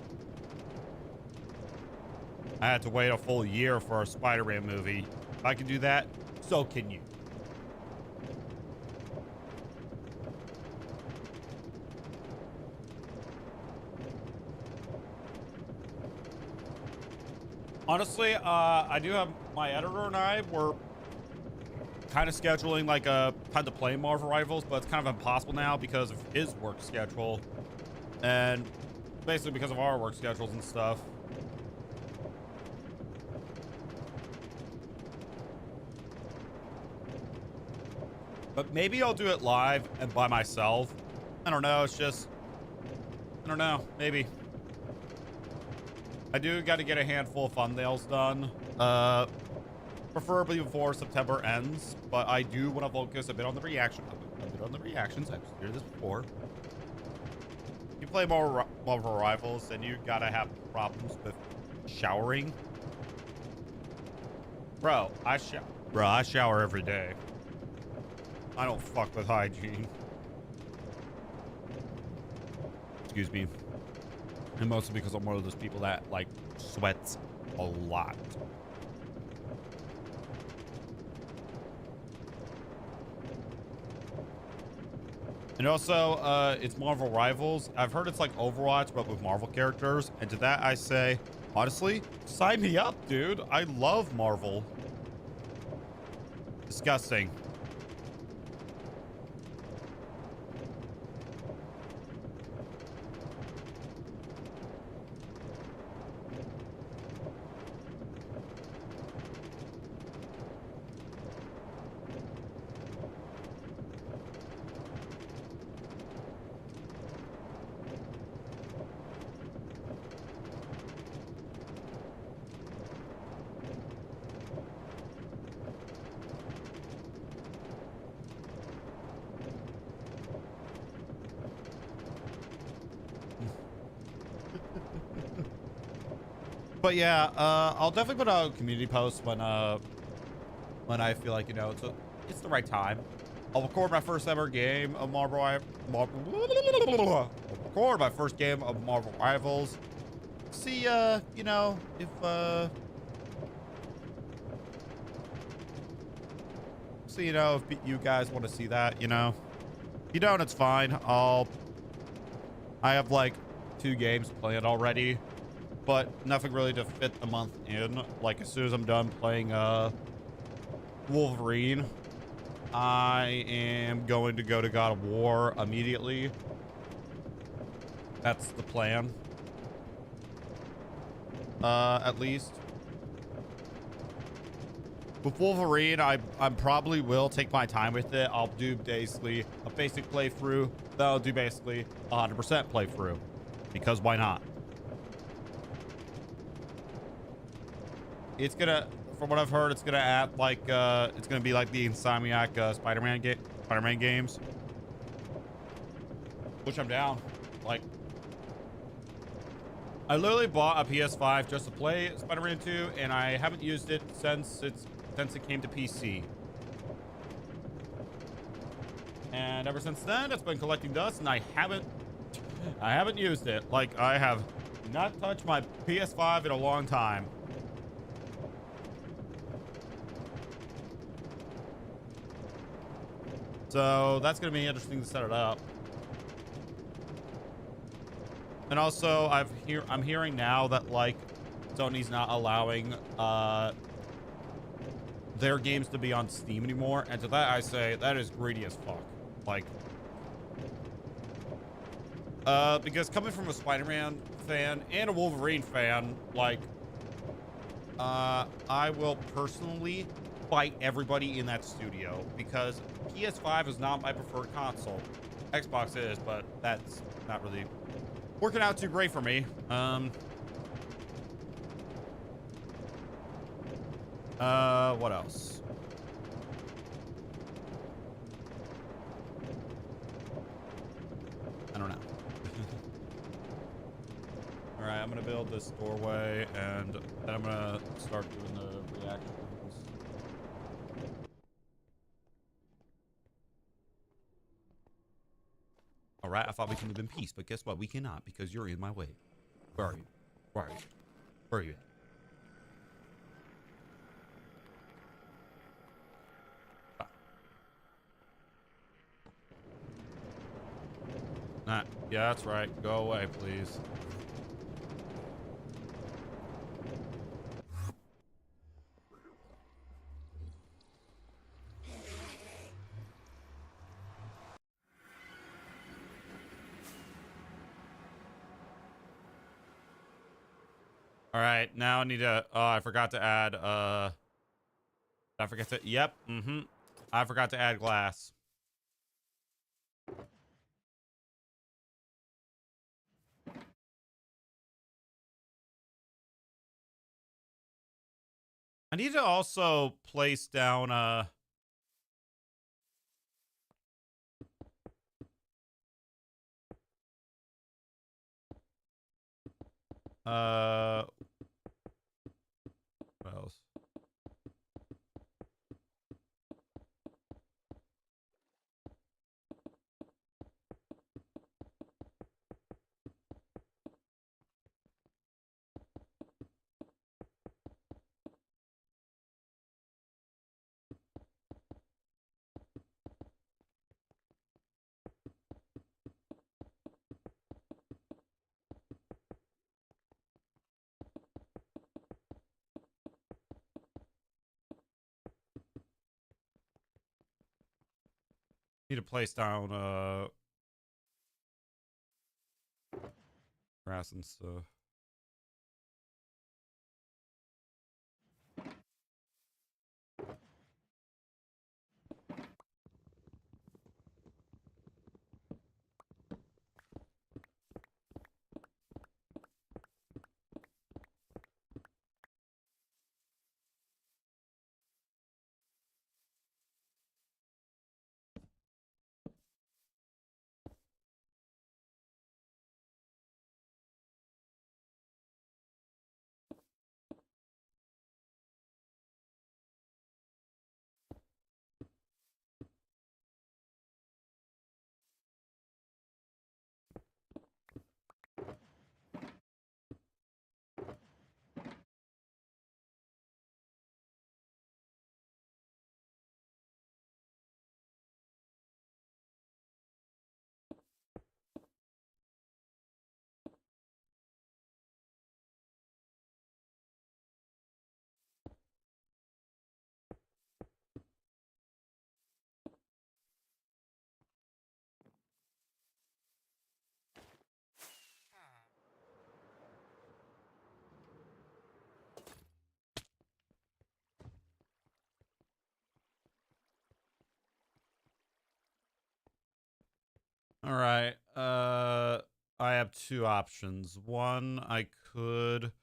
I had to wait a full year for a Spider-Man movie. If I can do that, so can you. Honestly, I do have my editor and I were kind of scheduling like a time to play Marvel Rivals, but it's kind of impossible now because of his work schedule and basically because of our work schedules and stuff. But maybe I'll do it live and by myself. I don't know. It's just, I don't know. Maybe. I do got to get a handful of thumbnails done, preferably before September ends. But I do want to focus a bit on the reactions. I've heard this before. You play Marvel Rivals, and you gotta have problems with showering. Bro, I shower every day. I don't fuck with hygiene. Excuse me. And mostly because I'm one of those people that like sweats a lot. And also, it's Marvel Rivals. I've heard it's like Overwatch, but with Marvel characters. And to that I say, honestly, sign me up, dude. I love Marvel. Disgusting. But yeah, I'll definitely put out a community post when I feel like, you know, it's the right time. I'll record my first ever game of Marvel Rivals. See, you know, if you guys want to see that, you know. If you don't, it's fine. I have like 2 games planned already, but nothing really to fit the month in. Like, as soon as I'm done playing Wolverine, I am going to go to God of War immediately. That's the plan. At least. With Wolverine, I probably will take my time with it. I'll do basically a basic playthrough. Then I'll do basically 100% playthrough. Because why not? It's gonna, from what I've heard, it's gonna act like it's gonna be like the Insomniac Spider-Man games, which I'm down. Like, I literally bought a PS5 just to play Spider-Man 2, and I haven't used it since it came to PC. And ever since then, it's been collecting dust, and I haven't used it. Like, I have not touched my PS5 in a long time. So that's gonna be interesting to set it up. And also, I'm hearing now that like Sony's not allowing their games to be on Steam anymore, and to that I say that is greedy as fuck. Like, because coming from a Spider-Man fan and a Wolverine fan, like, I will personally fight everybody in that studio because PS5 is not my preferred console. Xbox is, but that's not really working out too great for me. What else? I don't know. All right, I'm gonna build this doorway, and then I'm gonna start doing the reactions. All right, I thought we could live in peace, but guess what? We cannot because you're in my way. Where are you? Where are you? Where are you at? Nah, yeah, that's right. Go away, please. All right, now I need to, oh, I forgot to add, I forgot to, yep, I forgot to add glass. I need to also place down, what else? Need to place down, grass and stuff. All right. I have two options. One, I could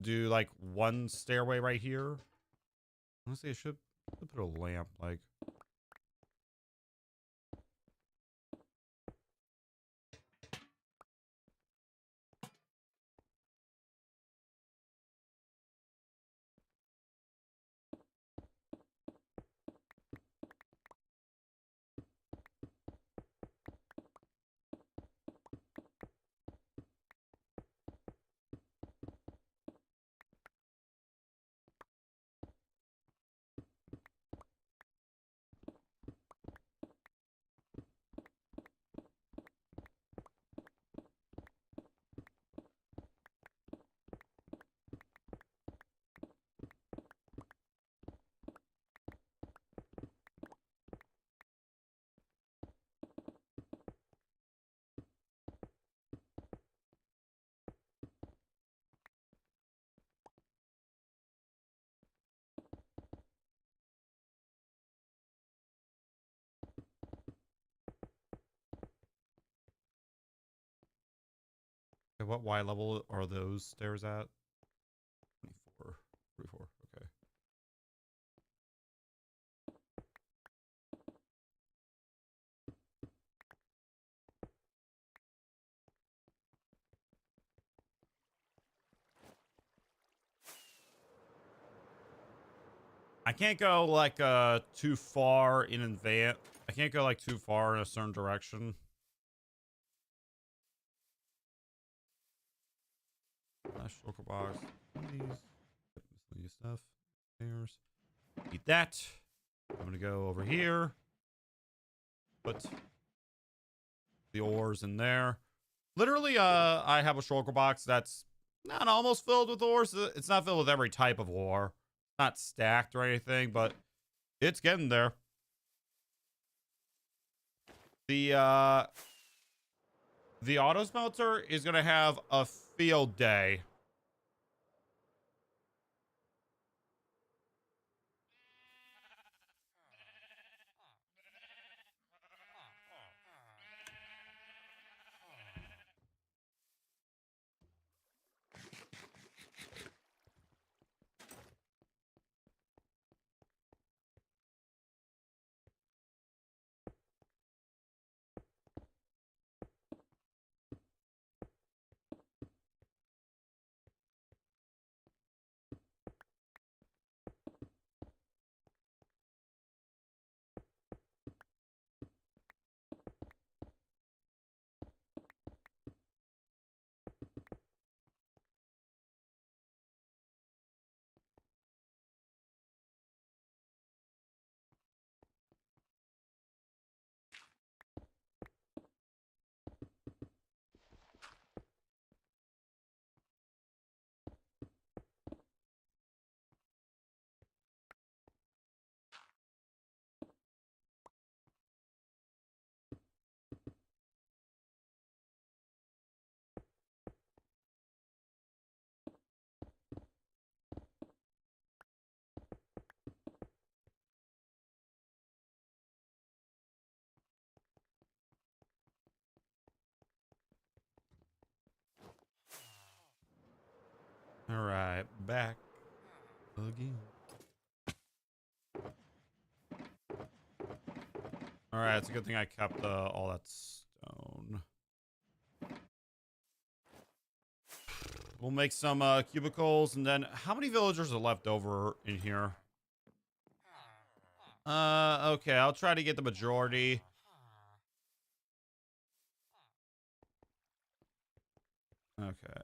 do like one stairway right here. Honestly, I should put a lamp like. Okay, what Y level are those stairs at? 24. 34. Okay. I can't go like too far in advance. I can't go like too far in a certain direction. Flash local box. These miscellaneous stuff. There's. Eat that. I'm gonna go over here. Put the ores in there. Literally, I have a shulker box that's not almost filled with ores. It's not filled with every type of ore. Not stacked or anything, but it's getting there. The auto smelter is gonna have a field day. All right, back again. All right, it's a good thing I kept all that stone. We'll make some cubicles, and then how many villagers are left over in here? Okay, I'll try to get the majority. Okay.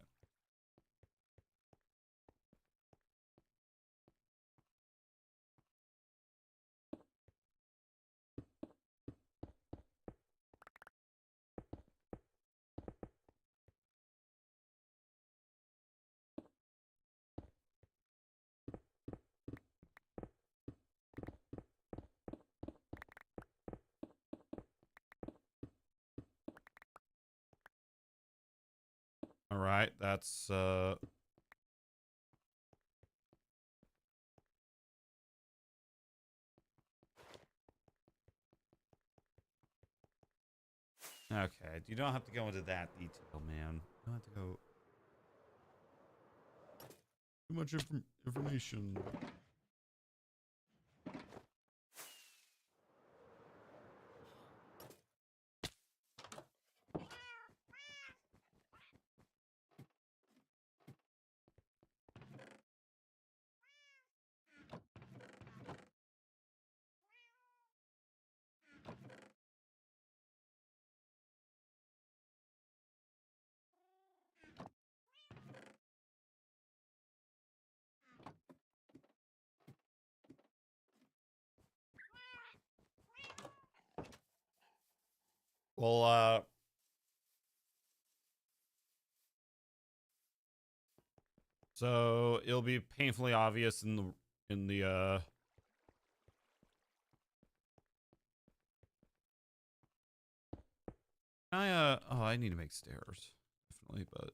All right, that's Okay, you don't have to go into that detail, man. You don't have to go too much information. Well, so it'll be painfully obvious in the oh, I need to make stairs. Definitely, but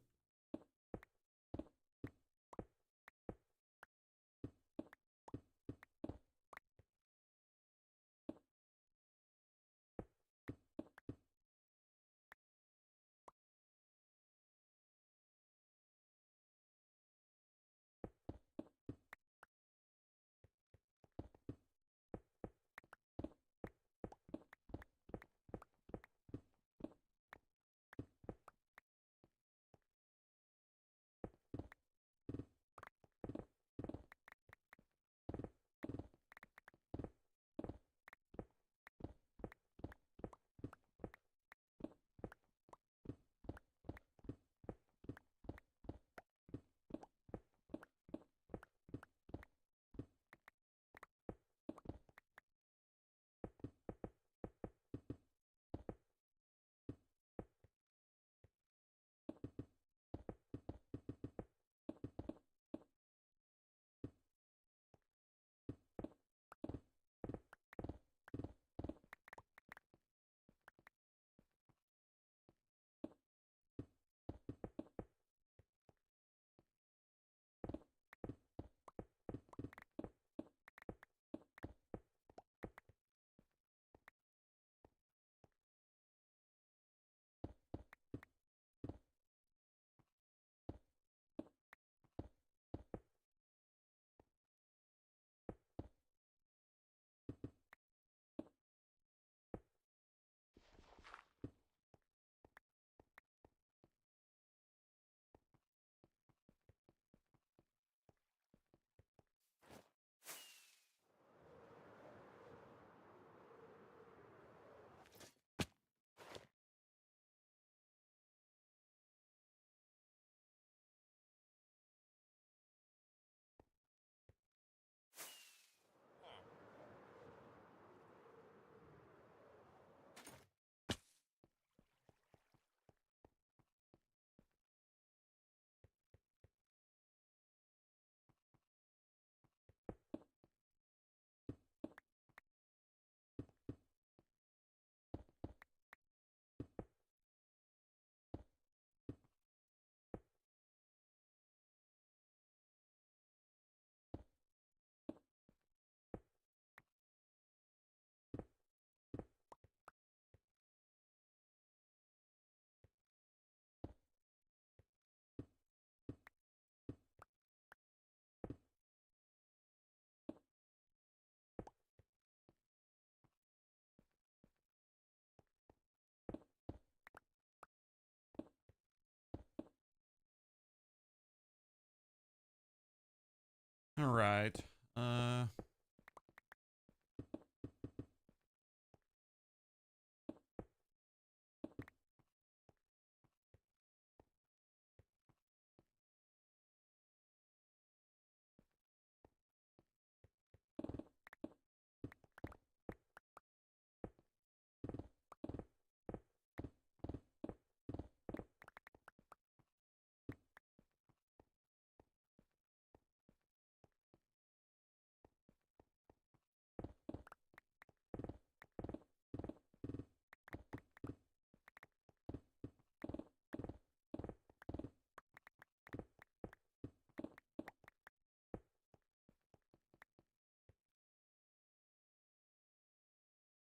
all right.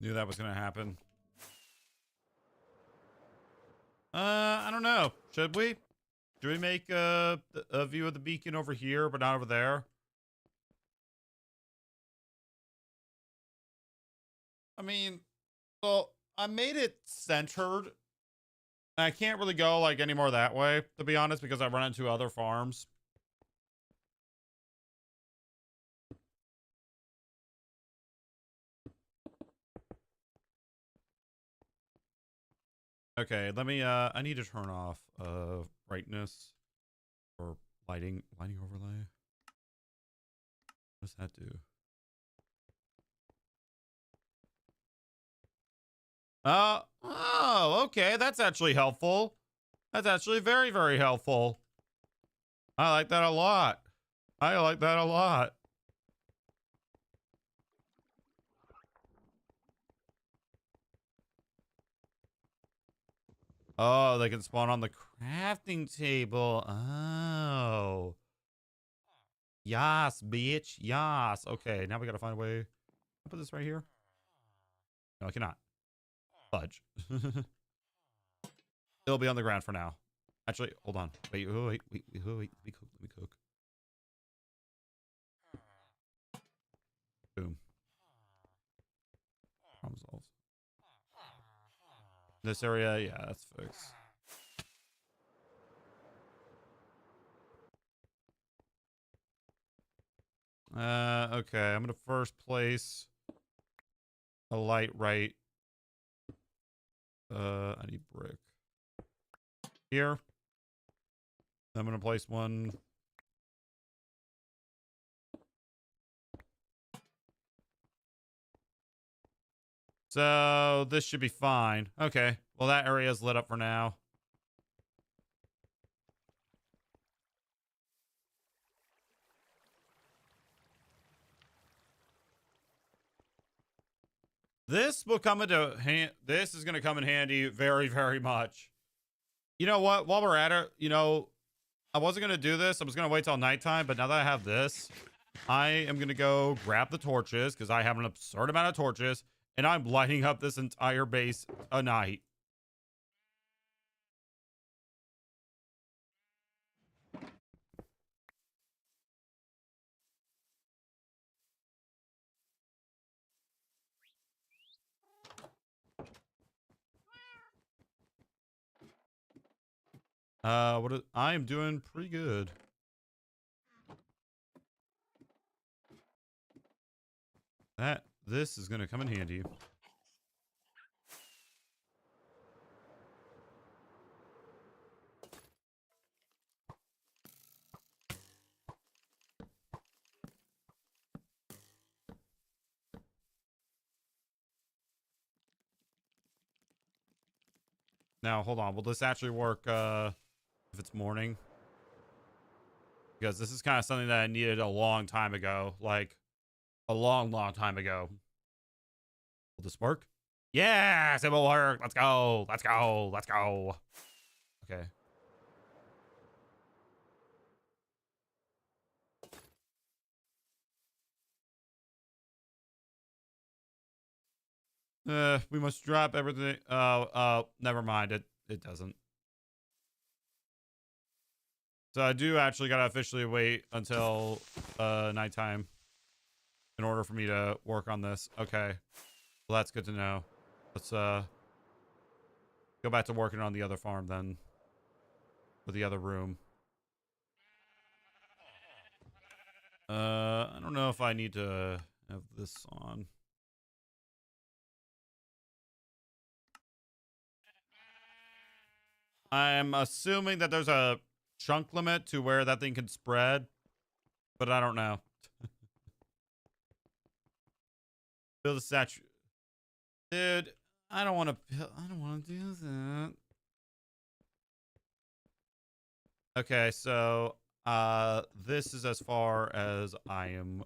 Knew that was gonna happen. I don't know. Should we? Should we make a view of the beacon over here, but not over there? I mean, well, I made it centered. I can't really go like any more that way, to be honest, because I run into other farms. Okay, let me I need to turn off brightness or lighting overlay. What does that do? Oh, okay, that's actually helpful. That's actually very, very helpful. I like that a lot. I like that a lot. Oh, they can spawn on the crafting table. Oh. Yas, bitch. Yas. Okay, now we gotta find a way. I'll put this right here. No, I cannot. Fudge. It'll be on the ground for now. Actually, hold on. Wait. Let me cook. Boom. Problem solved. This area, yeah, that's fixed. Okay, I'm gonna first place a light right. I need brick. Here. I'm gonna place one. So this should be fine. Okay. Well, that area is lit up for now. This will come into this is going to come in handy very, very much. You know what? While we're at it, you know, I wasn't going to do this. I was going to wait till nighttime, but now that I have this, I am going to go grab the torches because I have an absurd amount of torches, and I'm lighting up this entire base a night. I am doing pretty good. This is gonna come in handy. Now, hold on. Will this actually work if it's morning? Because this is kind of something that I needed a long time ago. Like, a long, long time ago. Will this work? Yes, it will work. Let's go. Let's go. Let's go. Okay. We must drop everything. Never mind. It doesn't. So I do actually gotta officially wait until nighttime in order for me to work on this. Okay. Well, that's good to know. Let's go back to working on the other farm then. With the other room. I don't know if I need to have this on. I'm assuming that there's a chunk limit to where that thing can spread, but I don't know. Build a statue. Dude, I don't want to do that. Okay, so this is as far as I am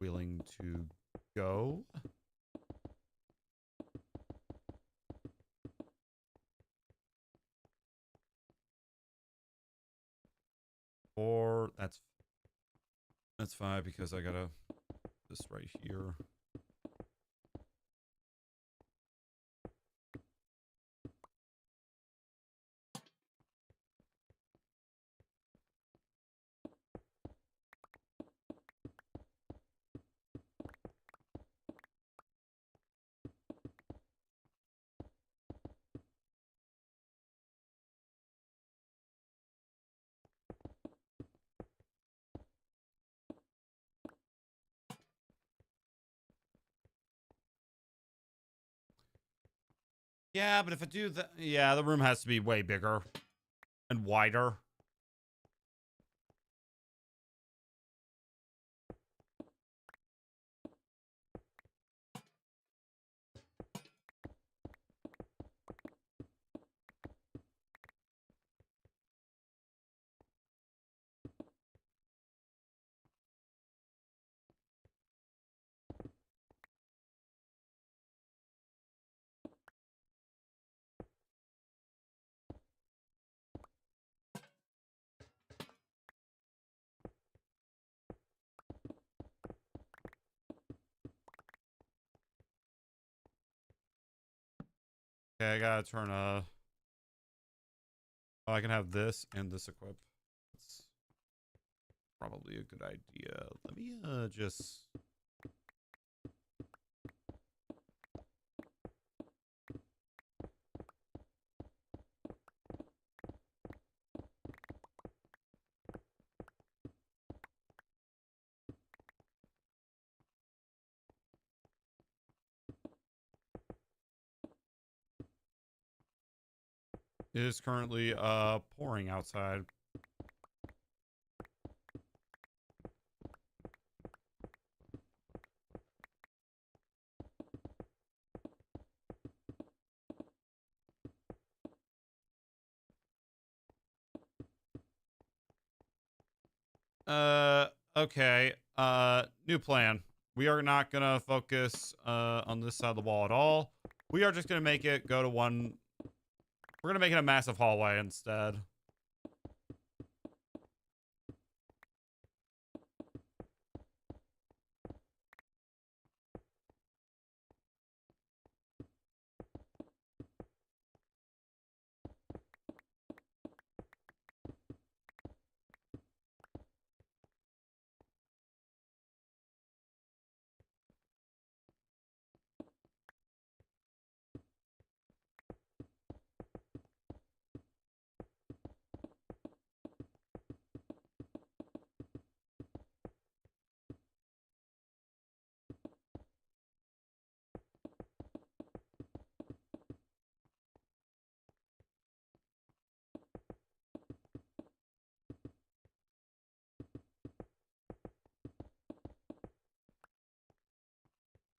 willing to go. Or that's fine because I gotta this right here. Yeah, but if I do that, yeah, the room has to be way bigger and wider. Okay, I gotta turn oh, I can have this and this equipped. That's probably a good idea. Let me just. It is currently pouring outside. Okay. New plan. We are not gonna focus on this side of the wall at all. We are just gonna make it go to one. We're gonna make it a massive hallway instead.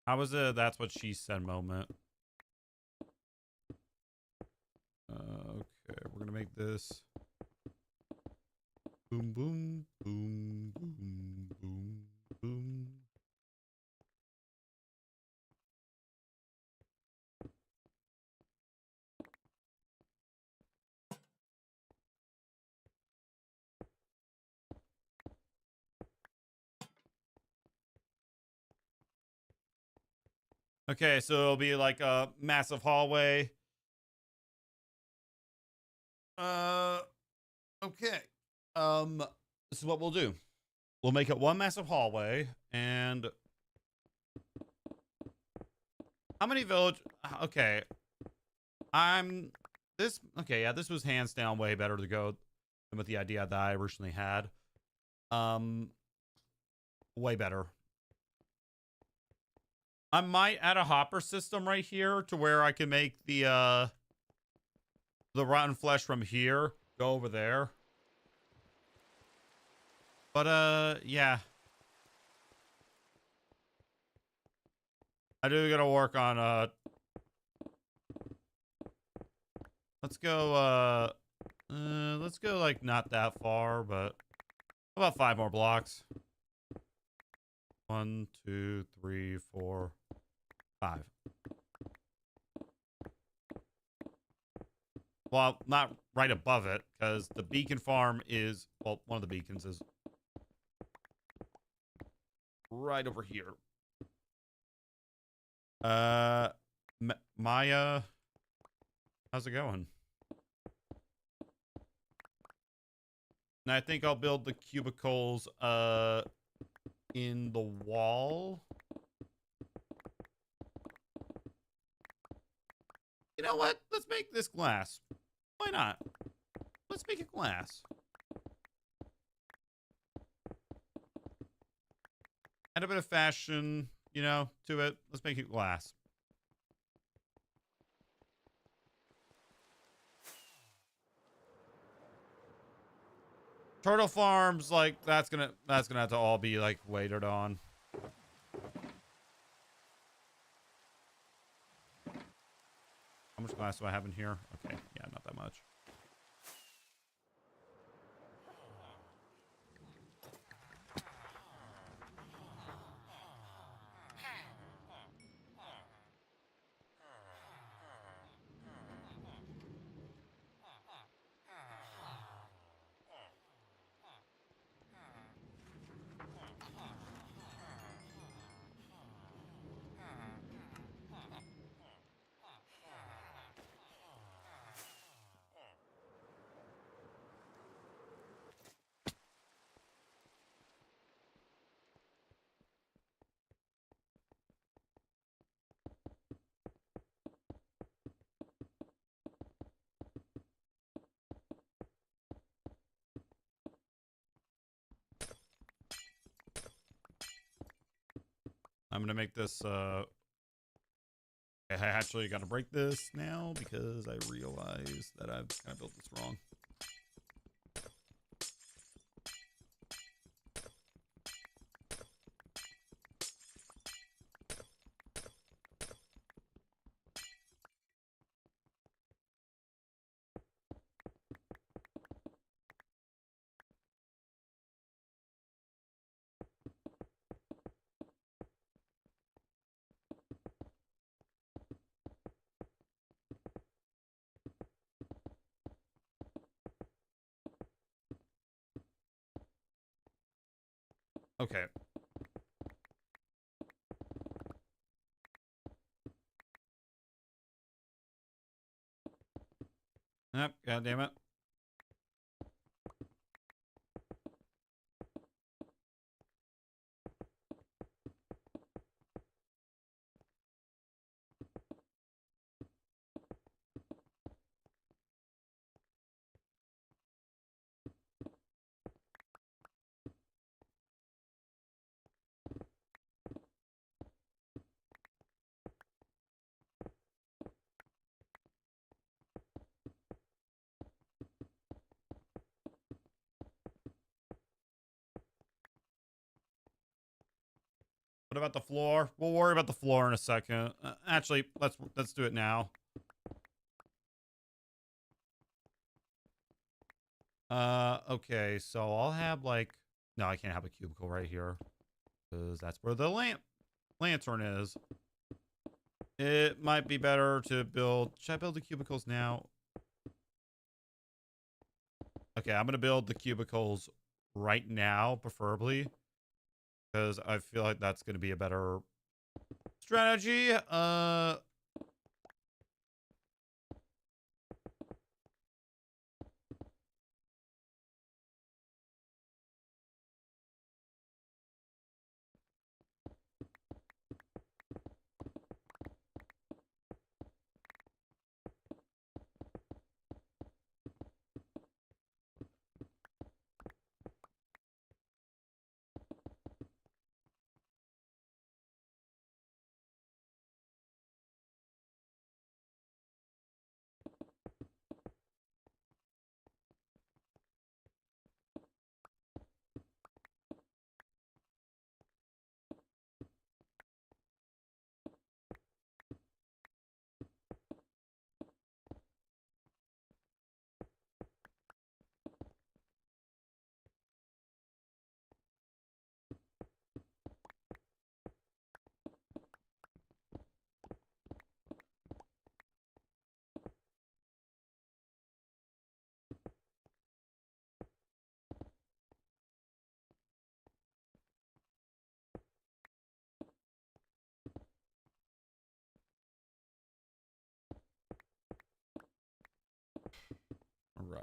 How was a that's what she said moment? Okay, we're gonna make this boom, boom, boom, boom, boom, boom. Okay, so it'll be like a massive hallway. Uh, okay. This is what we'll do. We'll make it one massive hallway, and how many village? Okay, Okay, yeah, this was hands down way better to go than with the idea that I originally had. Way better. I might add a hopper system right here to where I can make the rotten flesh from here go over there. But yeah. I do gotta work on let's go like not that far, but about 5 more blocks. 1, 2, 3, 4, 5. Well, not right above it, because the beacon farm is, well, one of the beacons is right over here. Maya, how's it going? And I think I'll build the cubicles in the wall. You know what? Let's make this glass. Why not? Let's make it glass. Add a bit of fashion, you know, to it. Let's make it glass. Turtle farms, like that's gonna have to all be like waited on. How much glass do I have in here? Okay, yeah, not that much. I'm gonna make this I actually gotta break this now because I realized that I've kind of built this wrong. Okay. Yep, god damn it. What about the floor? We'll worry about the floor in a second. Actually, let's do it now. Okay, so I'll have like no, I can't have a cubicle right here because that's where the lantern is. It might be better to build. Should I build the cubicles now? Okay, I'm gonna build the cubicles right now, preferably, because I feel like that's gonna be a better strategy. Right.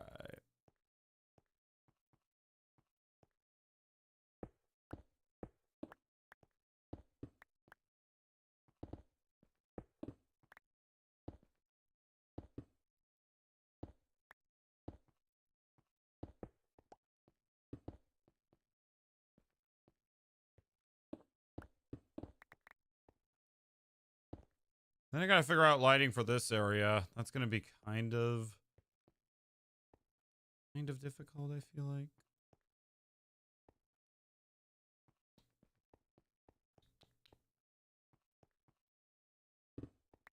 Then I gotta figure out lighting for this area. That's gonna be kind of difficult, I feel like.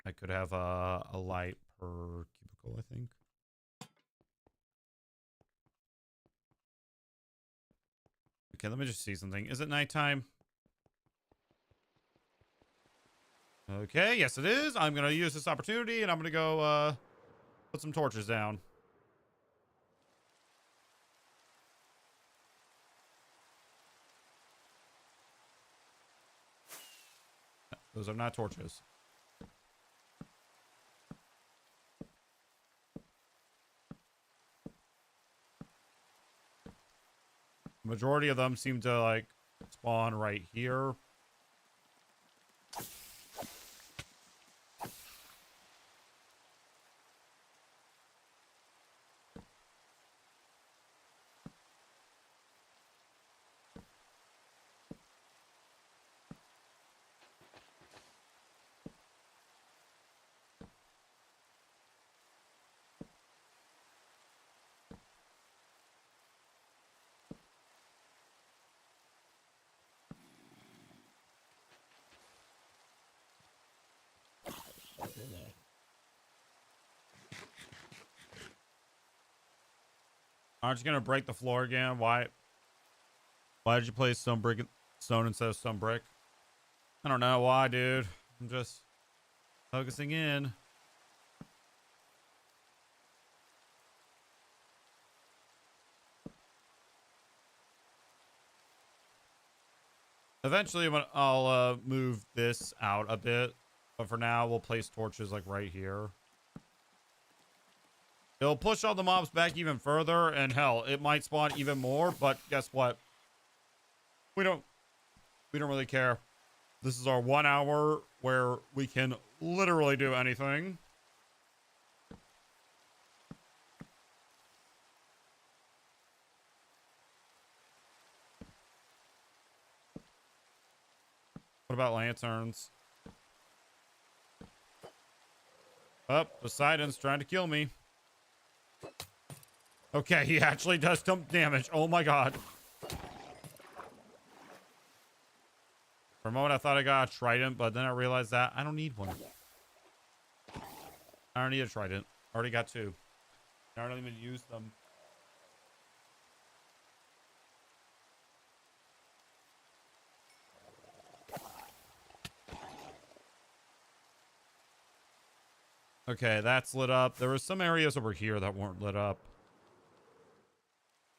I could have a light per cubicle, I think. Okay, let me just see something. Is it nighttime? Okay, yes it is. I'm gonna use this opportunity and I'm gonna go put some torches down. Those are not torches. Majority of them seem to like spawn right here. Aren't you gonna break the floor again? Why did you place stone instead of stone brick? I don't know why, dude. I'm just focusing in. Eventually, when I'll move this out a bit, but for now, we'll place torches like right here. It'll push all the mobs back even further, and hell, it might spawn even more. But guess what? We don't really care. This is our 1 hour where we can literally do anything. What about lanterns? Oh, Poseidon's trying to kill me. Okay, he actually does some damage. Oh my god. For a moment, I thought I got a trident, but then I realized that I don't need one. I don't need a trident. I already got 2. I don't even use them. Okay, that's lit up. There were some areas over here that weren't lit up.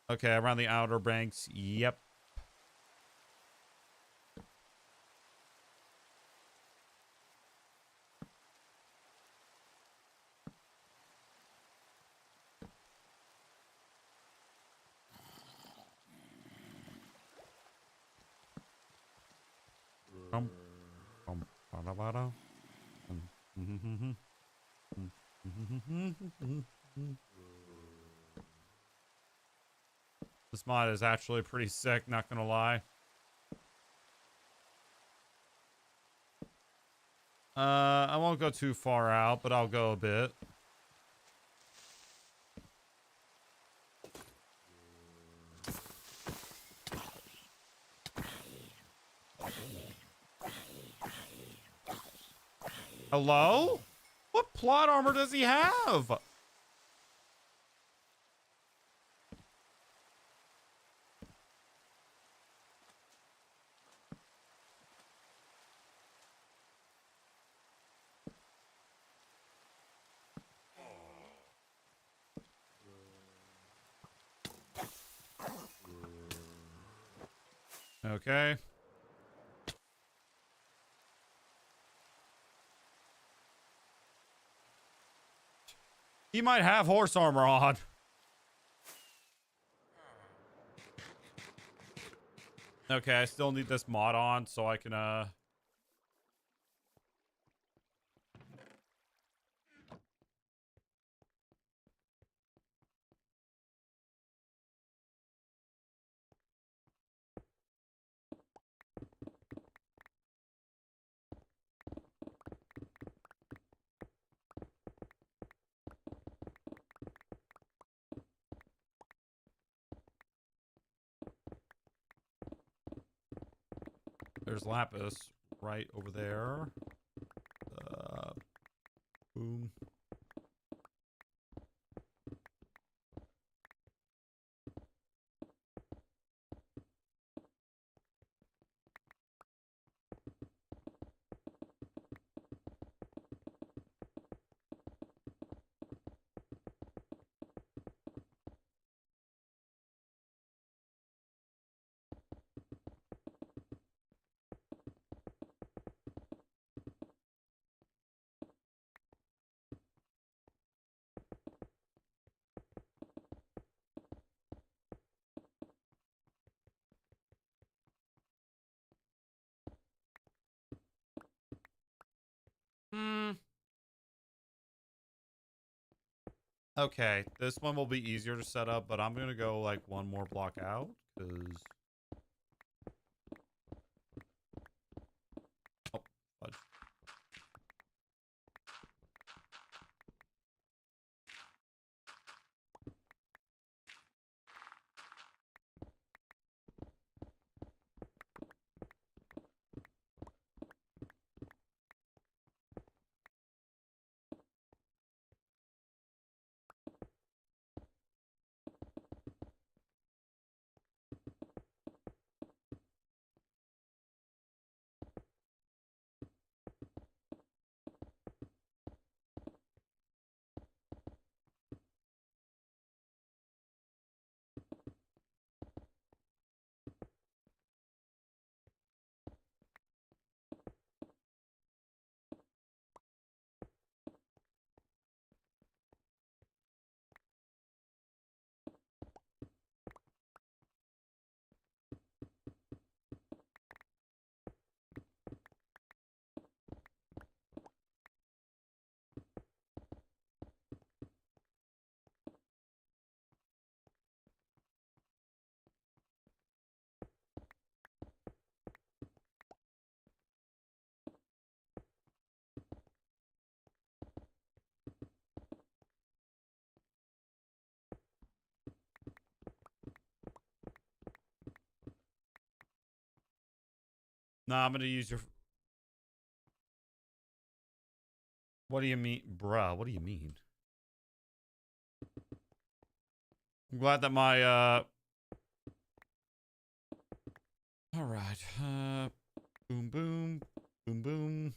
Okay, around the outer banks. Yep. This mod is actually pretty sick, not gonna lie. I won't go too far out, but I'll go a bit. Hello? What plot armor does he have? Okay. He might have horse armor on. Okay, I still need this mod on so I can there's lapis right over there. Boom. Hmm. Okay, this one will be easier to set up, but I'm gonna go like one more block out because. Oh, fudge. Nah, I'm gonna use your. What do you mean, bruh? What do you mean? I'm glad that my All right. Boom, boom, boom, boom.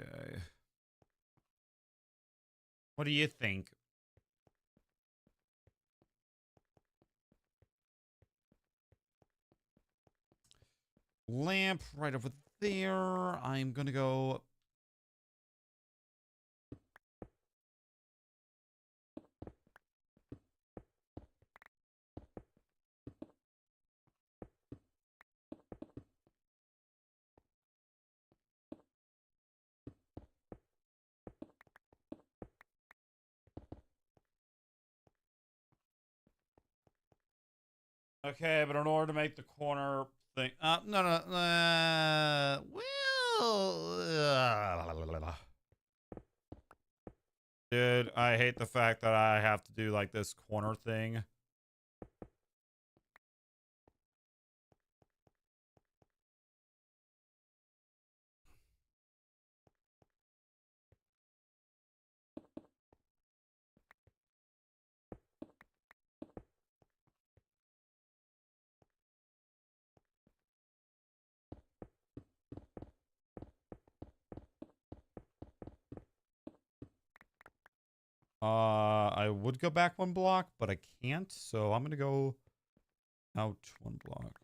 Okay. What do you think? Lamp right over there. I'm gonna go. Okay, but in order to make the corner thing, no, no, dude, I hate the fact that I have to do like this corner thing. I would go back one block, but I can't, so I'm gonna go out one block.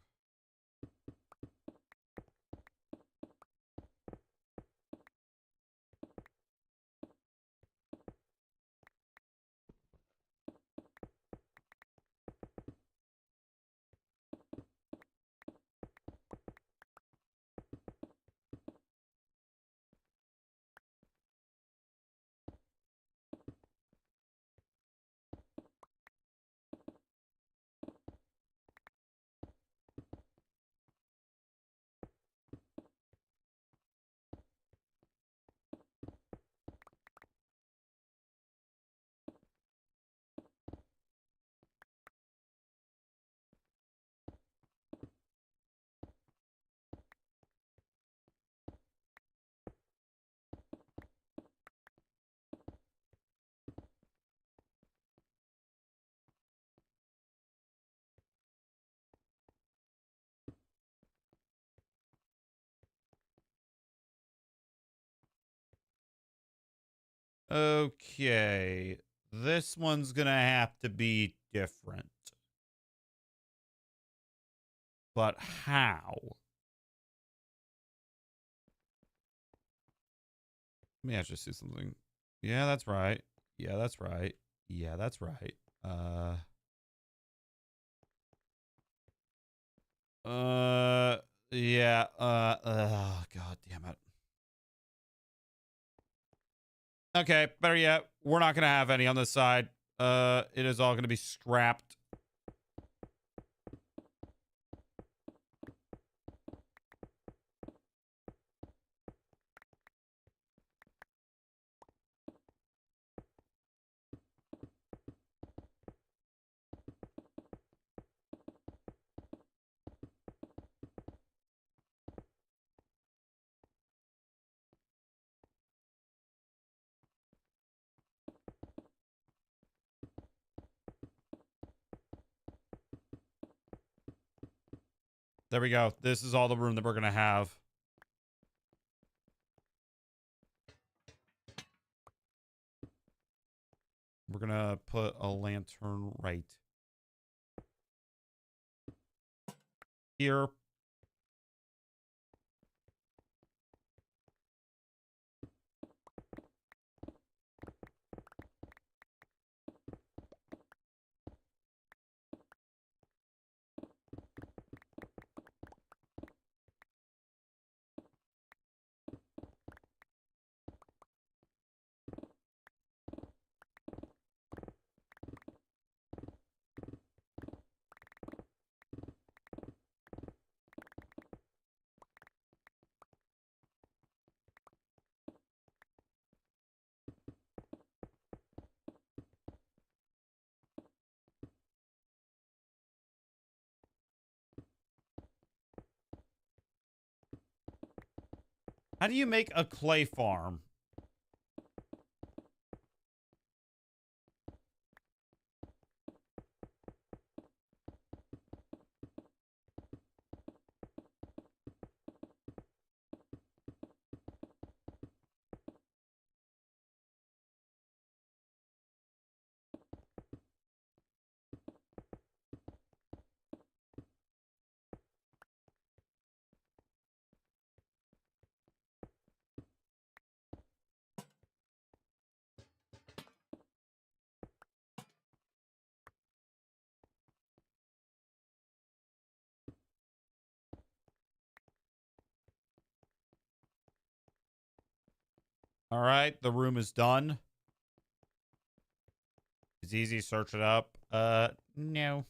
Okay. This one's gonna have to be different. But how? Let me actually see something. Yeah, that's right. Yeah, that's right. Yeah, that's right. Yeah, God damn it. Okay, better yet, we're not gonna have any on this side. It is all gonna be scrapped. There we go. This is all the room that we're gonna have. We're gonna put a lantern right here. How do you make a clay farm? All right, the room is done. It's easy, search it up. No.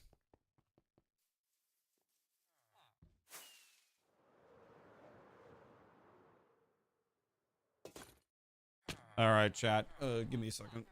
All right, chat. Give me a second.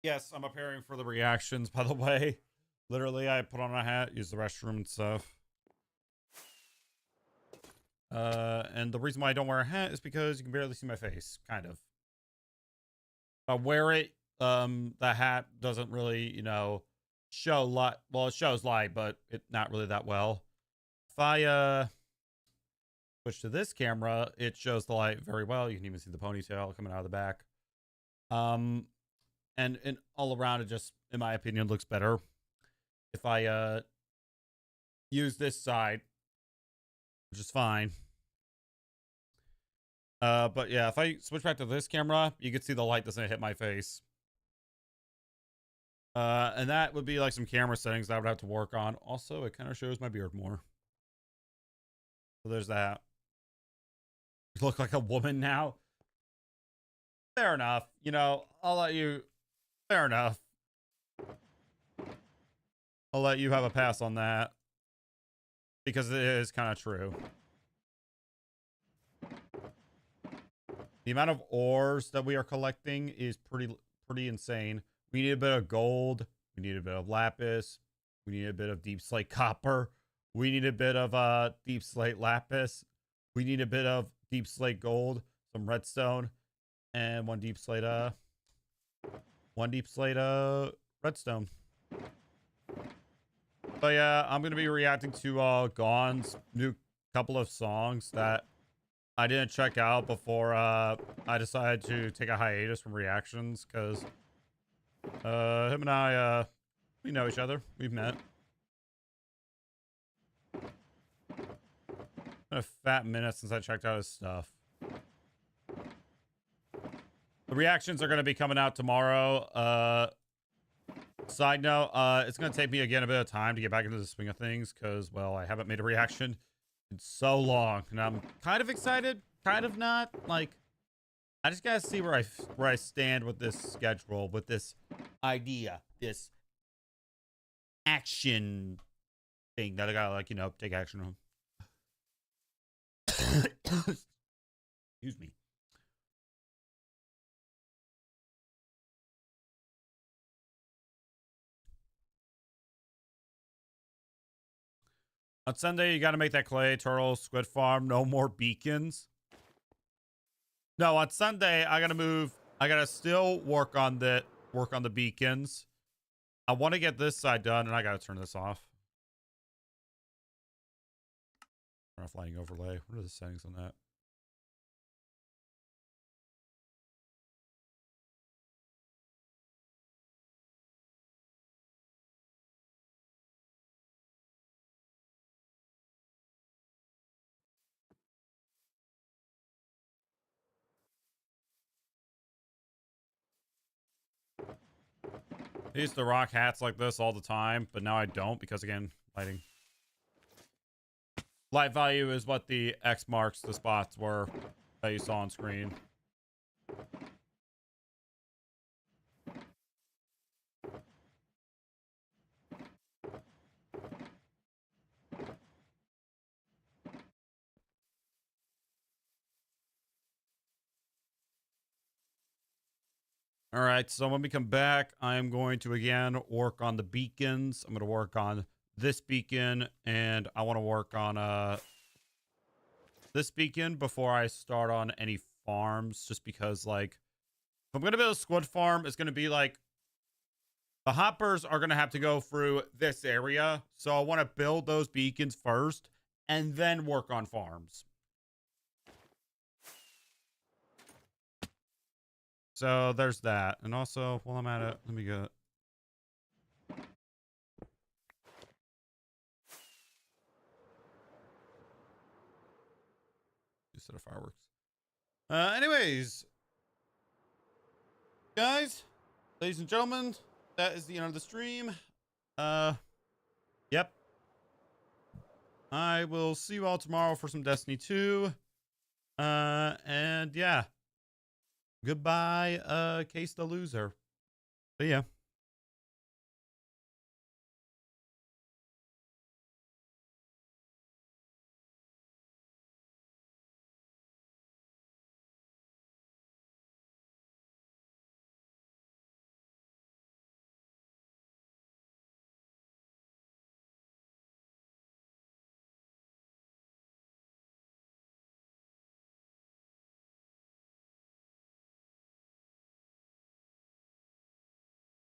Yes, I'm preparing for the reactions, by the way. Literally, I put on a hat, use the restroom and stuff. And the reason why I don't wear a hat is because you can barely see my face, kind of. I wear it, the hat doesn't really, you know, show light. Well, it shows light, but it not really that well. If I switch to this camera, it shows the light very well. You can even see the ponytail coming out of the back. And all around, it just, in my opinion, looks better. If I use this side, which is fine. But yeah, if I switch back to this camera, you can see the light doesn't hit my face. And that would be like some camera settings that I would have to work on. Also, it kind of shows my beard more. So there's that. You look like a woman now. Fair enough. You know, I'll let you. Fair enough. I'll let you have a pass on that. Because it is kind of true. The amount of ores that we are collecting is pretty insane. We need a bit of gold. We need a bit of lapis. We need a bit of deep slate copper. We need a bit of deep slate lapis. We need a bit of deep slate gold, some redstone, and one deep slate redstone. But yeah, I'm gonna be reacting to Gon's new couple of songs that I didn't check out before I decided to take a hiatus from reactions, because him and I we know each other. We've met. Been a fat minute since I checked out his stuff. The reactions are going to be coming out tomorrow. Side note, it's going to take me again a bit of time to get back into the swing of things, because, well, I haven't made a reaction in so long, and I'm kind of excited, kind of not. Like, I just gotta see where I stand with this schedule, with this idea, this action thing that I gotta, like, you know, take action on. Excuse me. On Sunday, you got to make that clay turtle squid farm. No more beacons. No, on Sunday, I got to move. I got to still work on the beacons. I want to get this side done, and I got to turn this off. Turn off lighting overlay. What are the settings on that? I used to rock hats like this all the time, but now I don't because, again, lighting. Light value is what the X marks the spots were that you saw on screen. All right, so when we come back, I'm going to, again, work on the beacons. I'm going to work on this beacon, and I want to work on this beacon before I start on any farms, just because, like, if I'm going to build a squid farm, it's going to be, like, the hoppers are going to have to go through this area, so I want to build those beacons first, and then work on farms. So there's that. And also, while I'm at it, let me get... Set of fireworks. Anyways, guys, ladies and gentlemen, that is the end of the stream. Yep. I will see you all tomorrow for some Destiny 2. And yeah. Goodbye, Case the Loser. See ya.